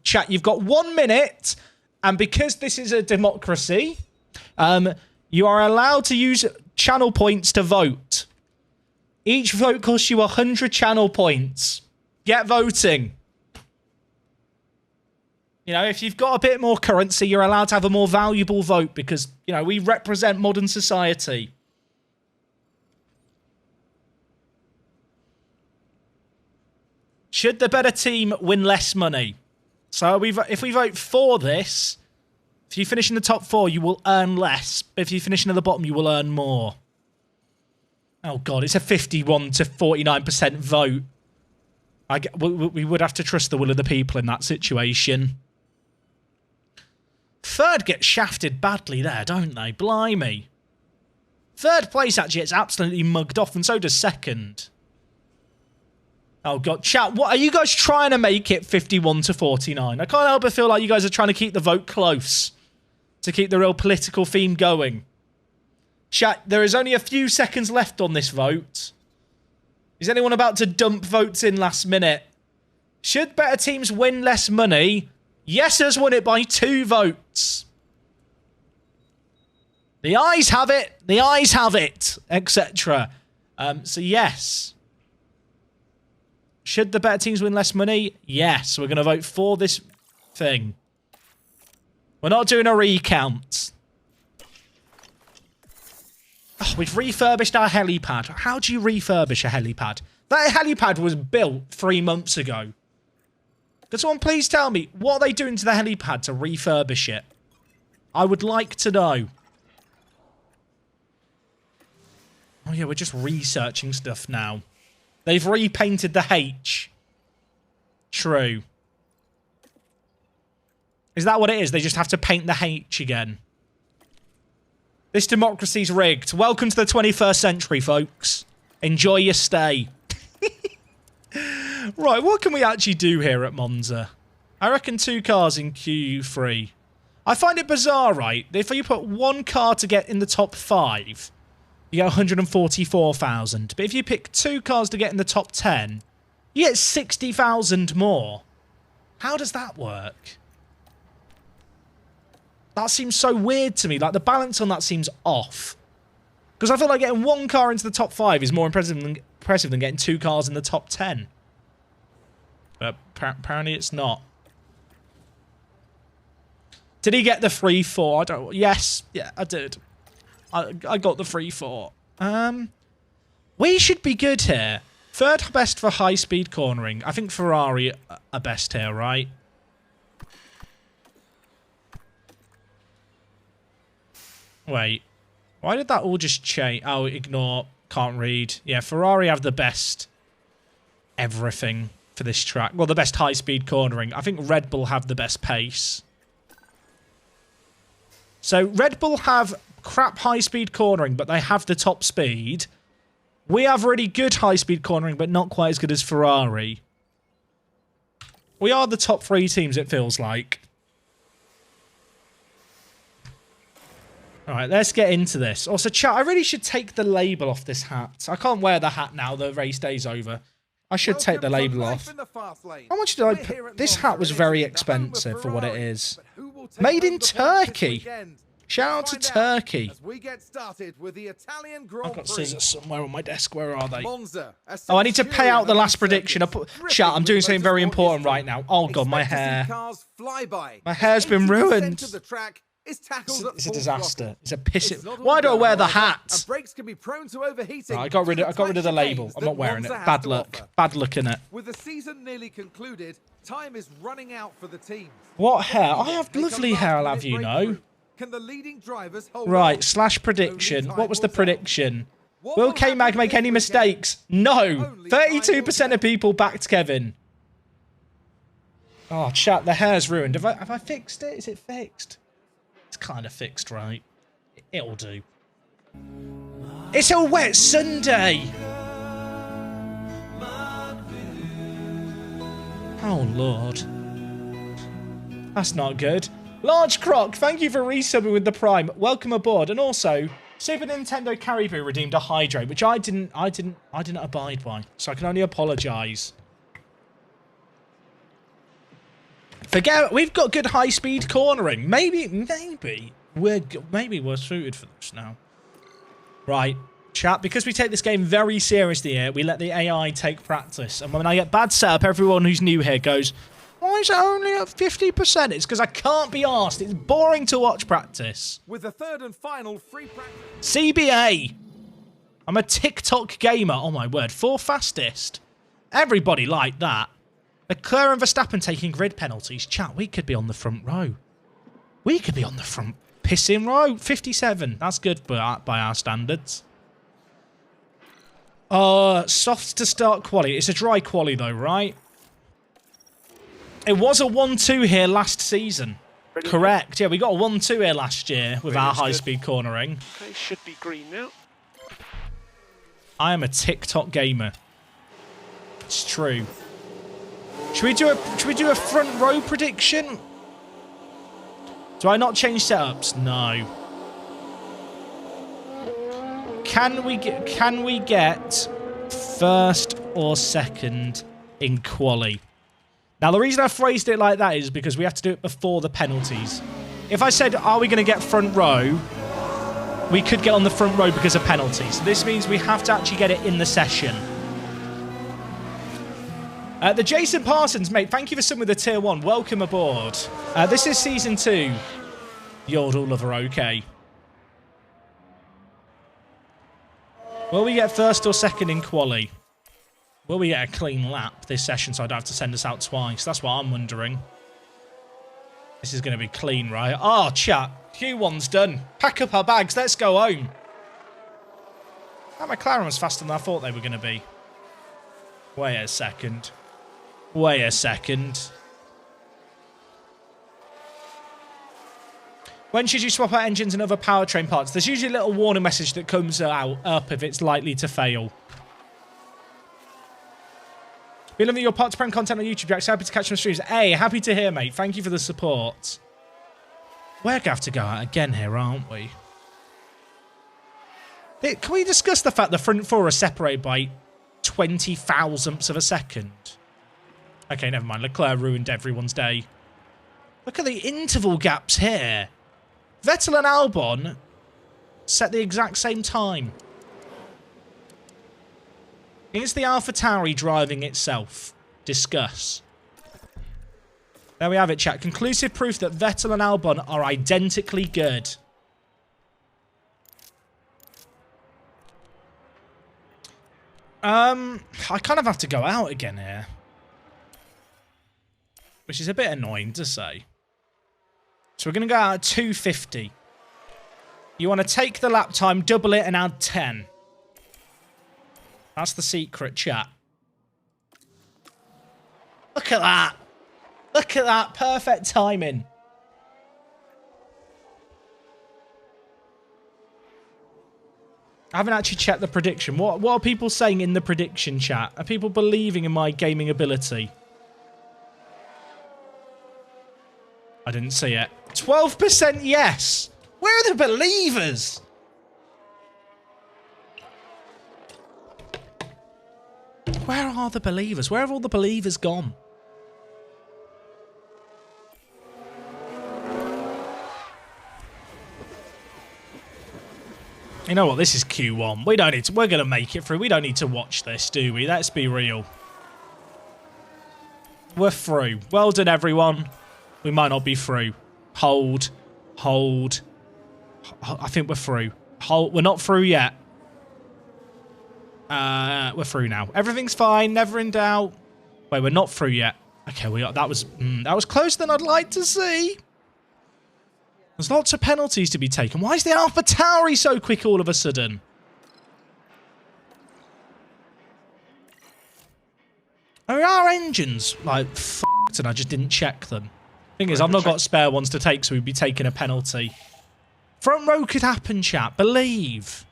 Chat, you've got 1 minute, and because this is a democracy, you are allowed to use channel points to vote. Each vote costs you 100 channel points. Get voting. You know, if you've got a bit more currency, you're allowed to have a more valuable vote because, you know, we represent modern society. Should the better team win less money? So if we vote for this, if you finish in the top 4, you will earn less. But if you finish near the bottom, you will earn more. Oh, God, it's a 51 to 49% vote. We would have to trust the will of the people in that situation. Third gets shafted badly there, don't they? Blimey. Third place actually gets absolutely mugged off, and so does second. Oh, God. Chat, what are you guys trying to make it 51 to 49? I can't help but feel like you guys are trying to keep the vote close. To keep the real political theme going. Chat, there is only a few seconds left on this vote. Is anyone about to dump votes in last minute? Should better teams win less money? Yes has won it by 2 votes. The ayes have it. The ayes have it. Etc. So yes. Should the better teams win less money? Yes. We're going to vote for this thing. We're not doing a recount. Oh, we've refurbished our helipad. How do you refurbish a helipad? That helipad was built 3 months ago. Could someone please tell me what are they doing to the helipad to refurbish it? I would like to know. Oh yeah, we're just researching stuff now. They've repainted the H. True. Is that what it is? They just have to paint the H again. This democracy's rigged. Welcome to the 21st century, folks. Enjoy your stay. Right, what can we actually do here at Monza? I reckon 2 cars in Q3. I find it bizarre, right? If you put 1 car to get in the top 5, you get 144,000. But if you pick 2 cars to get in the top 10, you get 60,000 more. How does that work? That seems so weird to me. Like, the balance on that seems off. Because I feel like getting 1 car into the top 5 is more impressive than getting 2 cars in the top 10. But apparently it's not. Did he get the 3-4? I don't... Yes. Yeah, I did. I got the 3-4. We should be good here. 3rd best for high-speed cornering. I think Ferrari are best here, right? Wait. Why did that all just change? Oh, ignore. Can't read. Yeah, Ferrari have the best everything for this track. Well, the best high-speed cornering. I think Red Bull have the best pace. So, Red Bull have crap high-speed cornering, but they have the top speed. We have really good high-speed cornering, but not quite as good as Ferrari. We are the top 3 teams, it feels like. Alright, let's get into this. Also, chat, I really should take the label off this hat. I can't wear the hat now, the race day's over. I should take the label off. How much did I put? This hat was very expensive for what it is. Made in Turkey. Shout out to Turkey. I've got scissors somewhere on my desk. Where are they? Oh, I need to pay out the last prediction. Chat, I'm doing something very important right now. Oh, God, my hair. My hair's been ruined. is tackled at It's a full disaster. throttle. It's a piss. It's not all Why do I going wear the well, hat? And brakes can be prone to overheating. Right, I got rid of the label. I'm not wearing it. Bad luck. Bad luck in it. With the season nearly concluded, time is running out for the teams. What hair? I have lovely hair, I'll have you know. Can the leading drivers hold Right, on? slash prediction. What was the prediction? What Will will K-Mag happen make this any weekend? mistakes? No. Only time will 32% of people backed Kevin. Oh, chat, the hair's ruined. Have I fixed it? Is it fixed? It's kind of fixed, right? It'll do. It's a wet Sunday. Oh, Lord. That's not good. Large Croc, thank you for resubbing with the Prime. Welcome aboard. And also, Super Nintendo Caribou redeemed a hydrate, which I didn't abide by. So I can only apologise. Forget, we've got good high-speed cornering. Maybe we're suited for this now. Right, chat, because we take this game very seriously here, we let the AI take practice. And when I get bad setup, everyone who's new here goes, why is it only at 50%? It's because I can't be arsed. It's boring to watch practice. With the third and final free practice. CBA. I'm a TikTok gamer. Oh my word. 4th fastest. Everybody liked that. Leclerc and Verstappen taking grid penalties. Chat, we could be on the front row. We could be on the front pissing row. 57. That's good by our standards. Soft to start quali. It's a dry quali though, right? It was a 1-2 here last season. Ready? Correct. Yeah, we got a 1-2 here last year with our high-speed cornering. Okay, should be green now. I am a TikTok gamer. It's true. Should we do a front row prediction? Do I not change setups? No. Can we get first or second in quali? Now, the reason I phrased it like that is because we have to do it before the penalties. If I said, are we going to get front row, we could get on the front row because of penalties. So this means we have to actually get it in the session. The Jason Parsons, mate, thank you for some with the tier 1. Welcome aboard. This is season 2. Yodel lover, okay. Will we get first or second in quali? Will we get a clean lap this session so I don't have to send us out twice? That's what I'm wondering. This is going to be clean, right? Oh, chat. Q1's done. Pack up our bags. Let's go home. That McLaren was faster than I thought they were going to be. Wait a second. Wait a second. When should you swap out engines and other powertrain parts? There's usually a little warning message that comes up if it's likely to fail. We love that you're part to prem content on YouTube, Jack. So happy to catch some streams. Hey, happy to hear, mate. Thank you for the support. We're going to have to go out again here, aren't we? Can we discuss the fact the front four are separated by 20 thousandths of a second? Okay, never mind. Leclerc ruined everyone's day. Look at the interval gaps here. Vettel and Albon set the exact same time. Is the AlphaTauri driving itself? Discuss. There we have it, chat. Conclusive proof that Vettel and Albon are identically good. I kind of have to go out again here. Which is a bit annoying to say. So we're going to go out at 250. You want to take the lap time, double it, and add 10. That's the secret, chat. Look at that. Look at that. Perfect timing. I haven't actually checked the prediction. What are people saying in the prediction chat? Are people believing in my gaming ability? I didn't see it. 12% yes. Where are the believers? Where are the believers? Where have all the believers gone? You know what? This is Q1. We don't need to. We're gonna make it through. We don't need to watch this, do we? Let's be real. We're through. Well done, everyone. We might not be through. Hold. Hold. I think we're through. Hold. We're not through yet. We're through now. Everything's fine. Never in doubt. Wait, we're not through yet. Okay, we are. That was closer than I'd like to see. There's lots of penalties to be taken. Why is the AlphaTauri so quick all of a sudden? Are our engines like f***ed and I just didn't check them? Thing is, I've not got spare ones to take, so we'd be taking a penalty. Front row could happen, chat. Believe.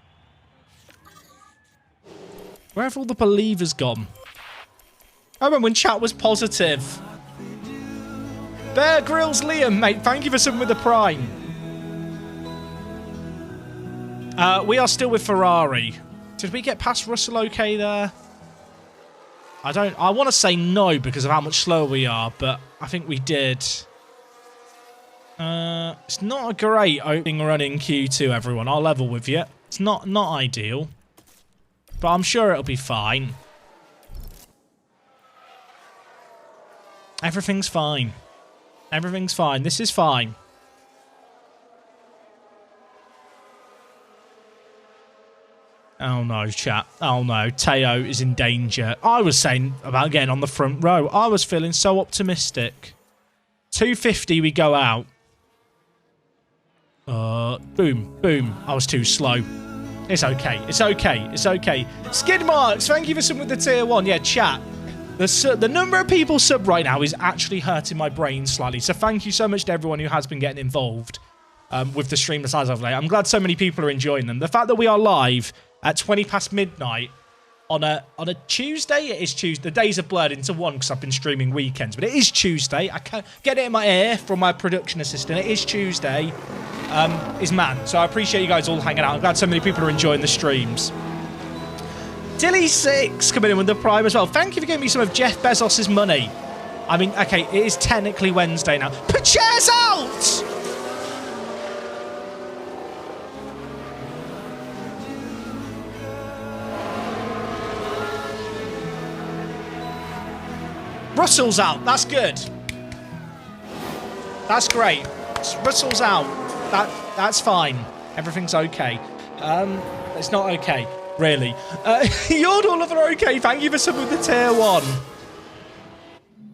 Where have all the believers gone? I remember when chat was positive. Bear Grylls Liam, mate. Thank you for something with the Prime. We are still with Ferrari. Did we get past Russell okay there? I want to say no because of how much slower we are, but I think we did. It's not a great opening run in Q2, everyone. I'll level with you. It's not ideal. But I'm sure it'll be fine. Everything's fine. Everything's fine. This is fine. Oh no, chat. Oh no, Teo is in danger. I was saying about getting on the front row. I was feeling so optimistic. 250, we go out. Boom, boom. I was too slow. It's okay. It's okay. It's okay. Skid Marks, thank you for some with the tier 1. Yeah, chat. The number of people sub right now is actually hurting my brain slightly. So thank you so much to everyone who has been getting involved with the stream as of late. I'm glad so many people are enjoying them. The fact that we are live at 20 past midnight on a Tuesday. It is Tuesday. The days are blurred into one because I've been streaming weekends. But it is Tuesday. I can't get it in my ear from my production assistant. It is Tuesday. Is mad. So I appreciate you guys all hanging out. I'm glad so many people are enjoying the streams. Dilly6 coming in with the Prime as well. Thank you for giving me some of Jeff Bezos' money. I mean, okay, it is technically Wednesday now. Put chairs out! Russell's out. That's good. That's great. Russell's out. That's fine. Everything's okay. It's not okay, really. You're all of are okay. Thank you for some of the tier 1.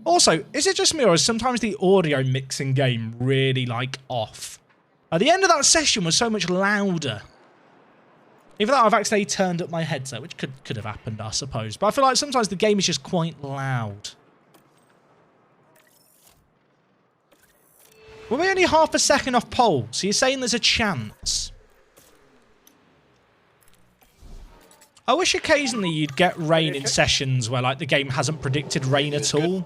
Also, is it just me or is sometimes the audio mixing game really like off? At the end of that session was so much louder. Even though I've actually turned up my headset, which could have happened, I suppose. But I feel like sometimes the game is just quite loud. We're only half a second off pole, so you're saying there's a chance. I wish occasionally you'd get rain in sessions where like the game hasn't predicted rain at all.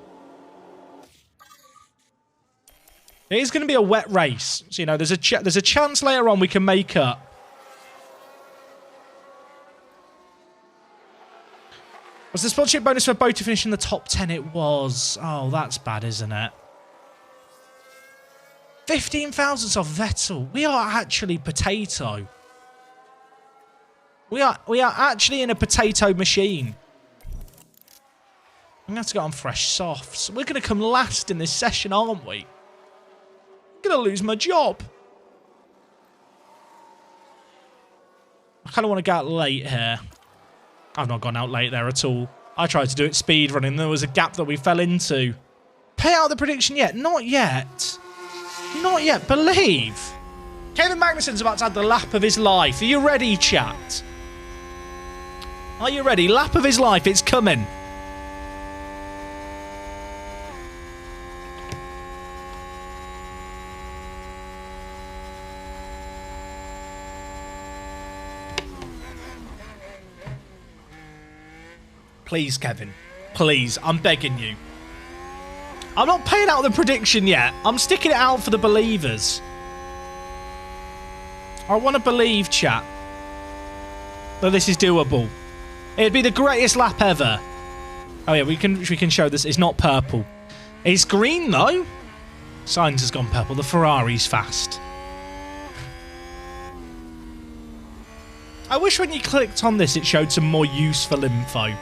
It is going to be a wet race, so you know there's a chance later on we can make up. Was the sponsorship bonus for Bo to finish in the top 10? It was. Oh, that's bad, isn't it? 15,000 off Vettel. We are actually potato. We are actually in a potato machine. I'm going to have to go on fresh softs. We're going to come last in this session, aren't we? I'm going to lose my job. I kind of want to go out late here. I've not gone out late there at all. I tried to do it speed running. There was a gap that we fell into. Pay out the prediction yet? Not yet. Not yet. Believe. Kevin Magnussen's about to have the lap of his life. Are you ready, chat? Are you ready? Lap of his life. It's coming. Please, Kevin. Please. I'm begging you. I'm not paying out the prediction yet. I'm sticking it out for the believers. I want to believe, chat, that this is doable. It'd be the greatest lap ever. Oh yeah, we can show this. It's not purple. It's green though. Sainz has gone purple. The Ferrari's fast. I wish when you clicked on this, it showed some more useful info.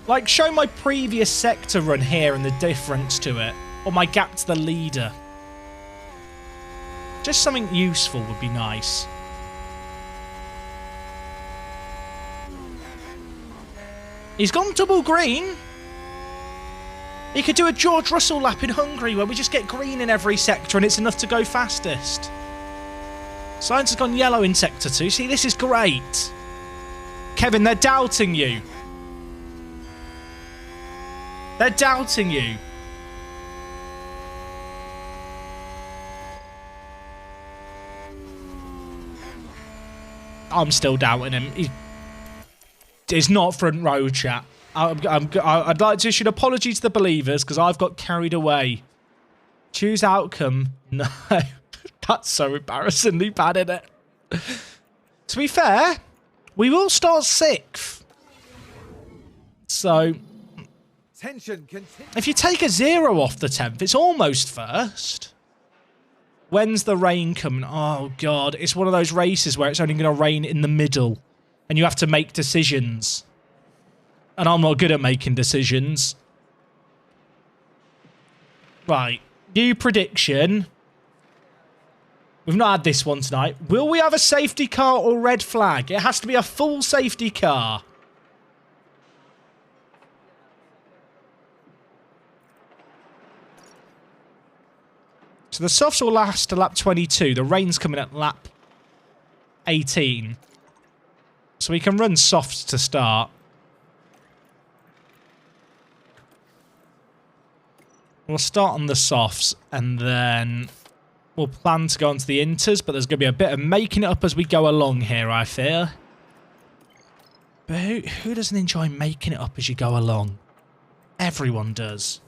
Like, show my previous sector run here and the difference to it. Or my gap to the leader. Just something useful would be nice. He's gone double green. He could do a George Russell lap in Hungary where we just get green in every sector and it's enough to go fastest. Science has gone yellow in sector 2. See, this is great. Kevin, they're doubting you. They're doubting you. I'm still doubting him. He's not front row, chat. I'd like to issue an apology to the believers because I've got carried away. Choose outcome. No. That's so embarrassingly bad, isn't it? To be fair, we will start 6th. So, if you take a 0 off the 10th, it's almost first. When's the rain coming? Oh, God. It's one of those races where it's only going to rain in the middle. And you have to make decisions. And I'm not good at making decisions. Right. New prediction. We've not had this one tonight. Will we have a safety car or red flag? It has to be a full safety car. So the softs will last to lap 22. The rain's coming at lap 18. So we can run softs to start. We'll start on the softs and then we'll plan to go on to the inters, but there's going to be a bit of making it up as we go along here, I fear. But who doesn't enjoy making it up as you go along? Everyone does.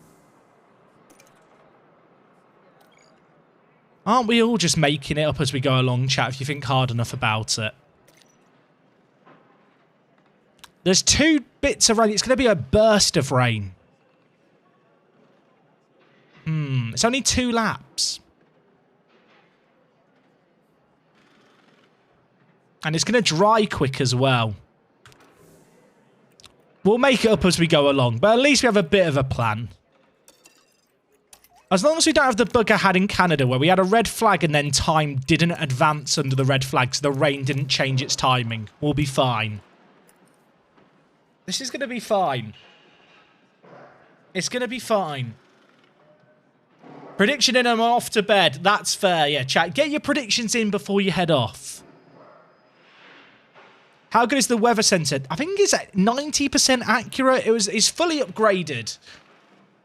Aren't we all just making it up as we go along, chat, if you think hard enough about it? There's 2 bits of rain. It's going to be a burst of rain. It's only 2 laps. And it's going to dry quick as well. We'll make it up as we go along, but at least we have a bit of a plan. As long as we don't have the bug I had in Canada where we had a red flag and then time didn't advance under the red flag so the rain didn't change its timing, we'll be fine. This is going to be fine. It's going to be fine. Prediction in, I'm off to bed. That's fair, yeah, chat. Get your predictions in before you head off. How good is the weather centre? I think it's at 90% accurate. It's fully upgraded.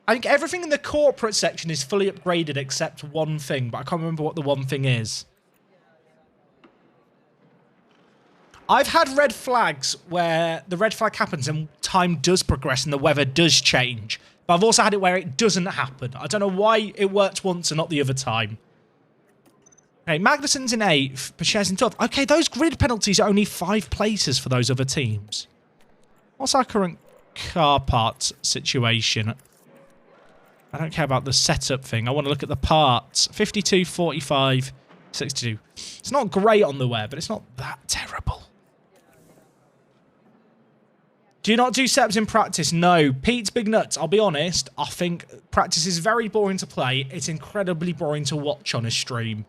I think everything in the corporate section is fully upgraded except one thing, but I can't remember what the one thing is. I've had red flags where the red flag happens and time does progress and the weather does change. But I've also had it where it doesn't happen. I don't know why it worked once and not the other time. Okay, Magnussen's in 8th, Pachet's in 12th. Okay, those grid penalties are only 5 places for those other teams. What's our current car parts situation? I don't care about the setup thing. I want to look at the parts. 52, 45, 62. It's not great on the wear, but it's not that terrible. Do you not do setups in practice? No. Pete's big nuts. I'll be honest. I think practice is very boring to play. It's incredibly boring to watch on a stream.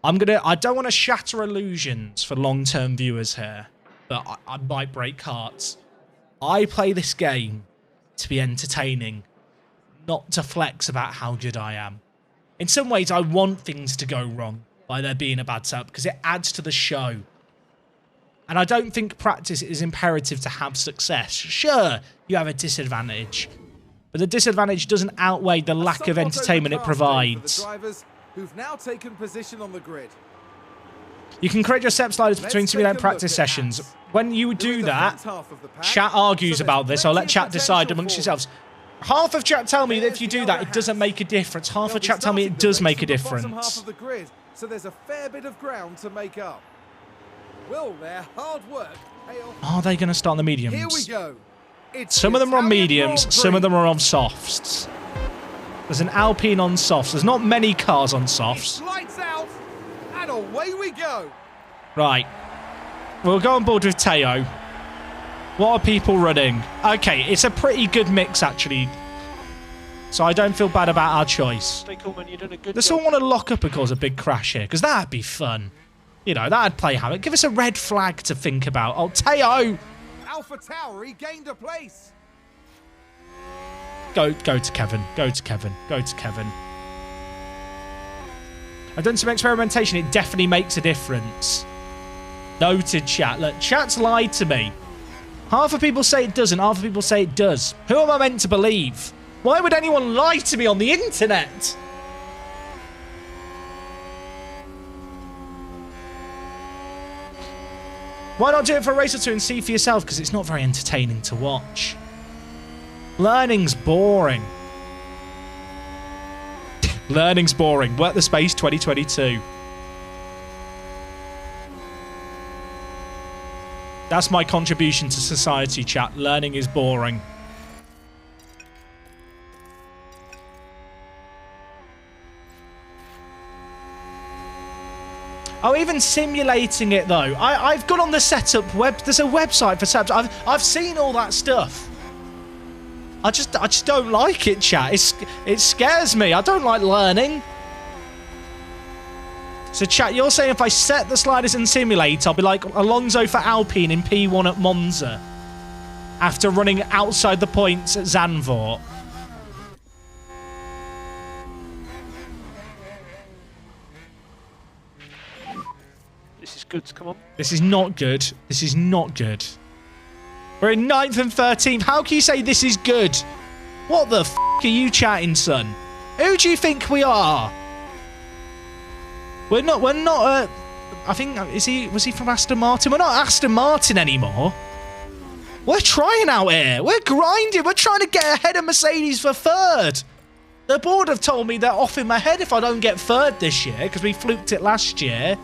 I don't want to shatter illusions for long-term viewers here, but I might break hearts. I play this game to be entertaining, not to flex about how good I am. In some ways, I want things to go wrong by there being a bad setup because it adds to the show. And I don't think practice is imperative to have success. Sure, you have a disadvantage, but the disadvantage doesn't outweigh the lack of entertainment it provides. The drivers who've now taken position on the grid. You can create your step sliders between simulated practice sessions. When you do that, chat argues about this. I'll let chat decide amongst yourselves. Half of chat tell me that if you do that, it doesn't make a difference. Half of chat tell me it does make a difference. So there's a fair bit of ground to make up. Will their hard work pay off? Are they going to start on the mediums? Here we go. Some of them are on mediums, some of them are on softs. There's an Alpine on softs. There's not many cars on softs. Lights out, and away we go. Right. We'll go on board with Teo. What are people running? Okay, it's a pretty good mix, actually. So I don't feel bad about our choice. Stay cool, man. You're doing a good Does job. someone want to lock up and cause a big crash here? Because that'd be fun. You know, that'd play havoc. Give us a red flag to think about. Oh, Teo! Alpha Tauri gained a place. Go to Kevin. Go to Kevin. Go to Kevin. I've done some experimentation. It definitely makes a difference. Noted, chat. Look, chat's lied to me. Half of people say it doesn't. Half of people say it does. Who am I meant to believe? Why would anyone lie to me on the internet? Why not do it for a race or two and see for yourself? Because it's not very entertaining to watch. Learning's boring. Learning's boring. Work the space 2022. That's my contribution to society, chat. Learning is boring. Oh, even simulating it though. I've gone on the setup web. There's a website for setup. I've seen all that stuff. I just don't like it, chat. It scares me. I don't like learning. So, chat, you're saying if I set the sliders and simulate, I'll be like Alonso for Alpine in P1 at Monza after running outside the points at Zandvoort. This is good. Come on. This is not good. This is not good. We're in 9th and 13th. How can you say this is good? What the f*** are you chatting, son? Who do you think we are? We're not, I think, was he from Aston Martin? We're not Aston Martin anymore. We're trying out here. We're grinding. We're trying to get ahead of Mercedes for 3rd. The board have told me they're offing my head if I don't get 3rd this year, because we fluked it last year.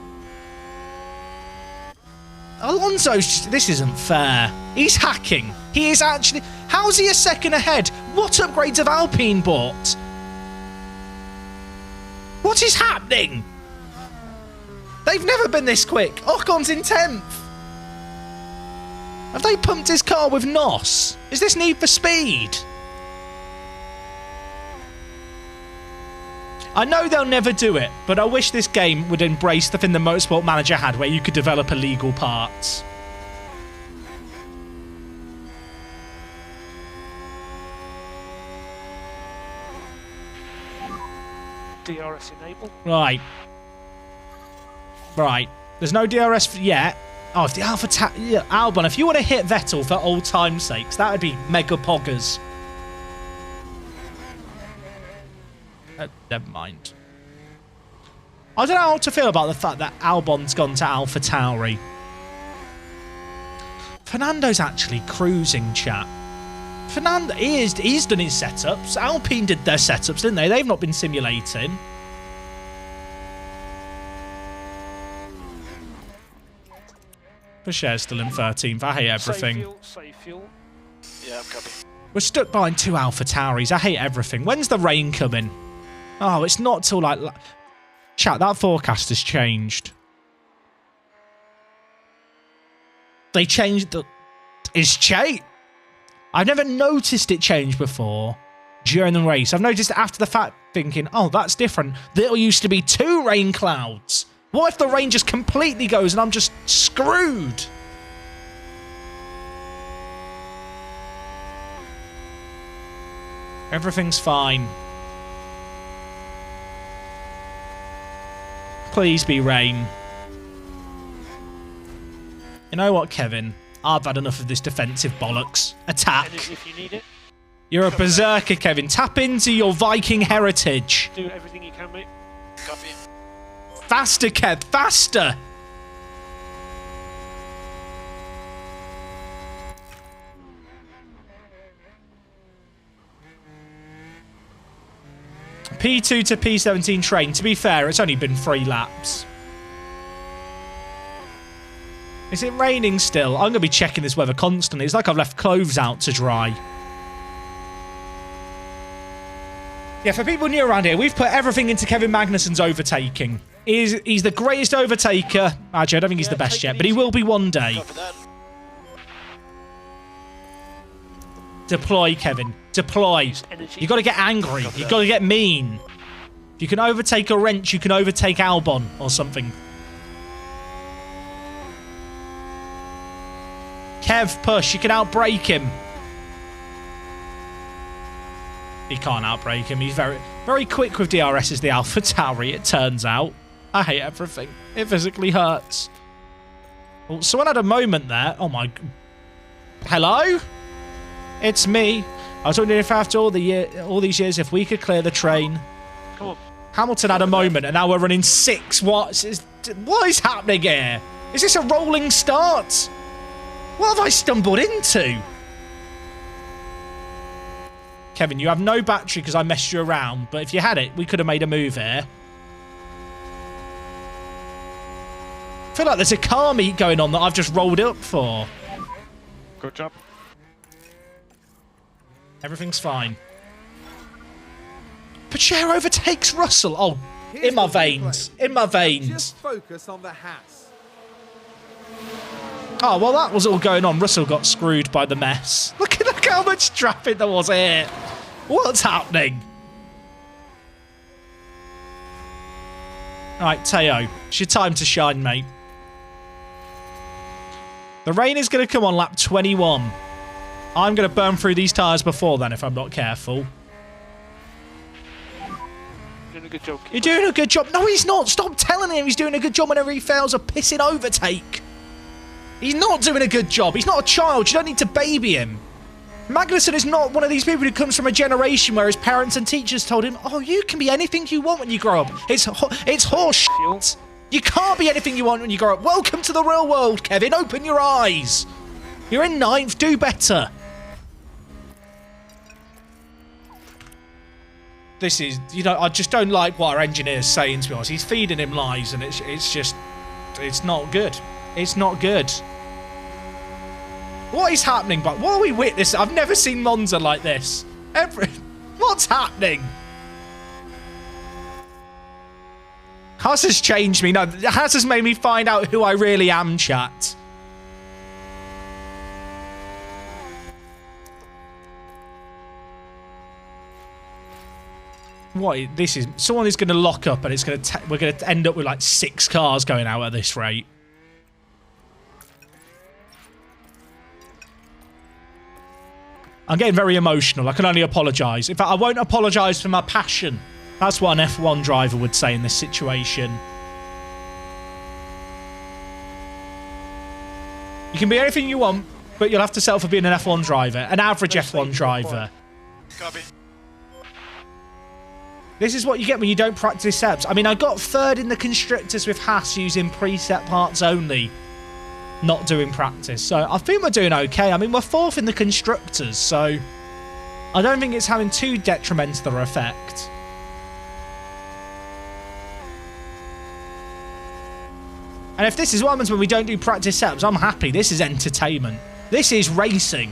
Alonso's, this isn't fair. He's hacking. He is actually, how's he a second ahead? What upgrades have Alpine bought? What is happening? They've never been this quick. Ocon's in 10th. Have they pumped his car with NOS? Is this Need for Speed? I know they'll never do it, but I wish this game would embrace the thing the Motorsport Manager had where you could develop illegal parts. DRS enabled. Right. Right. There's no DRS yet. Oh, if the Albon, if you want to hit Vettel for old time's sakes, that would be mega poggers. Never mind. I don't know how to feel about the fact that Albon's gone to AlphaTauri. Fernando's actually cruising, chat. Fernando, he's done his setups. Alpine did their setups, didn't they? They've not been simulating. Vercher's still in 13th. I hate everything. Save fuel. Yeah, I'm coming. We're stuck behind 2 AlphaTauris. I hate everything. When's the rain coming? Oh, it's not till like... Chat, that forecast has changed. They changed the... It's changed. I've never noticed it change before during the race. I've noticed it after the fact thinking, oh, that's different. There used to be 2 rain clouds. What if the rain just completely goes and I'm just screwed? Everything's fine. Please be rain. You know what, Kevin? I've had enough of this defensive bollocks. Attack. Energy if you need it. You're a berserker, Kevin. Tap into your Viking heritage. Do everything you can, mate. Copy. Faster, Kev. Faster. P2 to P17 train. To be fair, it's only been 3 laps. Is it raining still? I'm going to be checking this weather constantly. It's like I've left clothes out to dry. Yeah, for people new around here, we've put everything into Kevin Magnussen's overtaking. He's the greatest overtaker. Actually, I don't think he's the best yet, but he will be one day. Deploy, Kevin. Deploy. You got to get angry. You got to get mean. If you can overtake a wrench, you can overtake Albon or something. Kev, push. You can outbrake him. He can't outbrake him. He's very, very quick with DRS as the AlphaTauri, it turns out. I hate everything. It physically hurts. Well, someone had a moment there. Oh my... Hello? It's me. I was wondering if after all these years, if we could clear the train. Come on. Hamilton had a moment, and now we're running 6. What is happening here? Is this a rolling start? What have I stumbled into? Kevin, you have no battery because I messed you around, but if you had it, we could have made a move here. I feel like there's a car meet going on that I've just rolled up for. Good job. Everything's fine. Pacher overtakes Russell. Oh, Here's in my what we veins. play. In my veins. Just focus on the Haas. Oh, well, that was all going on. Russell got screwed by the mess. Look how much traffic there was here. What's happening? All right, Teo, it's your time to shine, mate. The rain is going to come on lap 21. I'm going to burn through these tyres before then if I'm not careful. Doing a good job. You're doing a good job. No, he's not. Stop telling him he's doing a good job whenever he fails a pissing overtake. He's not doing a good job. He's not a child. You don't need to baby him. Magnussen is not one of these people who comes from a generation where his parents and teachers told him, oh, you can be anything you want when you grow up. It's horse shit. You can't be anything you want when you grow up. Welcome to the real world, Kevin. Open your eyes. You're in 9th. Do better. This is, you know, I just don't like what our engineer's saying, to be honest. He's feeding him lies, and it's just, it's not good. It's not good. What is happening? But what are we witnessing? I've never seen Monza like this. What's happening? Haas has changed me. No, Haas has made me find out who I really am, chat. What? This is... Someone is going to lock up and it's going to... We're going to end up with like 6 cars going out at this rate. I'm getting very emotional. I can only apologise. In fact, I won't apologise for my passion. That's what an F1 driver would say in this situation. You can be anything you want, but you'll have to settle for being an F1 driver. An average F1 driver. Copy. This is what you get when you don't practice steps. I mean, I got 3rd in the constructors with Haas using preset parts only. Not doing practice. So I think we're doing okay. I mean, we're 4th in the constructors, so I don't think it's having too detrimental an effect. And if this is what happens when we don't do practice setups, I'm happy. This is entertainment. This is racing.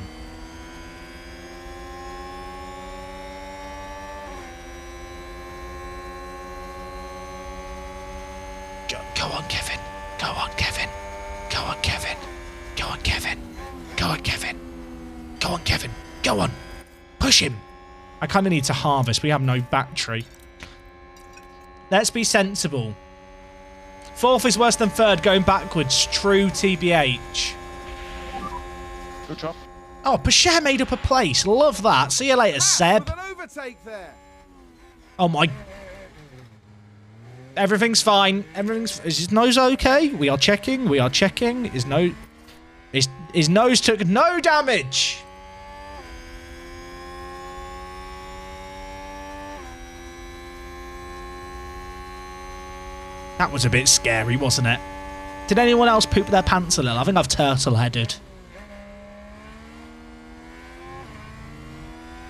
Go on, Kevin. Go on, Kevin. Go on, Kevin. Go on, Kevin. Go on, Kevin. Go on, Kevin. Go on. Push him. I kind of need to harvest. We have no battery. Let's be sensible. 4th is worse than 3rd going backwards. True TBH. Good job. Oh, Pacher made up a place. Love that. See you later, Seb. With an overtake there. Oh, my... Everything's fine. Everything's... Is his nose okay? We are checking. We are checking. His nose took no damage. That was a bit scary, wasn't it? Did anyone else poop their pants a little? I think I've turtle-headed.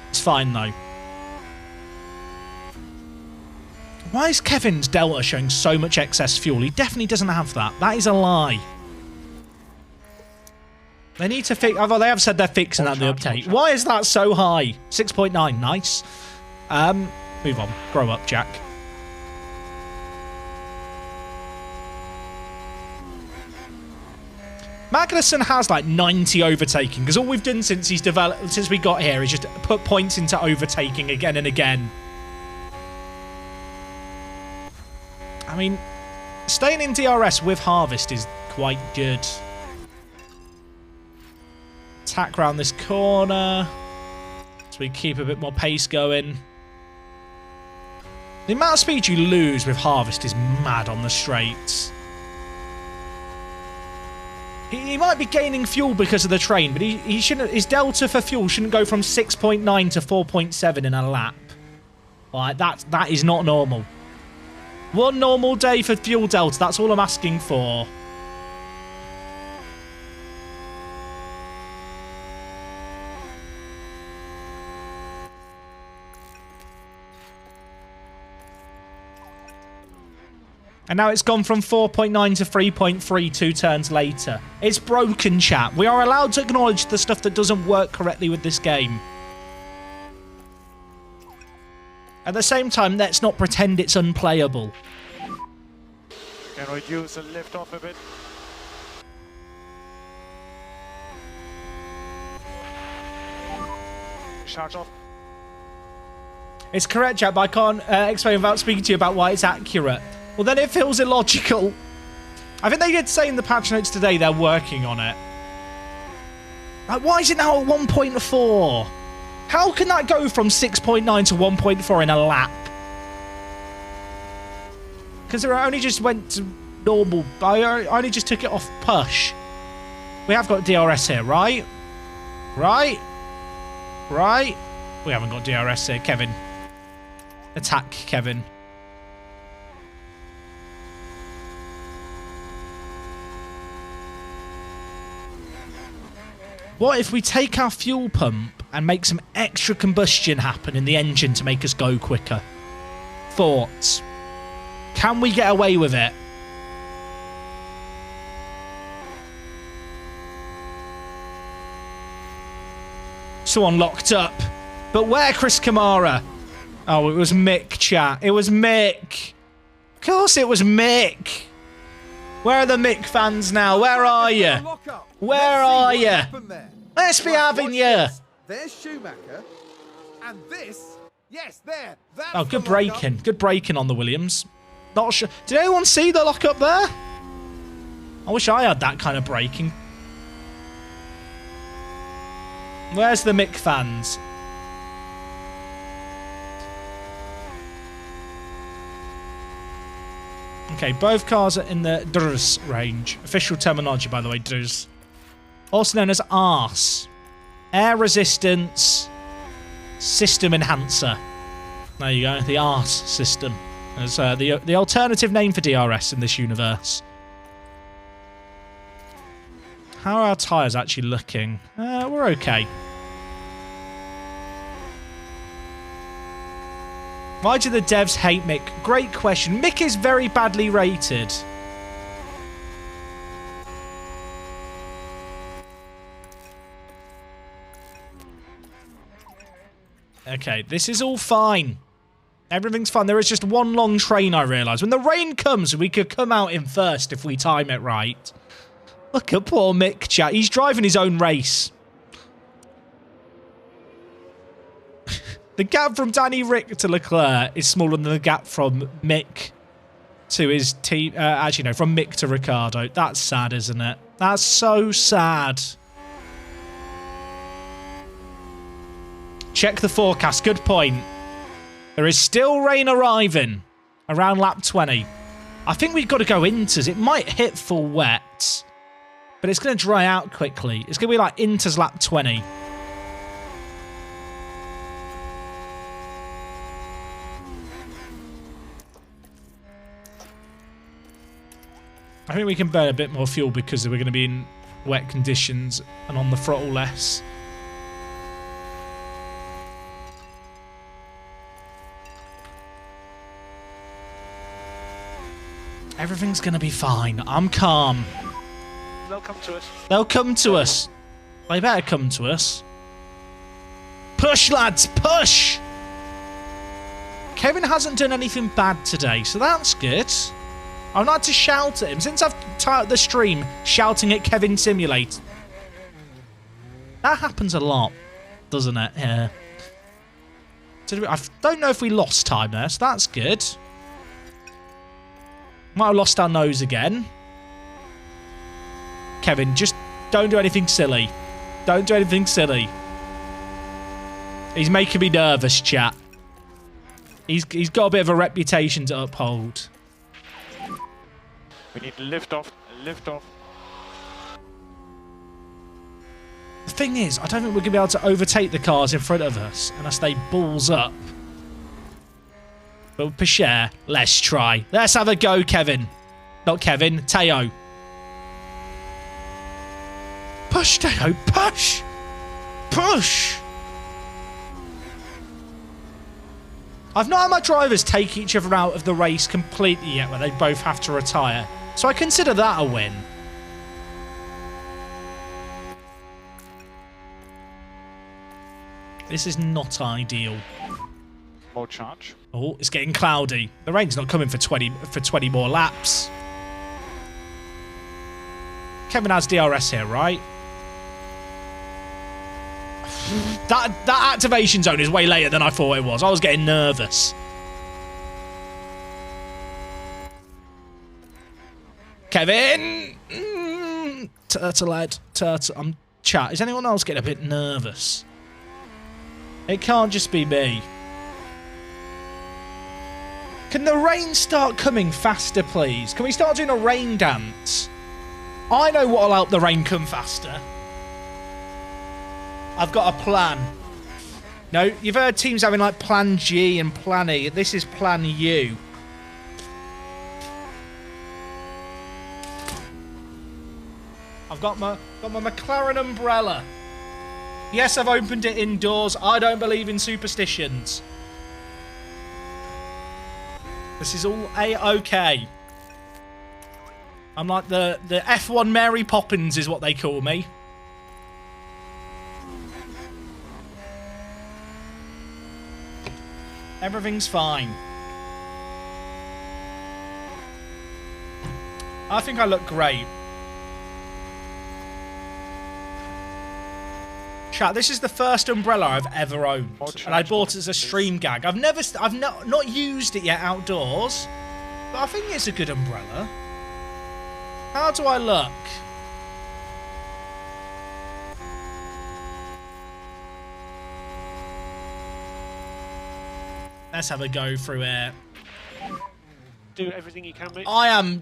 It's fine, though. Why is Kevin's Delta showing so much excess fuel? He definitely doesn't have that. That is a lie. They need to fix... Although they have said they're fixing that in the update. Why is that so high? 6.9. Nice. Move on. Grow up, Jack. Magnussen has like 90 overtaking because all we've done since we got here is just put points into overtaking again and again. I mean, staying in DRS with Harvest is quite good. Attack around this corner so we keep a bit more pace going. The amount of speed you lose with Harvest is mad on the straights. He might be gaining fuel because of the train, but he shouldn't. His delta for fuel shouldn't go from 6.9 to 4.7 in a lap. Like that is not normal. One normal day for fuel delta. That's all I'm asking for. And now it's gone from 4.9 to 3.3 2 turns later. It's broken, chat. We are allowed to acknowledge the stuff that doesn't work correctly with this game. At the same time, let's not pretend it's unplayable. Can reduce and lift off a bit. Charge off. It's correct, Jack, but I can't explain without speaking to you about why it's accurate. Well, then it feels illogical. I think they did say in the patch notes today they're working on it. Like, why is it now at 1.4? How can that go from 6.9 to 1.4 in a lap? Because I only just went to normal. I only just took it off push. We have got DRS here, right? Right? Right? We haven't got DRS here, Kevin. Attack, Kevin. What if we take our fuel pump and make some extra combustion happen in the engine to make us go quicker? Thoughts? Can we get away with it? Someone locked up. But where, Chris Kamara? Oh, it was Mick, chat. It was Mick. Of course it was Mick. Where are the Mick fans now? Where are you? Where are you? Let's be having you. There's Schumacher. And this, yes, there. Oh, good braking. Good braking on the Williams. Not sure. Did anyone see the lock up there? I wish I had that kind of braking. Where's the Mick fans? Okay, both cars are in the DRS range. Official terminology, by the way, DRS. Also known as ARS. Air Resistance System Enhancer. There you go, the ARS system. As the alternative name for DRS in this universe. How are our tyres actually looking? We're okay. Why do the devs hate Mick? Great question. Mick is very badly rated. Okay, this is all fine. Everything's fine. There is just one long train, I realise. When the rain comes, we could come out in first if we time it right. Look at poor Mick, chat. He's driving his own race. The gap from Danny Rick to Leclerc is smaller than the gap from Mick to his team. Actually, no, from Mick to Ricciardo. That's sad, isn't it? That's so sad. Check the forecast. Good point. There is still rain arriving around lap 20. I think we've got to go Inters. It might hit full wet, but it's going to dry out quickly. It's going to be like Inters lap 20. I think we can burn a bit more fuel because we're going to be in wet conditions and on the throttle less. Everything's going to be fine. I'm calm. They'll come to us. They'll come to us. They better come to us. Push, lads, push! Kevin hasn't done anything bad today, so that's good. I'd like to shout at him. Since I've the stream shouting at Kevin Simulate. That happens a lot, doesn't it? Yeah. So I don't know if we lost time there, so that's good. Might have lost our nose again. Kevin, just don't do anything silly. Don't do anything silly. He's making me nervous, chat. He's got a bit of a reputation to uphold. We need to lift off. Lift off. The thing is, I don't think we're going to be able to overtake the cars in front of us unless they balls up. But per share, let's try. Let's have a go, Kevin. Not Kevin, Teo. Push, Teo, push! Push! I've not had my drivers take each other out of the race completely yet, where they both have to retire. So I consider that a win. This is not ideal. More charge. Oh, it's getting cloudy. The rain's not coming for 20 more laps. Kevin has DRS here, right? That activation zone is way later than I thought it was. I was getting nervous. Kevin! Turtle head. Turtle. Chat. Is anyone else getting a bit nervous? It can't just be me. Can the rain start coming faster, please? Can we start doing a rain dance? I know what'll help the rain come faster. I've got a plan. No, you've heard teams having like Plan G and Plan E. This is Plan U. I've got my McLaren umbrella. Yes, I've opened it indoors. I don't believe in superstitions. This is all A-OK. I'm like the F1 Mary Poppins is what they call me. Everything's fine. I think I look great. Chat, this is the first umbrella I've ever owned, and I bought it as a stream gag. I've not used it yet outdoors, but I think it's a good umbrella. How do I look? Let's have a go through it. Do everything you can, mate. I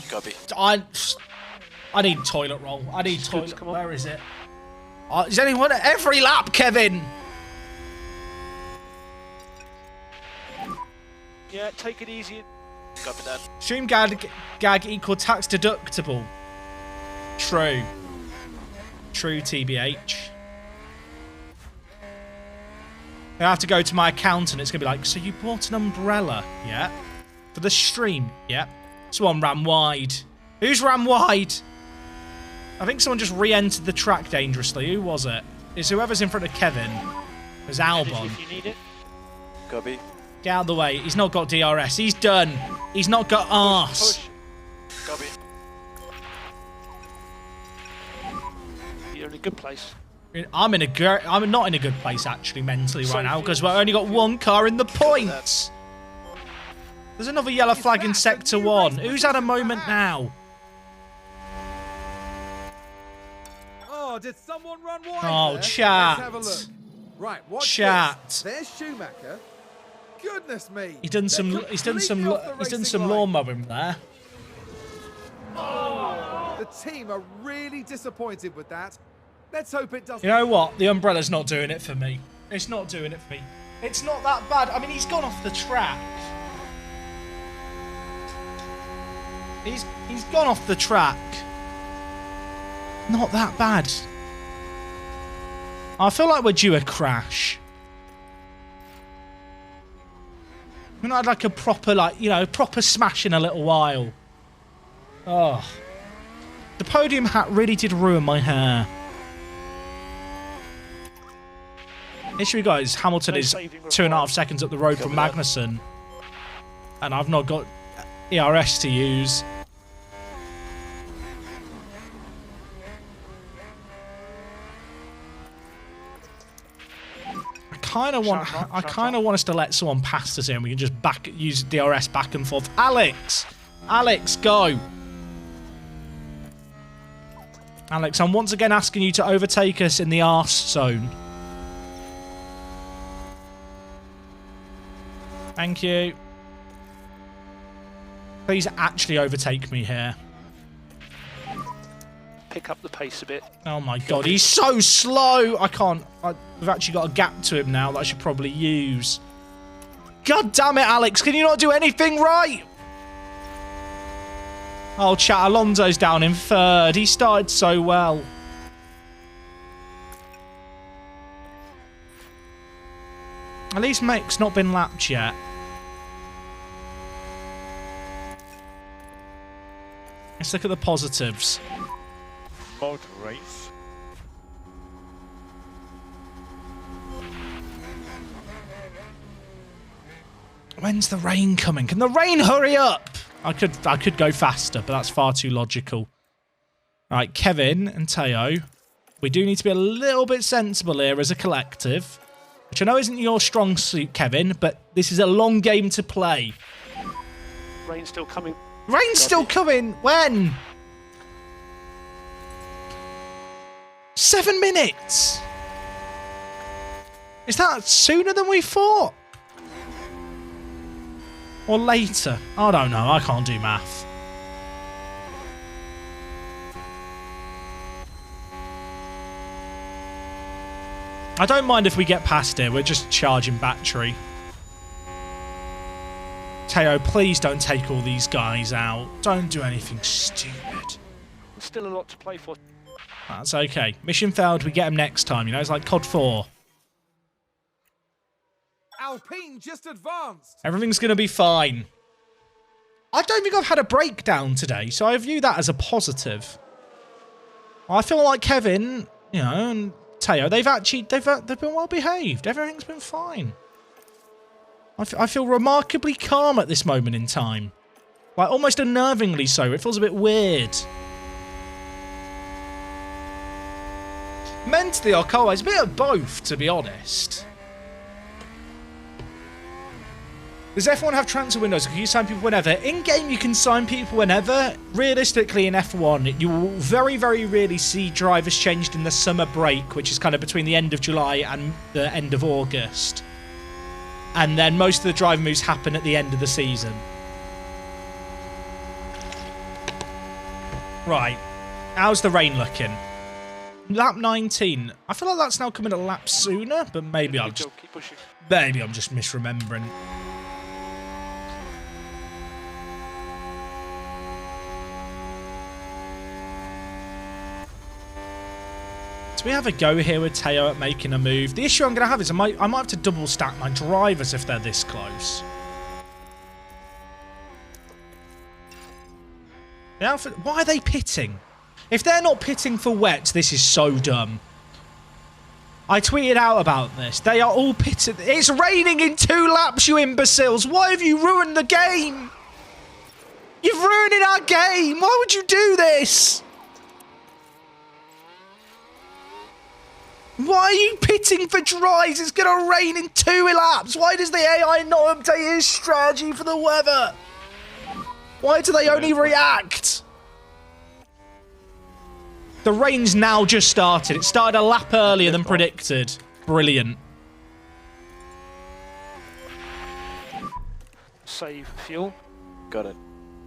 need toilet roll. I need toilet. Come on. Where is it? Is anyone at every lap, Kevin? Yeah, take it easy. Copy that. Stream gag equal tax deductible. True. True, TBH. I have to go to my accountant. It's going to be like, so you bought an umbrella? Yeah. For the stream? Yeah. Someone ran wide. Who's ran wide? I think someone just re-entered the track dangerously. Who was it? It's whoever's in front of Kevin. It was Albon. If you need it. Copy. Get out of the way. He's not got DRS. He's done. He's not got arse. Push. Copy. You're in a good place. I'm not in a good place actually mentally right now because we've only got one car in the points. There's another yellow flag in Sector 1. Who's had a moment now? Oh, did someone run wide? Oh, there? chat. Let's have a look. Right, watch Chat. this. There's Schumacher. Goodness me. He's done some lawn mowing there. The team are really disappointed with that. Let's hope it doesn't. You know what? The umbrella's not doing it for me. It's not doing it for me. It's not that bad. I mean, he's gone off the track. He's gone off the track. Not that bad. I feel like we're due a crash. We've not had like a proper, proper smash in a little while. Oh. The podium hat really did ruin my hair. Issue, guys, Hamilton is 2.5 seconds up the road from Magnussen. And I've not got ERS to use. kind of want us to let someone past us here, and we can just use DRS back and forth. Alex, go. Alex, I'm once again asking you to overtake us in the arse zone. Thank you. Please actually overtake me here. Pick up the pace a bit. Oh my god, he's so slow! I can't... we've actually got a gap to him now that I should probably use. God damn it, Alex, can you not do anything right? Oh, chat, Alonso's down in third. He started so well. At least Mick's not been lapped yet. Let's look at the positives. Motor race. When's the rain coming? Can the rain hurry up? I could go faster, but that's far too logical. All right, Kevin and Teo. We do need to be a little bit sensible here as a collective, which I know isn't your strong suit, Kevin, but this is a long game to play. Rain's still coming. Rain's still coming. When? 7 minutes. Is that sooner than we thought? Or later? I don't know. I can't do math. I don't mind if we get past it. We're just charging battery. Teo, please don't take all these guys out. Don't do anything stupid. Still a lot to play for. That's okay. Mission failed. We get them next time. You know, it's like COD 4. Alpine just advanced. Everything's going to be fine. I don't think I've had a breakdown today, so I view that as a positive. I feel like Kevin, you know, and Teo, they've been well behaved. Everything's been fine. I feel remarkably calm at this moment in time. Like, almost unnervingly so. It feels a bit weird. Mentally or it's a bit of both, to be honest. Does F1 have transfer windows? Can you sign people whenever? In-game, you can sign people whenever. Realistically, in F1, you will very, very rarely see drivers changed in the summer break, which is kind of between the end of July and the end of August. And then most of the driver moves happen at the end of the season. Right. How's the rain looking? Lap 19. I feel like that's now coming a lap sooner, but maybe I'm just misremembering. Do we have a go here with Teo at making a move? The issue I'm going to have is I might have to double stack my drivers if they're this close. Why are they pitting? If they're not pitting for wets, this is so dumb. I tweeted out about this. They are all pitting. It's raining in 2 laps, you imbeciles. Why have you ruined the game? You've ruined our game. Why would you do this? Why are you pitting for dries? It's going to rain in 2 laps. Why does the AI not update his strategy for the weather? Why do they only react? The rain's now just started. It started a lap earlier than predicted. Brilliant. Save fuel. Got it.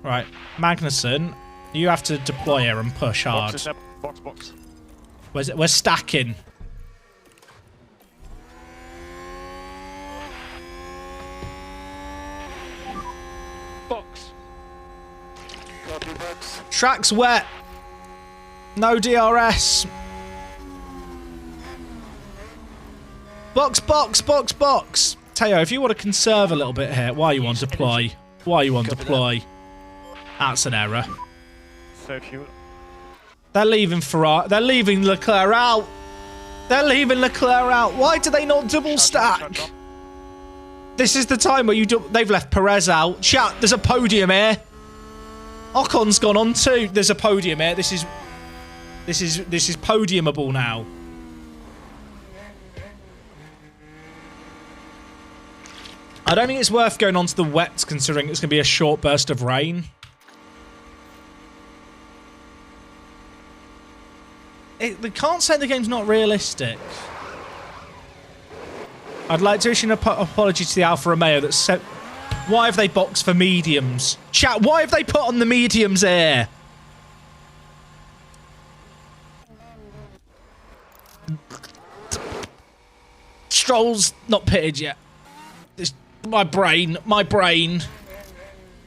Right. Magnussen, you have to deploy here and push hard. Box. Where's it? We're stacking. Box. Copy, box. Track's wet. No DRS. Box, box, box, box. Teo, if you want to conserve a little bit here, why you want to deploy? Why you want to deploy? That's an error. Save fuel. They're leaving Ferrari. They're leaving Leclerc out. They're leaving Leclerc out. Why do they not double stack? This is the time where they've left Perez out. Chat, there's a podium here. Ocon's gone on too. There's a podium here. This is podiumable now. I don't think it's worth going on to the wets considering it's going to be a short burst of rain. They can't say the game's not realistic. I'd like to issue an apology to the Alfa Romeo that said, why have they boxed for mediums? Chat, why have they put on the mediums here? Stroll's not pitted yet. My brain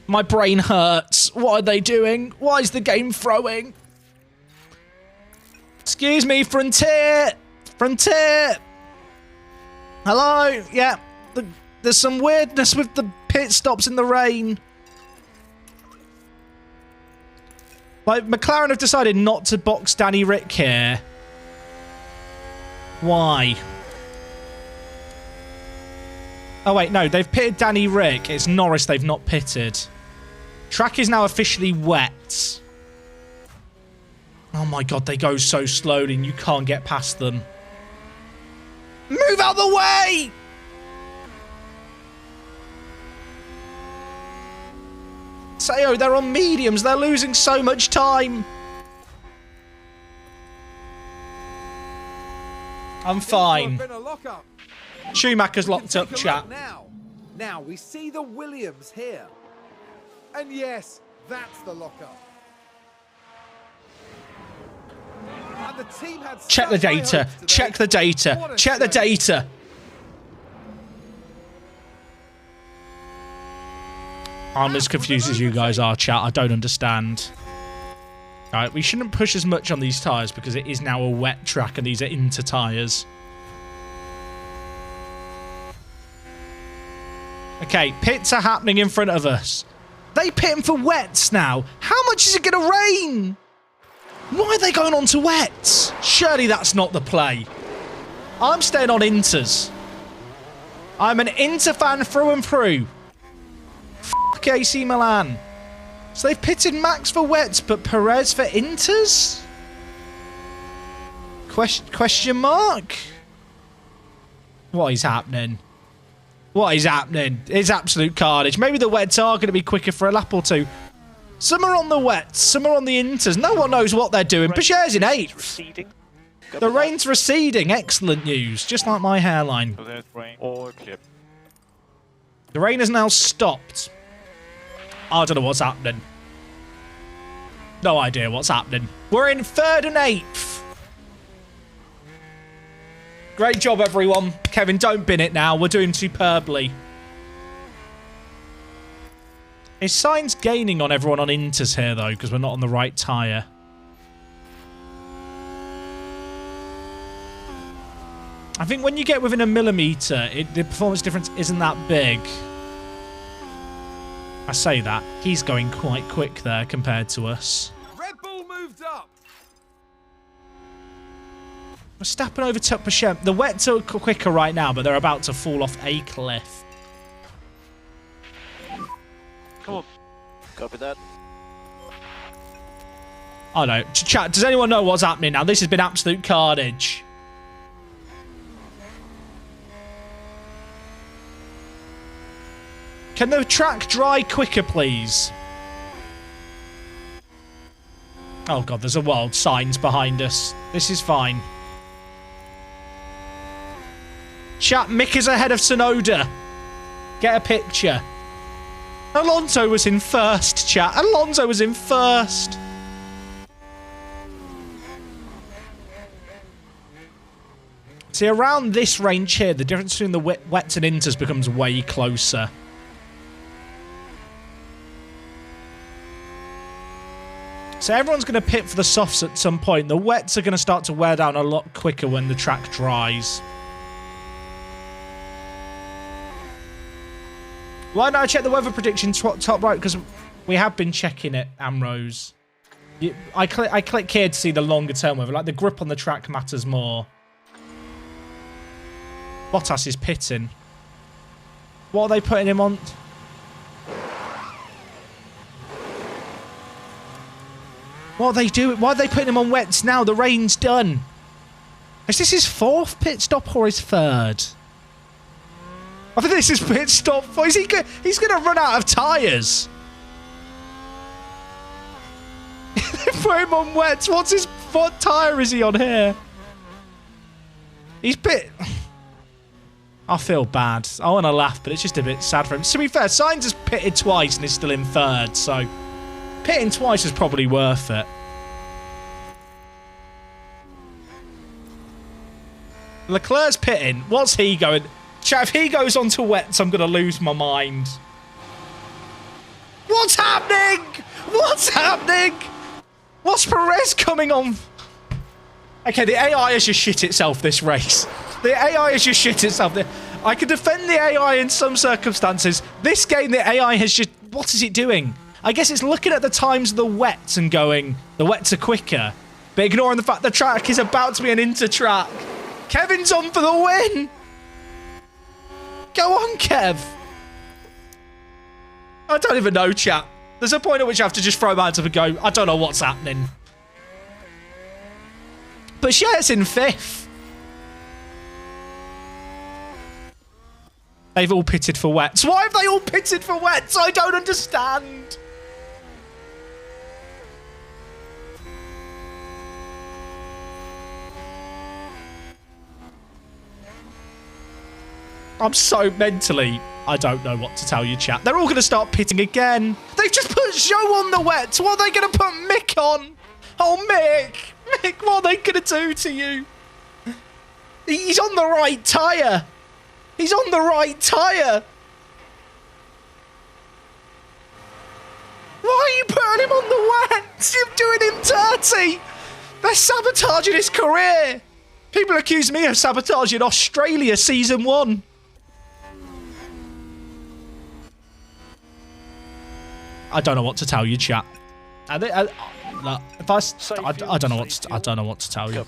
hurts. What are they doing? Why is the game throwing? Excuse me, Frontier. Hello? Yeah, there's some weirdness with the pit stops in the rain. Like, McLaren have decided not to box Danny Rick here. Why? Oh, wait, no, they've pitted Danny Rick. It's Norris they've not pitted. Track is now officially wet. Oh, my God, they go so slowly and you can't get past them. Move out the way! Sayo, they're on mediums. They're losing so much time. I'm fine. Schumacher's locked up, chat. Now we see the Williams here. And yes, that's the lockup. And the team had check the data. Check the data. Check the data. I'm as confused as you guys are, chat. I don't understand. Alright, we shouldn't push as much on these tyres because it is now a wet track and these are Inter tyres. Okay, pits are happening in front of us. They pitting for wets now. How much is it going to rain? Why are they going on to wets? Surely that's not the play. I'm staying on Inters. I'm an Inter fan through and through. Fuck AC Milan. So they've pitted Max for wets, but Perez for Inters? Question mark? What is happening? What is happening? It's absolute carnage. Maybe the wets are going to be quicker for a lap or two. Some are on the wets, some are on the Inters. No one knows what they're doing. Pacher's in 8th. The rain's receding. Excellent news. Just like my hairline. The rain has now stopped. I don't know what's happening. No idea what's happening. We're in 3rd and 8th. Great job, everyone. Kevin, don't bin it now. We're doing superbly. Is Sainz gaining on everyone on Inters here, though, because we're not on the right tyre? I think when you get within a millimetre, the performance difference isn't that big. I say that. He's going quite quick there compared to us. Red Bull moved up. Verstappen overtook Pacher. The wets are quicker right now, but they're about to fall off a cliff. Come on. Copy that. I don't know. Chat, does anyone know what's happening now? This has been absolute carnage. Can the track dry quicker, please? Oh, God, there's a wild signs behind us. This is fine. Chat, Mick is ahead of Tsunoda. Get a picture. Alonso was in 1st, chat. Alonso was in 1st. See, around this range here, the difference between the wets and Inters becomes way closer. So everyone's going to pit for the softs at some point. The wets are going to start to wear down a lot quicker when the track dries. Why don't I check the weather prediction top right? Because we have been checking it, Amrose. I click here to see the longer term weather. Like, the grip on the track matters more. Bottas is pitting. What are they putting him on? What are they doing? Why are they putting him on wets now? The rain's done. Is this his 4th pit stop or his 3rd? I think this is pit stop. He's going to run out of tyres. They put him on wets. What tyre is he on here? He's pit. I feel bad. I want to laugh, but it's just a bit sad for him. To be fair, Sainz has pitted twice and is still in third, so pitting twice is probably worth it. Leclerc's pitting. What's he going? Chat, if he goes on to wets, I'm going to lose my mind. What's happening? What's happening? What's Perez coming on? Okay, the AI has just shit itself this race. The AI has just shit itself. I can defend the AI in some circumstances. This game, the AI has just... What is it doing? I guess it's looking at the times of the wets and going, the wets are quicker. But ignoring the fact the track is about to be an inter-track. Kevin's on for the win. Go on, Kev. I don't even know, chat. There's a point at which I have to just throw my hands up and go, I don't know what's happening. But yeah, it's in fifth. They've all pitted for wets. Why have they all pitted for wets? I don't understand. I'm so mentally... I don't know what to tell you, chat. They're all going to start pitting again. They've just put Joe on the wets. What are they going to put Mick on? Oh, Mick. Mick, what are they going to do to you? He's on the right tyre. He's on the right tyre. Why are you putting him on the wets? You're doing him dirty. They're sabotaging his career. People accuse me of sabotaging Australia Season 1. I don't know what to tell you, chat. Look, if I don't know what to tell you.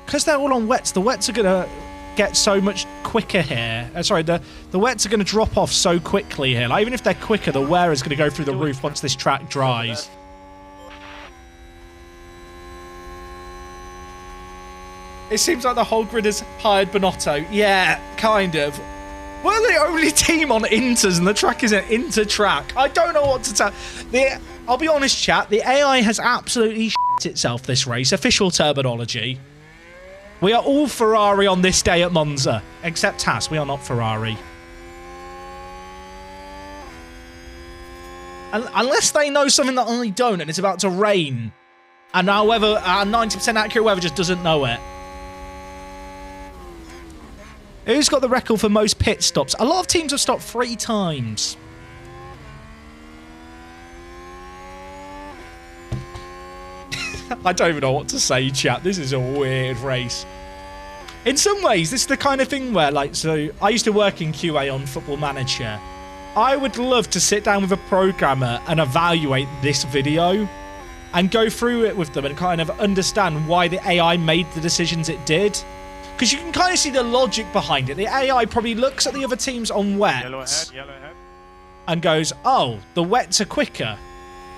Because they're all on wets. The wets are gonna get so much quicker here. Sorry, the wets are gonna drop off so quickly here. Like, even if they're quicker, the wear is gonna go through the roof once this track dries. It seems like the whole grid has hired Bonotto. Yeah, kind of. We're the only team on inters and the track is an inter track. I don't know what to tell. I'll be honest, chat. The AI has absolutely shit itself this race. Official terminology. We are all Ferrari on this day at Monza. Except Haas. We are not Ferrari. Unless they know something that I don't and it's about to rain. And our 90% accurate weather just doesn't know it. Who's got the record for most pit stops? A lot of teams have stopped 3 times. I don't even know what to say, chat. This is a weird race. In some ways, this is the kind of thing where, like, so I used to work in QA on Football Manager. I would love to sit down with a programmer and evaluate this video and go through it with them and kind of understand why the AI made the decisions it did. Because you can kind of see the logic behind it. The AI probably looks at the other teams on wets Yellow ahead. and goes, oh, the wets are quicker.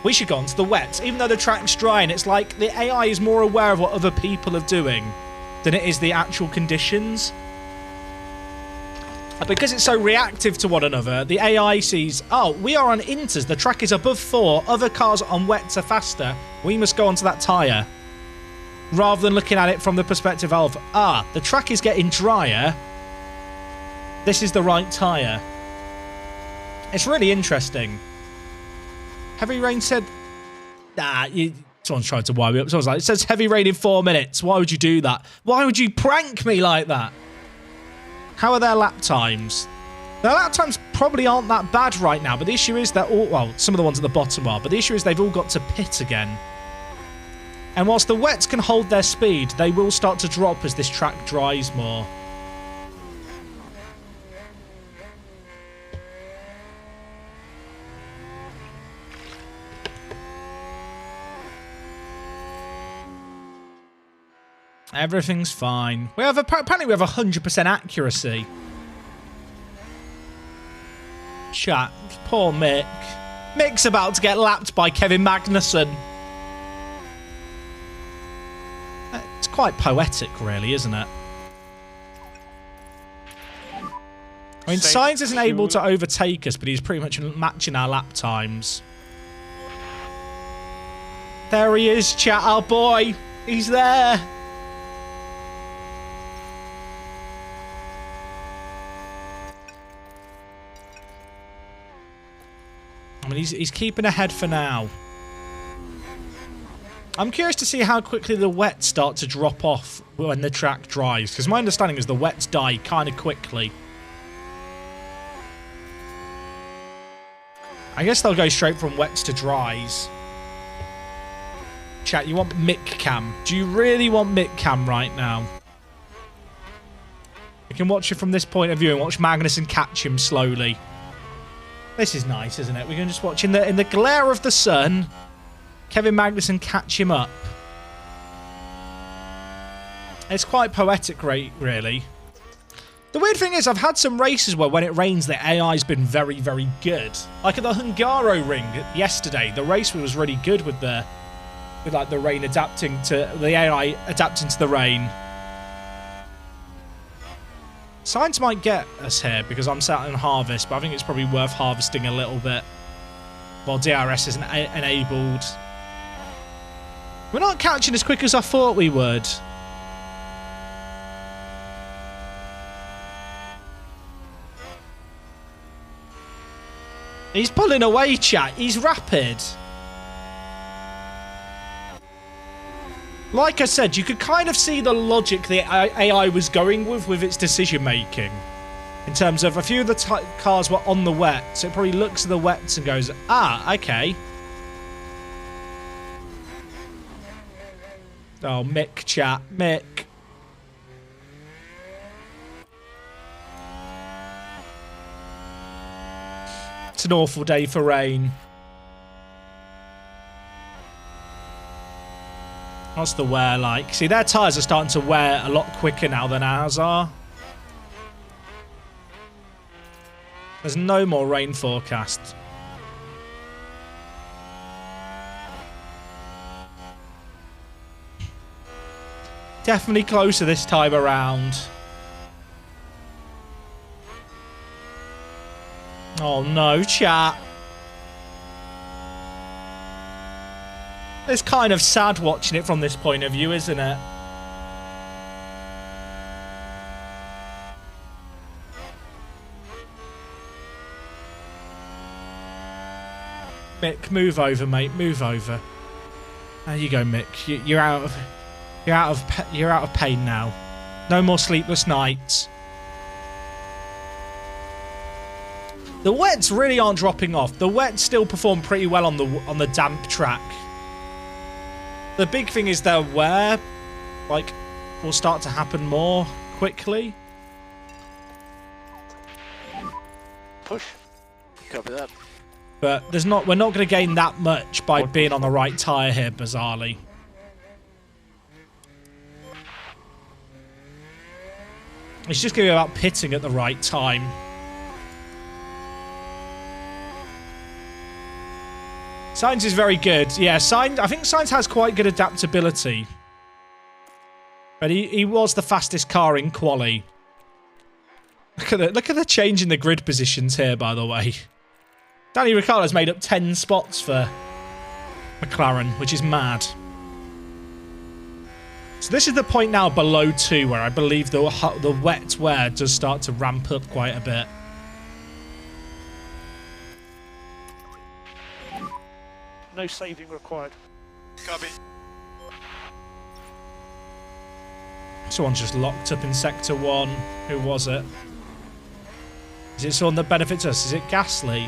We should go on to the wets. Even though the track's dry, and it's like the AI is more aware of what other people are doing than it is the actual conditions. And because it's so reactive to one another, the AI sees, oh, we are on inters. The track is above 4. Other cars on wets are faster. We must go onto that tyre. Rather than looking at it from the perspective of, the track is getting drier. This is the right tyre. It's really interesting. Heavy rain said... someone's trying to wind me up. Someone's like, it says heavy rain in 4 minutes. Why would you do that? Why would you prank me like that? How are their lap times? Their lap times probably aren't that bad right now, but the issue is that all... Well, some of the ones at the bottom are, but the issue is they've all got to pit again. And whilst the wets can hold their speed, they will start to drop as this track dries more. Everything's fine. Apparently we have 100% accuracy. Chat. Poor Mick. Mick's about to get lapped by Kevin Magnussen. It's quite poetic, really, isn't it? I mean, Safe Sainz isn't able to fuel. overtake us, but he's pretty much matching our lap times. There he is, chat. Our boy. He's there. I mean, he's keeping ahead for now. I'm curious to see how quickly the wets start to drop off when the track dries, because my understanding is the wets die kind of quickly. I guess they'll go straight from wets to dries. Chat, you want Mick Cam? Do you really want Mick Cam right now? You can watch it from this point of view and watch Magnussen catch him slowly. This is nice, isn't it? We can just watch in the glare of the sun, Kevin Magnussen catch him up. It's quite poetic, really. The weird thing is, I've had some races where when it rains, the AI's been very, very good. Like at the Hungaro ring yesterday, the race was really good with like the rain adapting to the AI adapting to the rain. Sainz might get us here because I'm sat in harvest, but I think it's probably worth harvesting a little bit while DRS isn't enabled. We're not catching as quick as I thought we would. He's pulling away, chat. He's rapid. Like I said, you could kind of see the logic the AI was going with its decision making. In terms of a few of the cars were on the wet, so it probably looks at the wets and goes, ah, okay. Oh, Mick, chat. Mick. It's an awful day for rain. What's the wear like? See, their tyres are starting to wear a lot quicker now than ours are. There's no more rain forecast. Definitely closer this time around. Oh no, chat. It's kind of sad watching it from this point of view, isn't it? Mick, move over, mate. Move over. There you go, Mick. You're out of pain now. No more sleepless nights. The wets really aren't dropping off. The wets still perform pretty well on the damp track. The big thing is their wear, like, will start to happen more quickly. Push. Copy that. But we're not going to gain that much by being on the right tyre here, bizarrely. It's just going to be about pitting at the right time. Sainz is very good. Yeah, I think Sainz has quite good adaptability. But he was the fastest car in quali. Look at the change in the grid positions here, by the way. Danny Ricciardo's made up 10 spots for McLaren, which is mad. So this is the point now below 2 where I believe the wet wear does start to ramp up quite a bit. No saving required. Copy. Someone's just locked up in Sector 1. Who was it? Is it someone that benefits us? Is it Gasly?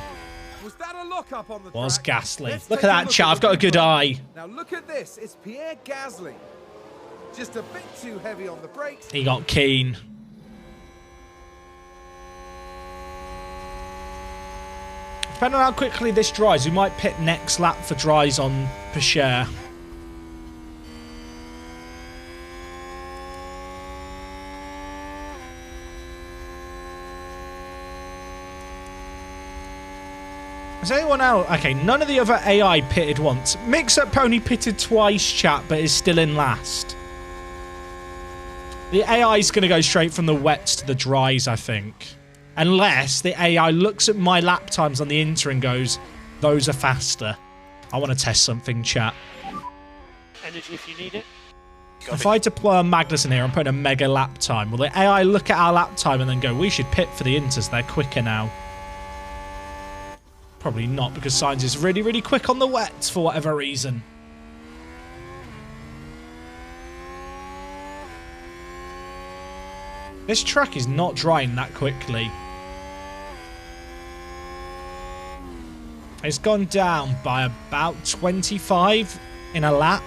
Was that a lock-up on the Was track? Gasly. Let's Look take at a that, look chat. at I've got a good the eye. Now look at this. It's Pierre Gasly. Just a bit too heavy on the brakes. He got keen. Depending on how quickly this dries, we might pit next lap for dries on Pichet. Is anyone out? Okay, none of the other AI pitted once. Mix-Up Pony pitted twice, chat, but is still in last. The AI is going to go straight from the wets to the dries, I think. Unless the AI looks at my lap times on the Inter and goes, those are faster. I want to test something, chat. Energy if you need it. If I deploy a Magnussen here and put in a mega lap time, will the AI look at our lap time and then go, we should pit for the Inters, they're quicker now? Probably not, because Sainz is really, really quick on the wets for whatever reason. This track is not drying that quickly. It's gone down by about 25 in a lap.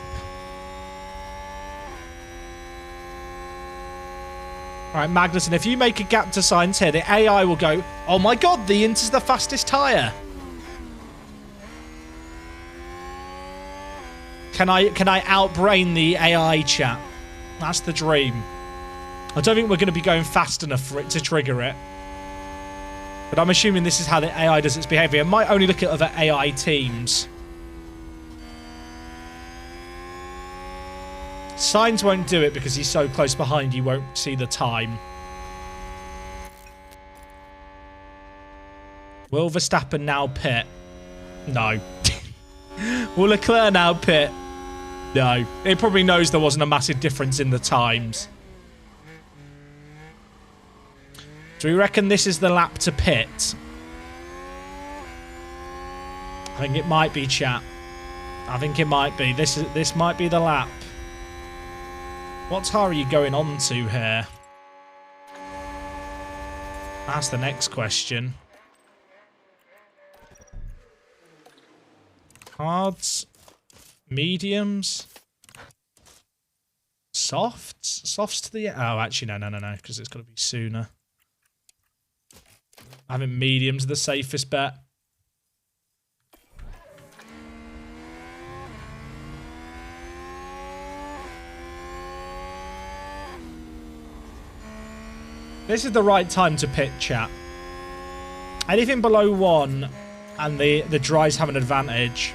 Alright, Magnussen, if you make a gap to Sainz here, the AI will go, oh my god, the Inter's the fastest tyre. Can I outbrain the AI, chat? That's the dream. I don't think we're going to be going fast enough for it to trigger it. But I'm assuming this is how the AI does its behaviour. It might only look at other AI teams. Sainz won't do it because he's so close behind you won't see the time. Will Verstappen now pit? No. Will Leclerc now pit? No. It probably knows there wasn't a massive difference in the times. Do we reckon this is the lap to pit? I think it might be, chat. I think it might be. This might be the lap. What tire are you going on to here? That's the next question. Hards, mediums, softs, softs to the... Oh, actually, no, because it's got to be sooner. I think mediums are the safest bet. This is the right time to pit, chat. Anything below 1 and the dries have an advantage.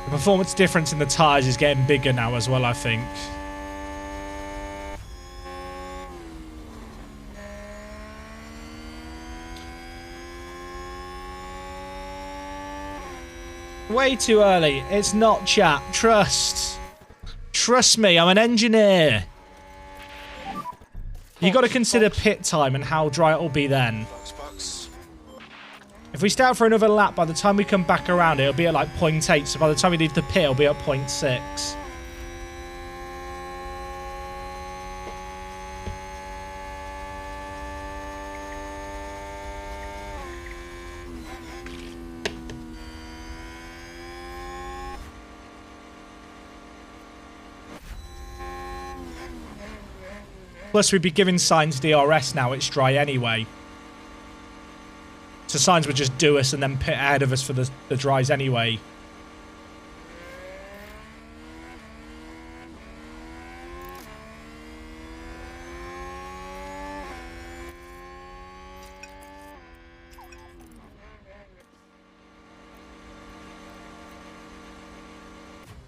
The performance difference in the tyres is getting bigger now as well, I think. Way too early. It's not, chat. Trust. Trust me, I'm an engineer. You got to consider pit time and how dry it will be then. If we stay out for another lap, by the time we come back around, it'll be at like 0.8. So by the time we leave the pit, it'll be at 0.6. Plus, we'd be giving Sainz DRS now. It's dry anyway. So Sainz would just do us and then pit ahead of us for the dries anyway.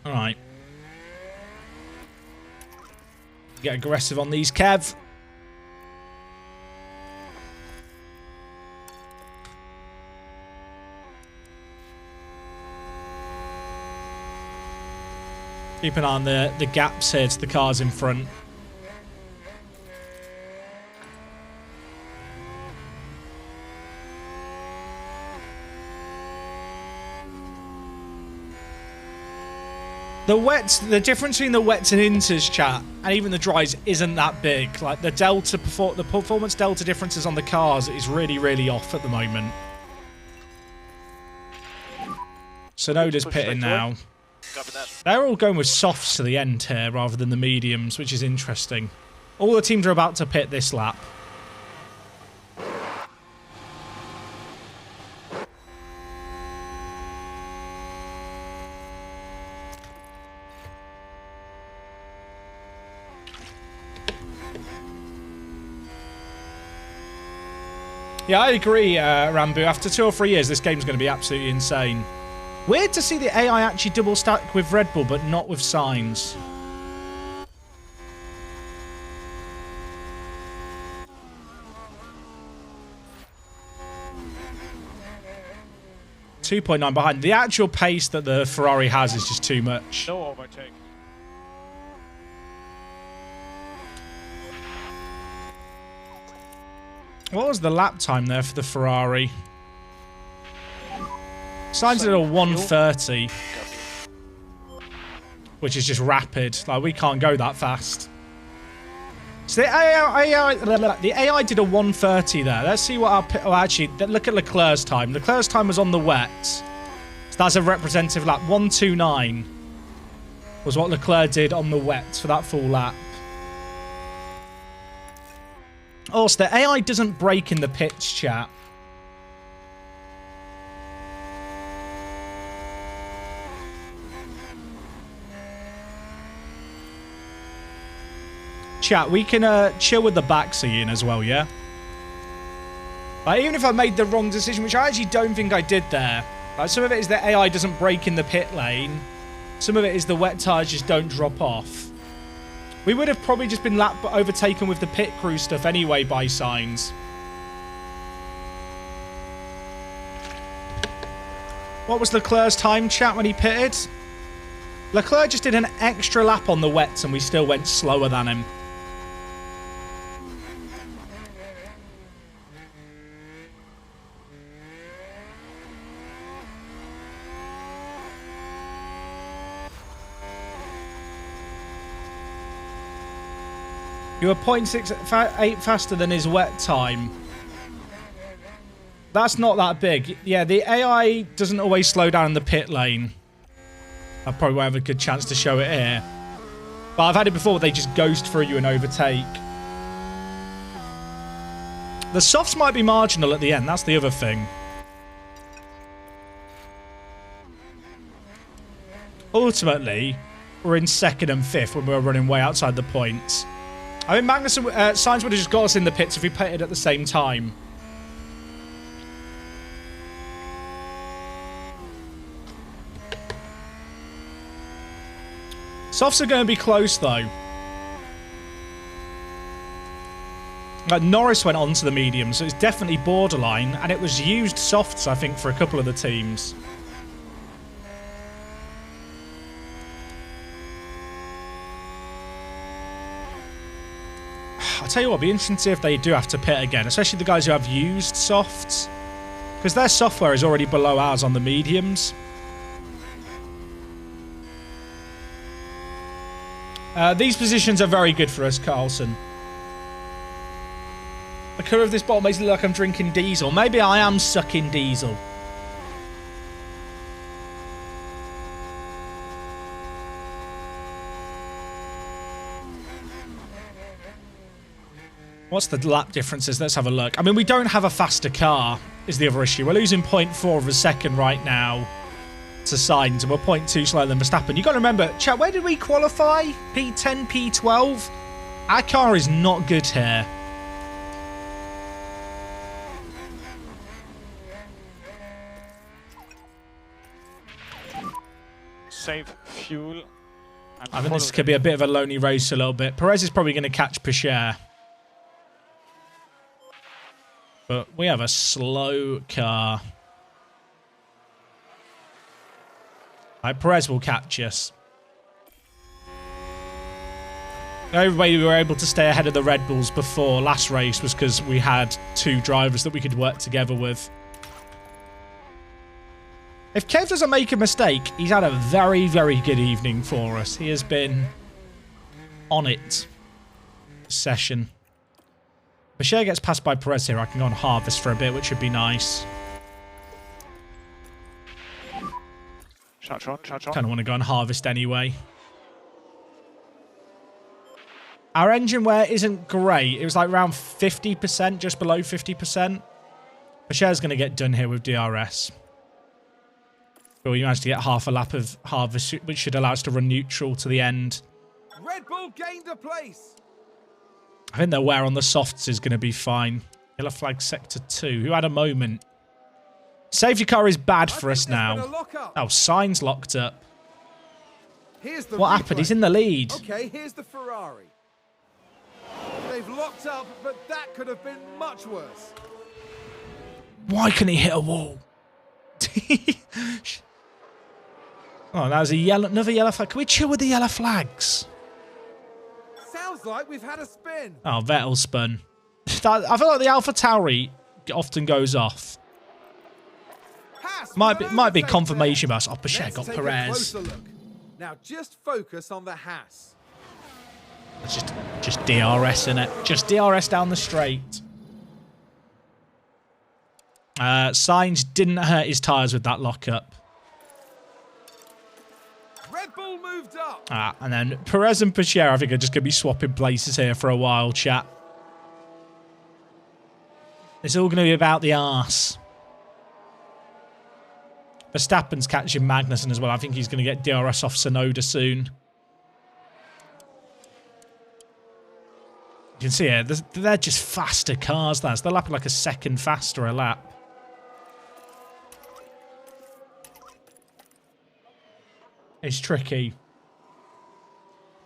All right. Get aggressive on these, Kev. Keep an eye on the gaps here to the cars in front. The difference between the wets and inters, chat, and even the dries isn't that big. Like the performance delta differences on the cars is really, really off at the moment. Sonoda's pitting now. They're all going with softs to the end here rather than the mediums, which is interesting. All the teams are about to pit this lap. Yeah, I agree, Rambu. After 2 or 3 years, this game's going to be absolutely insane. Weird to see the AI actually double stack with Red Bull, but not with Sainz. 2.9 behind. The actual pace that the Ferrari has is just too much. No overtake. What was the lap time there for the Ferrari? Sainz did a 1:30, which is just rapid. Like, we can't go that fast. So the AI did a 1:30 there. Let's see what our... Oh, actually, look at Leclerc's time. Leclerc's time was on the wets. So that's a representative lap. 1:29 was what Leclerc did on the wets for that full lap. Also, the AI doesn't brake in the pits, chat. Chat, we can chill with the backseating as well, yeah? Like, even if I made the wrong decision, which I actually don't think I did there. Like, some of it is that AI doesn't brake in the pit lane. Some of it is the wet tyres just don't drop off. We would have probably just been lap overtaken with the pit crew stuff anyway by Sainz. What was Leclerc's time, chat, when he pitted? Leclerc just did an extra lap on the wets and we still went slower than him. You were 0.68 faster than his wet time. That's not that big. Yeah, the AI doesn't always slow down in the pit lane. I probably won't have a good chance to show it here. But I've had it before where they just ghost through you and overtake. The softs might be marginal at the end. That's the other thing. Ultimately, we're in 2nd and 5th when we were running way outside the points. I mean, Sainz would have just got us in the pits if we pitted at the same time. Softs are going to be close, though. Norris went on to the medium, so it's definitely borderline. And it was used softs, I think, for a couple of the teams. I'll tell you what, it'll be interesting to see if they do have to pit again, especially the guys who have used softs. Because their software is already below ours on the mediums. These positions are very good for us, Carlson. The colour of this bottle makes it look like I'm drinking diesel. Maybe I am sucking diesel. What's the lap differences? Let's have a look. I mean, we don't have a faster car, is the other issue. We're losing 0.4 of a second right now to Sainz, and we're 0.2 slower than Verstappen. You've got to remember, chat, where did we qualify? P10, P12? Our car is not good here. Save fuel. I think this could be a bit of a lonely race a little bit. Perez is probably going to catch Pichère. But we have a slow car. Right, Perez will catch us. The only way we were able to stay ahead of the Red Bulls before last race was because we had 2 drivers that we could work together with. If Kev doesn't make a mistake, he's had a very, very good evening for us. He has been on it this session. Pichère gets passed by Perez here. I can go on harvest for a bit, which would be nice. Kind of want to go on harvest anyway. Our engine wear isn't great. It was like around 50%, just below 50%. Pichere's going to get done here with DRS. But we managed to get half a lap of harvest, which should allow us to run neutral to the end. Red Bull gained a place. I think their wear on the softs is going to be fine. Yellow flag sector 2. Who had a moment? Safety car is bad for us now. Oh, Sainz locked up. What happened? He's in the lead. Okay, here's the Ferrari. They've locked up, but that could have been much worse. Why can he hit a wall? Oh, that was another yellow flag. Can we chill with the yellow flags? Sounds like we've had a spin. Oh, Vettel spun. I feel like the Alpha Tauri often goes off. Haas Might be confirmation there. bias. Oh, Pachet got Let's take a Perez. closer look. Now just focus on the Haas. It's just DRS in it. Just DRS down the straight. Sainz didn't hurt his tyres with that lockup. Red Bull moved up. And then Perez and Pachet, I think, are just going to be swapping places here for a while, chat. It's all going to be about the arse. Verstappen's catching Magnussen as well. I think he's going to get DRS off Tsunoda soon. You can see here, they're just faster cars, lads. They're lapping like a second faster a lap. It's tricky.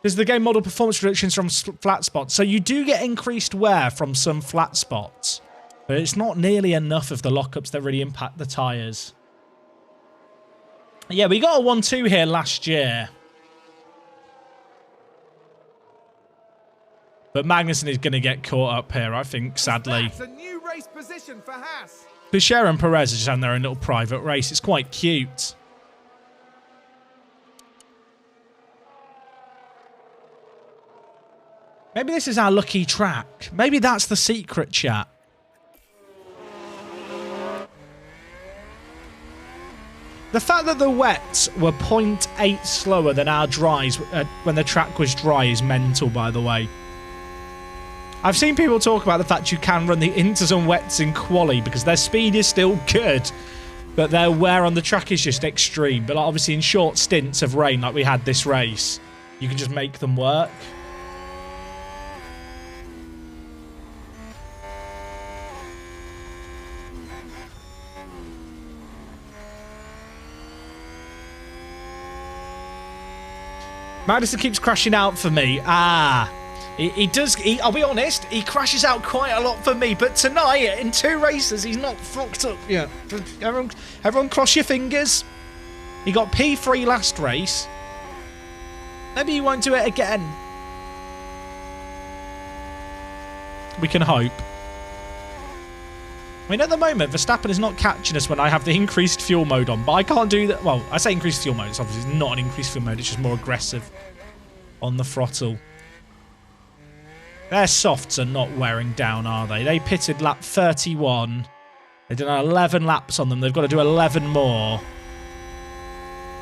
Does the game model performance reductions from flat spots? So you do get increased wear from some flat spots, but it's not nearly enough of the lockups that really impact the tyres. Yeah, we got a 1-2 here last year. But Magnussen is going to get caught up here, I think, sadly. That's a new race position for Haas. Pachet and Perez are just having their own little private race. It's quite cute. Maybe this is our lucky track. Maybe that's the secret, chat. The fact that the wets were 0.8 slower than our dries when the track was dry is mental, by the way. I've seen people talk about the fact you can run the inters and wets in quali because their speed is still good, but their wear on the track is just extreme. But obviously in short stints of rain like we had this race, you can just make them work. Magnussen keeps crashing out for me. He does. I'll be honest, he crashes out quite a lot for me. But tonight, in 2 races, he's not fucked up yet. Everyone cross your fingers. He got P3 last race. Maybe he won't do it again. We can hope. I mean, at the moment, Verstappen is not catching us when I have the increased fuel mode on. But I can't do that. Well, I say increased fuel mode. It's obviously not an increased fuel mode. It's just more aggressive on the throttle. Their softs are not wearing down, are they? They pitted lap 31. They did 11 laps on them. They've got to do 11 more.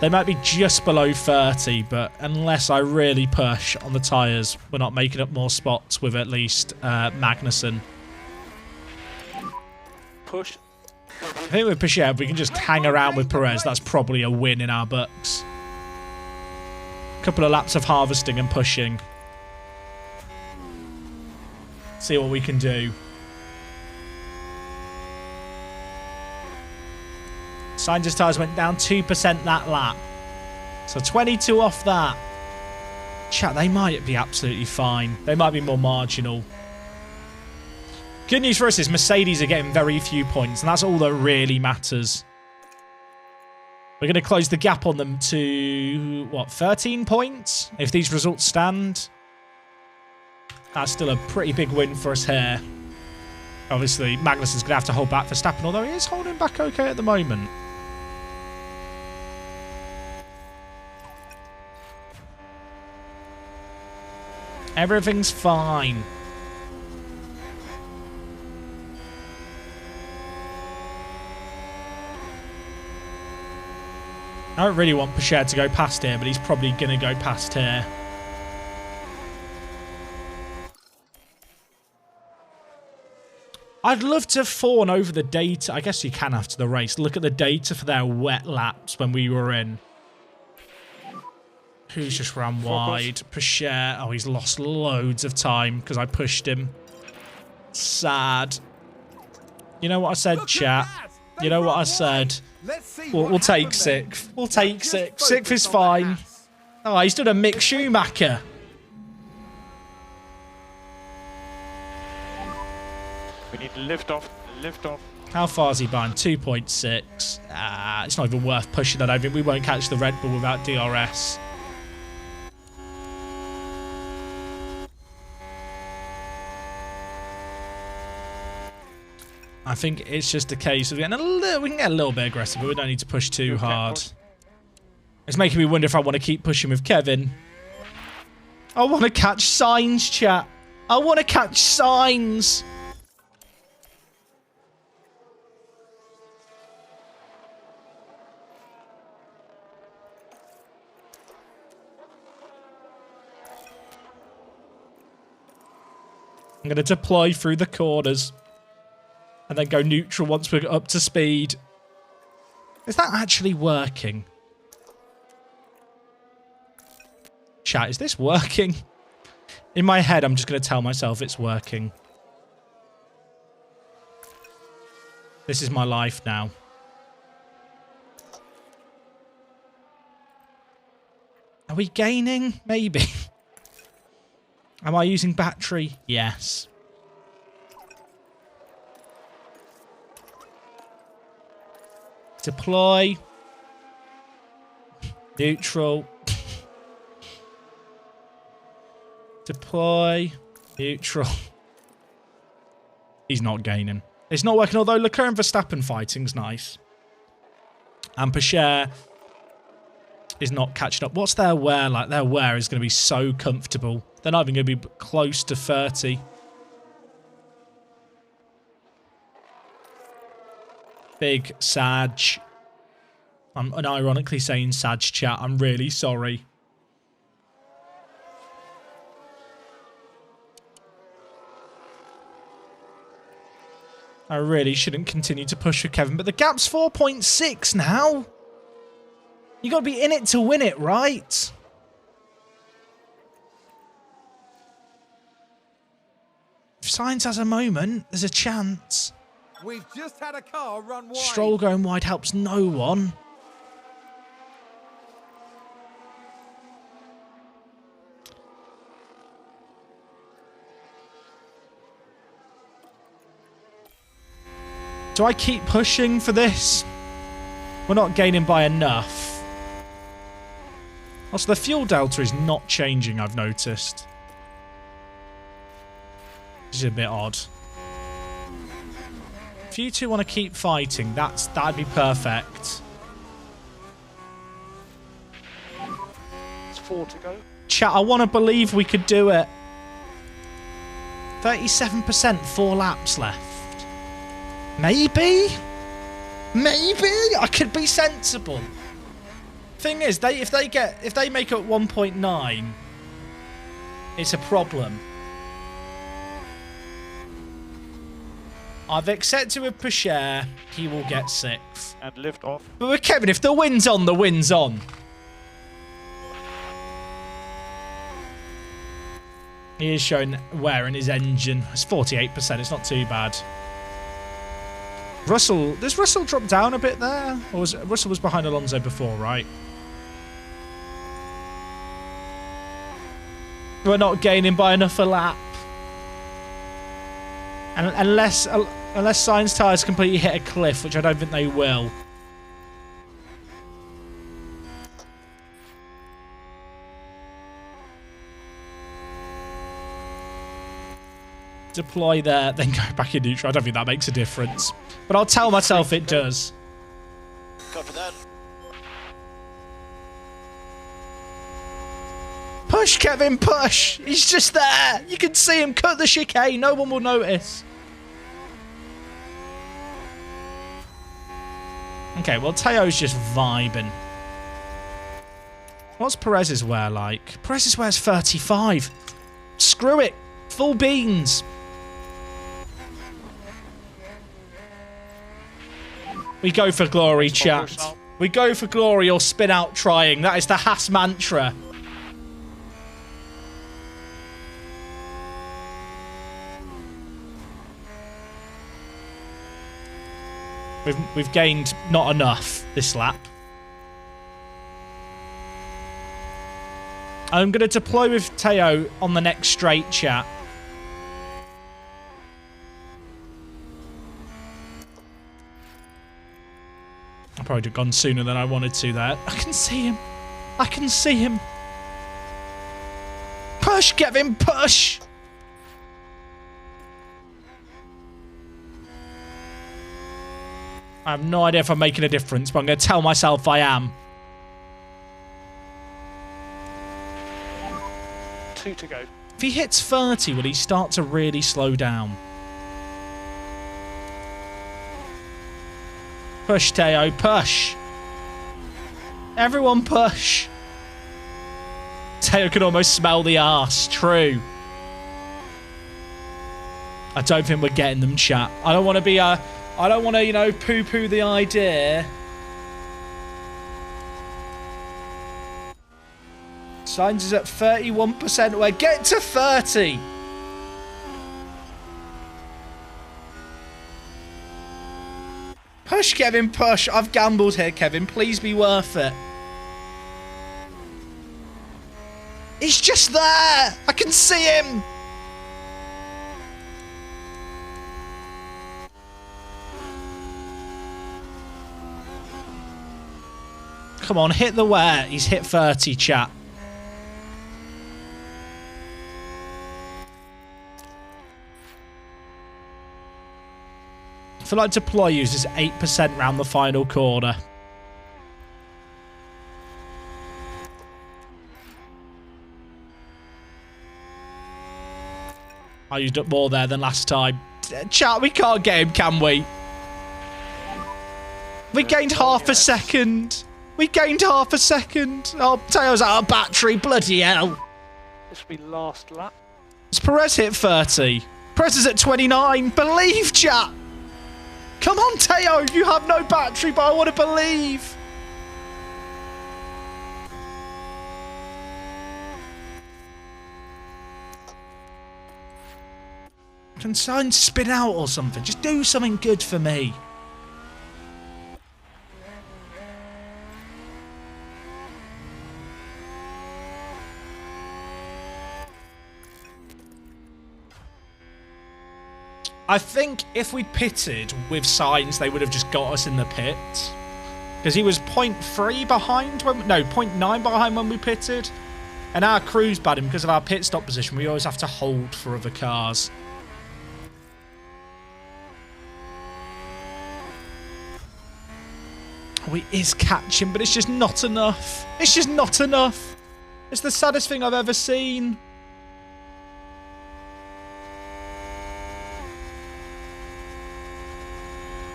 They might be just below 30, but unless I really push on the tyres, we're not making up more spots with at least Magnussen. Push. I think with Pachet, if we can just hang around with Perez, that's probably a win in our books. Couple of laps of harvesting and pushing. See what we can do. Sainz's tyres went down 2% that lap. So 22 off that. Chat, they might be absolutely fine. They might be more marginal. Good news for us is Mercedes are getting very few points, and that's all that really matters. We're going to close the gap on them to, what, 13 points? If these results stand. That's still a pretty big win for us here. Obviously, Magnussen's going to have to hold back Verstappen, although he is holding back okay at the moment. Everything's fine. I don't really want Pachet to go past here, but he's probably going to go past here. I'd love to fawn over the data. I guess you can after the race. Look at the data for their wet laps when we were in. Who's just ran wide? Pachet. Oh, he's lost loads of time because I pushed him. Sad. You know what I said, chat? You know what I said? We'll take 6th. We'll take 6th. 6th is fine. Oh, he's done a Mick Schumacher. We need lift off. Lift off. How far is he behind? 2.6. It's not even worth pushing that. I think we won't catch the Red Bull without DRS. I think it's just a case of getting a little, we can get a little bit aggressive, but we don't need to push too hard. It's making me wonder if I want to keep pushing with Kevin. I want to catch signs, chat. I want to catch signs. I'm going to deploy through the corners. And then go neutral once we're up to speed. Is that actually working? Chat, is this working? In my head, I'm just going to tell myself it's working. This is my life now. Are we gaining? Maybe. Am I using battery? Yes. Deploy. Neutral. Deploy. Neutral. He's not gaining. It's not working, although Leclerc and Verstappen fighting's nice. And Pacher is not catching up. What's their wear like? Their wear is going to be so comfortable. They're not even going to be close to 30. Big Sag. I'm unironically saying Sag chat. I'm really sorry. I really shouldn't continue to push for Kevin, but the gap's 4.6 now. You got to be in it to win it, right? If Sainz has a moment, there's a chance. We've just had a car run wide. Stroll going wide helps no one. Do I keep pushing for this? We're not gaining by enough. Also, the fuel delta is not changing, I've noticed. Which is a bit odd. If you two want to keep fighting, that'd be perfect. It's 4 to go. Chat, I want to believe we could do it. 37%, 4 laps left. Maybe? Maybe? I could be sensible. Thing is, if they make it 1.9, it's a problem. I've accepted with Pacher, he will get 6th. And lift off. But with Kevin, if the win's on, the win's on. He is showing wear in his engine. It's 48%, it's not too bad. Russell, does Russell drop down a bit there? Or was Russell was behind Alonso before, right? We're not gaining by enough a lap. And unless Sainz tyres completely hit a cliff, which I don't think they will. Deploy there, then go back in neutral. I don't think that makes a difference. But I'll tell myself it does. Copy that. Push, Kevin, push! He's just there! You can see him cut the chicane. No one will notice. Okay, well, Teo's just vibing. What's Perez's wear like? Perez's wear's 35. Screw it. Full beans. We go for glory, chat. We go for glory or spin out trying. That is the Haas mantra. We've gained not enough this lap. I'm going to deploy with Teo on the next straight, chat. probably have gone sooner than I wanted to there. I can see him. I can see him. Push, Kevin, push. I have no idea if I'm making a difference, but I'm going to tell myself I am. 2 to go. If he hits 30, will he start to really slow down? Push, Teo, push. Everyone push. Teo can almost smell the arse. True. I don't think we're getting them, chat. I don't want to be I don't want to, you know, poo-poo the idea. Sainz is at 31%. We're getting to 30. Push, Kevin, push. I've gambled here, Kevin. Please be worth it. He's just there. I can see him. Come on, hit the where. He's hit 30, chat. I feel like deploy uses 8% round the final corner. I used up more there than last time. Chat, we can't get him, can we? We gained half a second. We gained half a second. Oh, Teo's out of battery. Bloody hell. This will be last lap. Has Perez hit 30? Perez is at 29. Believe, chat. Come on, Teo. You have no battery, but I want to believe. Can Sainz spin out or something? Just do something good for me. I think if we'd pitted with Sainz, they would have just got us in the pit. Because he was 0.3 behind when... No, 0.9 behind when we pitted. And our crew's bad, and because of our pit stop position, we always have to hold for other cars. Oh, he is catching, but it's just not enough. It's just not enough. It's the saddest thing I've ever seen.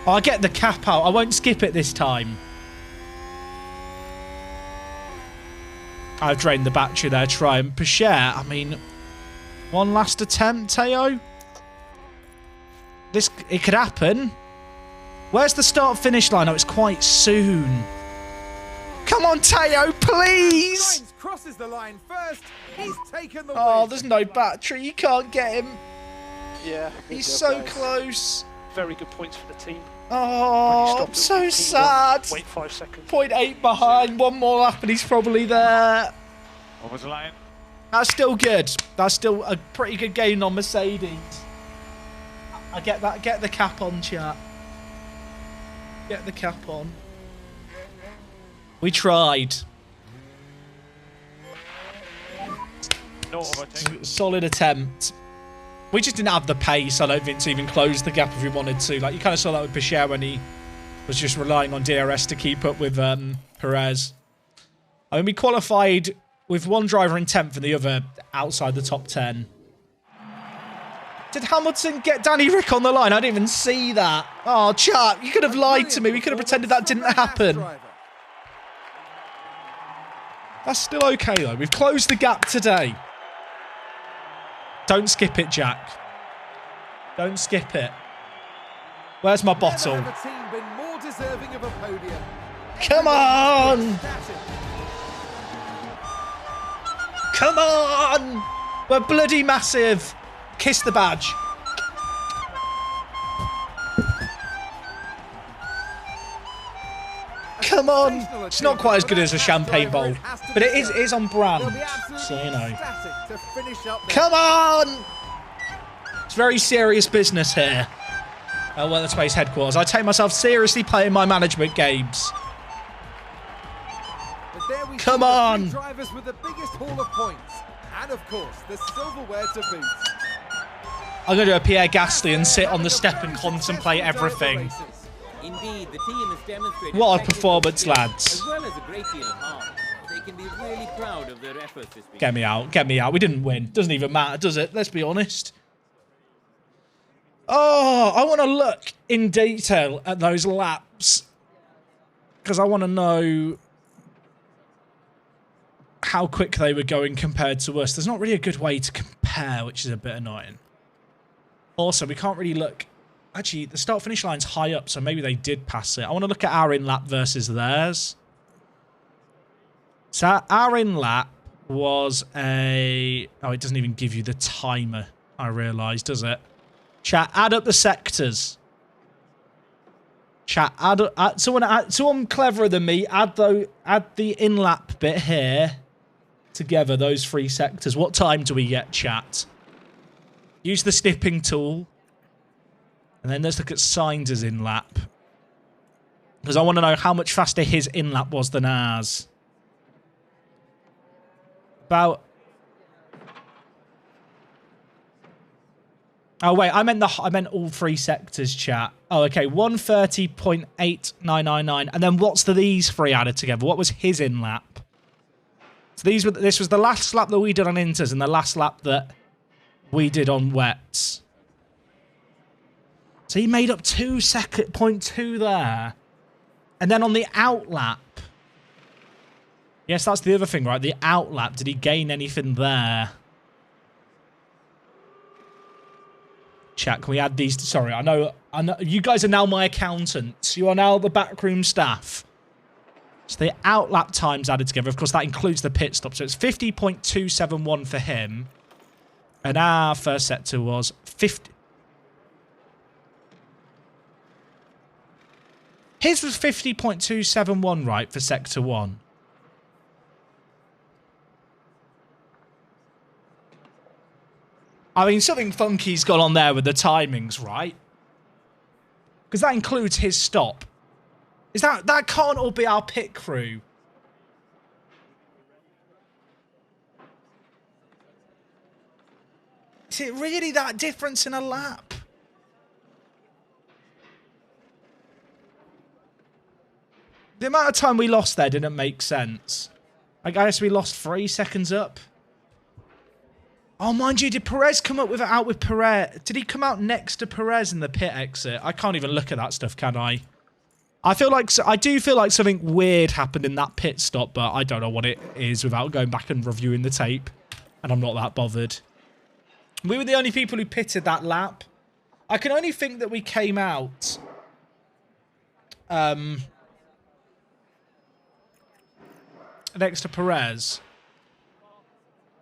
Oh, I'll get the cap out. I won't skip it this time. I've drained the battery there, trying. Pichette, I mean, one last attempt, Teo. It could happen. Where's the start-finish line? Oh, it's quite soon. Come on, Teo, please. Sainz crosses the line first. He's taken the Oh, win. there's no battery. You can't get him. Yeah. He's so close. Very good points for the team. Oh, I'm so sad. Wait 5 seconds. 0.8 behind. One more lap and he's probably there. Over the line. That's still good. That's still a pretty good gain on Mercedes. I get that. Get the cap on, chat. Get the cap on. We tried. No overtaking. Solid attempt. We just didn't have the pace, I don't think, to even close the gap if we wanted to. Like, you kind of saw that with Pichette when he was just relying on DRS to keep up with Perez. I mean, we qualified with one driver in 10th and the other outside the top 10. Did Hamilton get Danny Rick on the line? I didn't even see that. Oh, chat, you could have lied to me. We could have pretended that didn't happen. That's still okay, though. We've closed the gap today. Don't skip it, Jack. Don't skip it. Where's my bottle? Come on! Come on! We're bloody massive. Kiss the badge. Come on. It's not quite as good as a champagne bowl, but it is on brand, so you know. Come on! It's very serious business here at Weatherspace headquarters. I take myself seriously playing my management games. we Come see the on. three drivers with the biggest haul of points. And of course, the silverware to boot. I'm going to do a Pierre Gasly and sit on the step and contemplate everything. Indeed, the team has demonstrated What a technical performance, skill, lads. as well as a great deal of heart. They can be really proud of their efforts this week. Get me out. Get me out. We didn't win. Doesn't even matter, does it? Let's be honest. Oh, I want to look in detail at those laps. Because I want to know how quick they were going compared to us. There's not really a good way to compare, which is a bit annoying. Also, we can't really look... Actually, the start-finish line's high up, so maybe they did pass it. I want to look at our in-lap versus theirs. So our in-lap was a... Oh, it doesn't even give you the timer, I realise, does it? Chat, add up the sectors. Chat, someone cleverer than me, add the in-lap bit here together, those three sectors. What time do we get, chat? Use the snipping tool. And then let's look at Sainz's in-lap. Because I want to know how much faster his in-lap was than ours. About... Oh, wait, I meant all three sectors, chat. Oh, okay, 130.8999. And then what's these three added together? What was his in-lap? So this was the last lap that we did on inters and the last lap that we did on wets. So he made up 2.2 there. And then on the outlap. Yes, that's the other thing, right? The outlap. Did he gain anything there? Chat, can we add these? Sorry, I know you guys are now my accountants. You are now the backroom staff. So the outlap times added together. Of course, that includes the pit stop. So it's 50.271 for him. And our first sector was 50. His was 50.271, right, for sector 1. I mean, something funky's gone on there with the timings, right? Because that includes his stop. Is that can't all be our pit crew? Is it really that difference in a lap? The amount of time we lost there didn't make sense. I guess we lost 3 seconds up. Oh, mind you, did Perez come up out with Perez? Did he come out next to Perez in the pit exit? I can't even look at that stuff, can I? I do feel like something weird happened in that pit stop, but I don't know what it is without going back and reviewing the tape. And I'm not that bothered. We were the only people who pitted that lap. I can only think that we came out... next to Perez.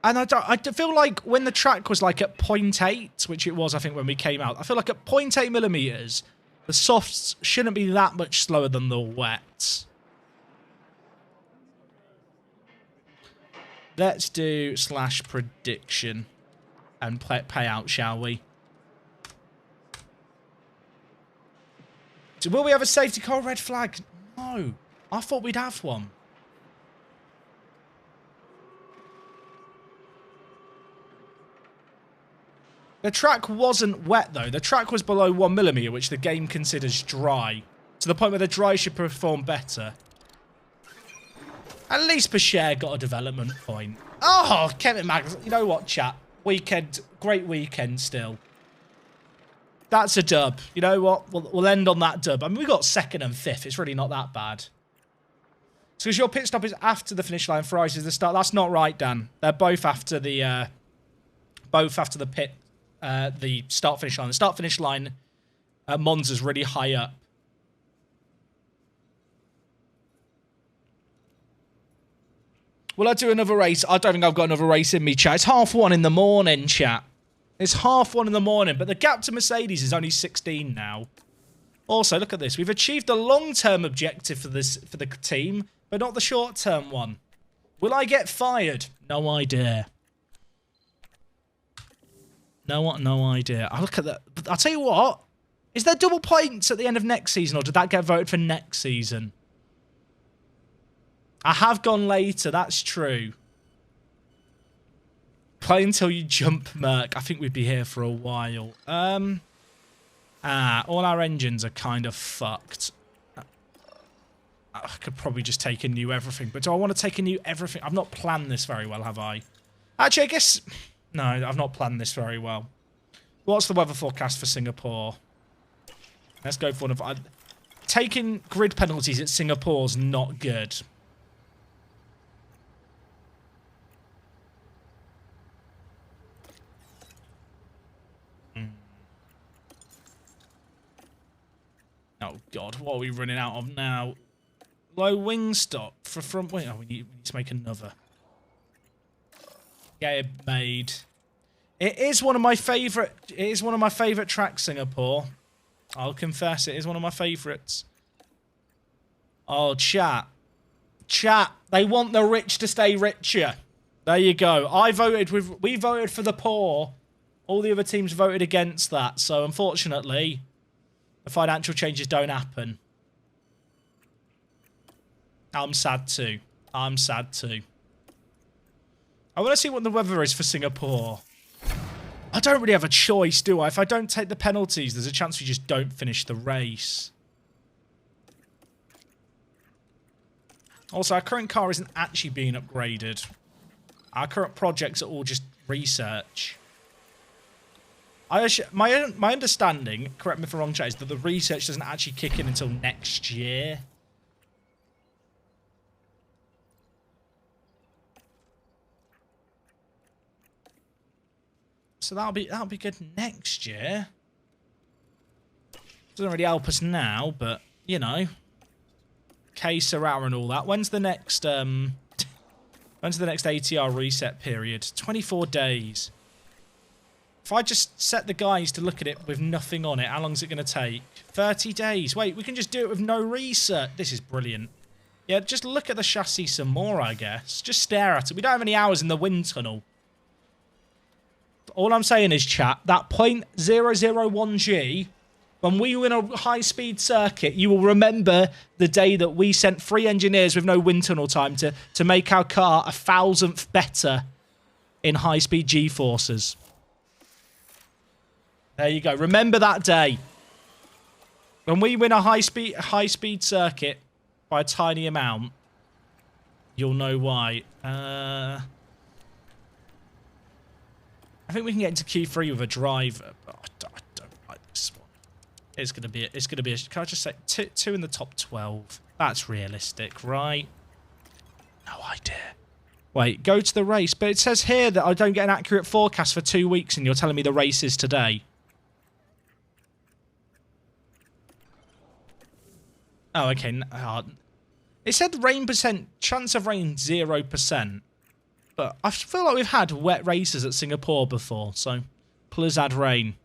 And I feel like when the track was like at 0.8, which it was, I think, when we came out, I feel like at 0.8 millimeters, the softs shouldn't be that much slower than the wets. Let's do / prediction and pay out, shall we? So will we have a safety car red flag? No. I thought we'd have one. The track wasn't wet, though. The track was below 1 millimeter, which the game considers dry. To the point where the dry should perform better. At least Bashir got a development point. Oh, Kevin Magnus. You know what, chat? Weekend. Great weekend still. That's a dub. You know what? We'll end on that dub. I mean, we got 2nd and 5th. It's really not that bad. So because your pit stop is after the finish line, Ferrari's is the start. That's not right, Dan. They're both after the pit. The start-finish line. The start-finish line at Monza's really high up. Will I do another race? I don't think I've got another race in me, chat. It's 1:30 in the morning, chat. It's 1:30 in the morning, but the gap to Mercedes is only 16 now. Also, look at this. We've achieved the long-term objective for the team, but not the short-term one. Will I get fired? No idea. No idea. I look at that. I'll tell you what. Is there double points at the end of next season, or did that get voted for next season? I have gone later. That's true. Play until you jump, Merc. I think we'd be here for a while. All our engines are kind of fucked. I could probably just take a new everything. But do I want to take a new everything? I've not planned this very well, have I? Actually, I guess... No, I've not planned this very well. What's the weather forecast for Singapore? Let's go for one of... Taking grid penalties at Singapore's not good. Oh, God. What are we running out of now? Low wing stop for front wing. Oh, we need to make another. Get it made. It is one of my favourite... It is one of my favourite tracks, Singapore. I'll confess, it is one of my favourites. Oh, chat. Chat. They want the rich to stay richer. There you go. We voted for the poor. All the other teams voted against that. So, unfortunately, the financial changes don't happen. I'm sad too. I'm sad too. I want to see what the weather is for Singapore. I don't really have a choice, do I? If I don't take the penalties, there's a chance we just don't finish the race. Also, our current car isn't actually being upgraded. Our current projects are all just research. My understanding, correct me if I'm wrong, chat, is that the research doesn't actually kick in until next year. So that'll be good next year. Doesn't really help us now, but you know, K Serrata and all that. When's the next ATR reset period? 24 days. If I just set the guys to look at it with nothing on it, how long is it going to take? 30 days. Wait, we can just do it with no research. This is brilliant. Yeah, just look at the chassis some more, I guess. Just stare at it. We don't have any hours in the wind tunnel. All I'm saying is, chat, that 0.001G, when we win a high-speed circuit, you will remember the day that we sent 3 engineers with no wind tunnel time to make our car 1,000th better in high-speed G-forces. There you go. Remember that day. When we win a high-speed circuit by a tiny amount, you'll know why. I think we can get into Q3 with a driver, but I don't like this one. It's gonna be can I just say two in the top 12? That's realistic, right? No idea. Wait, go to the race, but it says here that I don't get an accurate forecast for 2 weeks, and you're telling me the race is today. Oh, okay. It said rain percent, chance of rain 0%. But I feel like we've had wet races at Singapore before, so please add rain.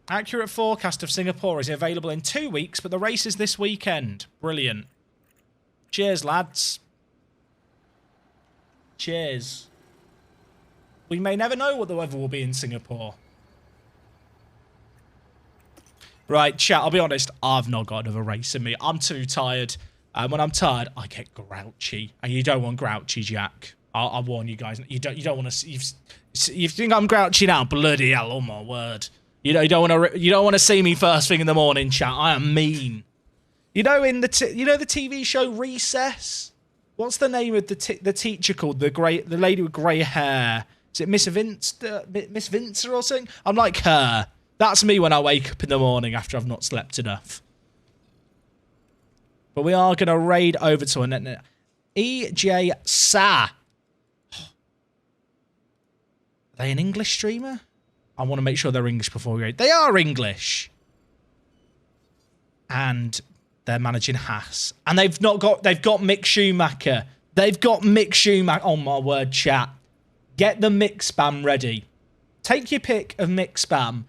Accurate forecast of Singapore is available in 2 weeks, but the race is this weekend. Brilliant. Cheers, lads. Cheers. We may never know what the weather will be in Singapore. Right, chat, I'll be honest, I've not got another race in me. I'm too tired. When I'm tired, I get grouchy. And you don't want grouchy, Jack. I'll warn you guys. You don't want to... You think I'm grouchy now? Bloody hell, oh my word. You don't want to see me first thing in the morning, chat. I am mean. You know in the TV show Recess? What's the name of the teacher called? The lady with grey hair. Is it Miss Vincer or something? I'm like her. That's me when I wake up in the morning after I've not slept enough. But we are going to raid over to an EJ Sa. Are they an English streamer? I want to make sure they're English before we raid. They are English. And they're managing Haas. And they've got Mick Schumacher. They've got Mick Schumacher. Oh my word, chat. Get the Mick spam ready. Take your pick of Mick spam.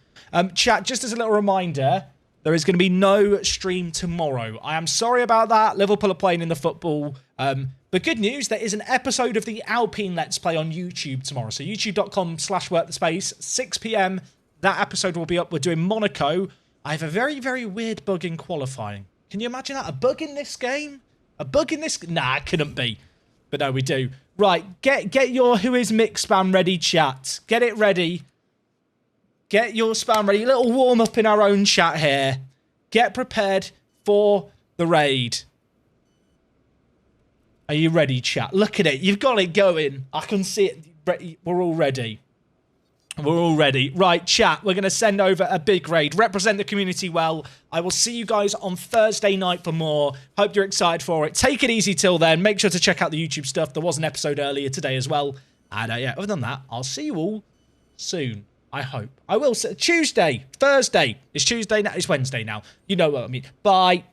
Chat, just as a little reminder, there is going to be no stream tomorrow. I am sorry about that. Liverpool are playing in the football. But good news, there is an episode of the Alpine Let's Play on YouTube tomorrow. So youtube.com/workthespace, 6 PM. That episode will be up. We're doing Monaco. I have a very, very weird bug in qualifying. Can you imagine that? A bug in this game? A bug in this... Nah, it couldn't be. But no, we do. Right, get your Who Is Mick spam ready, chat. Get it ready. Get your spam ready. A little warm-up in our own chat here. Get prepared for the raid. Are you ready, chat? Look at it. You've got it going. I can see it. We're all ready. We're all ready. Right, chat, we're going to send over a big raid. Represent the community well. I will see you guys on Thursday night for more. Hope you're excited for it. Take it easy till then. Make sure to check out the YouTube stuff. There was an episode earlier today as well. And yeah, other than that, I'll see you all soon. I hope. I will. Tuesday, Thursday. It's Tuesday now. It's Wednesday now. You know what I mean. Bye.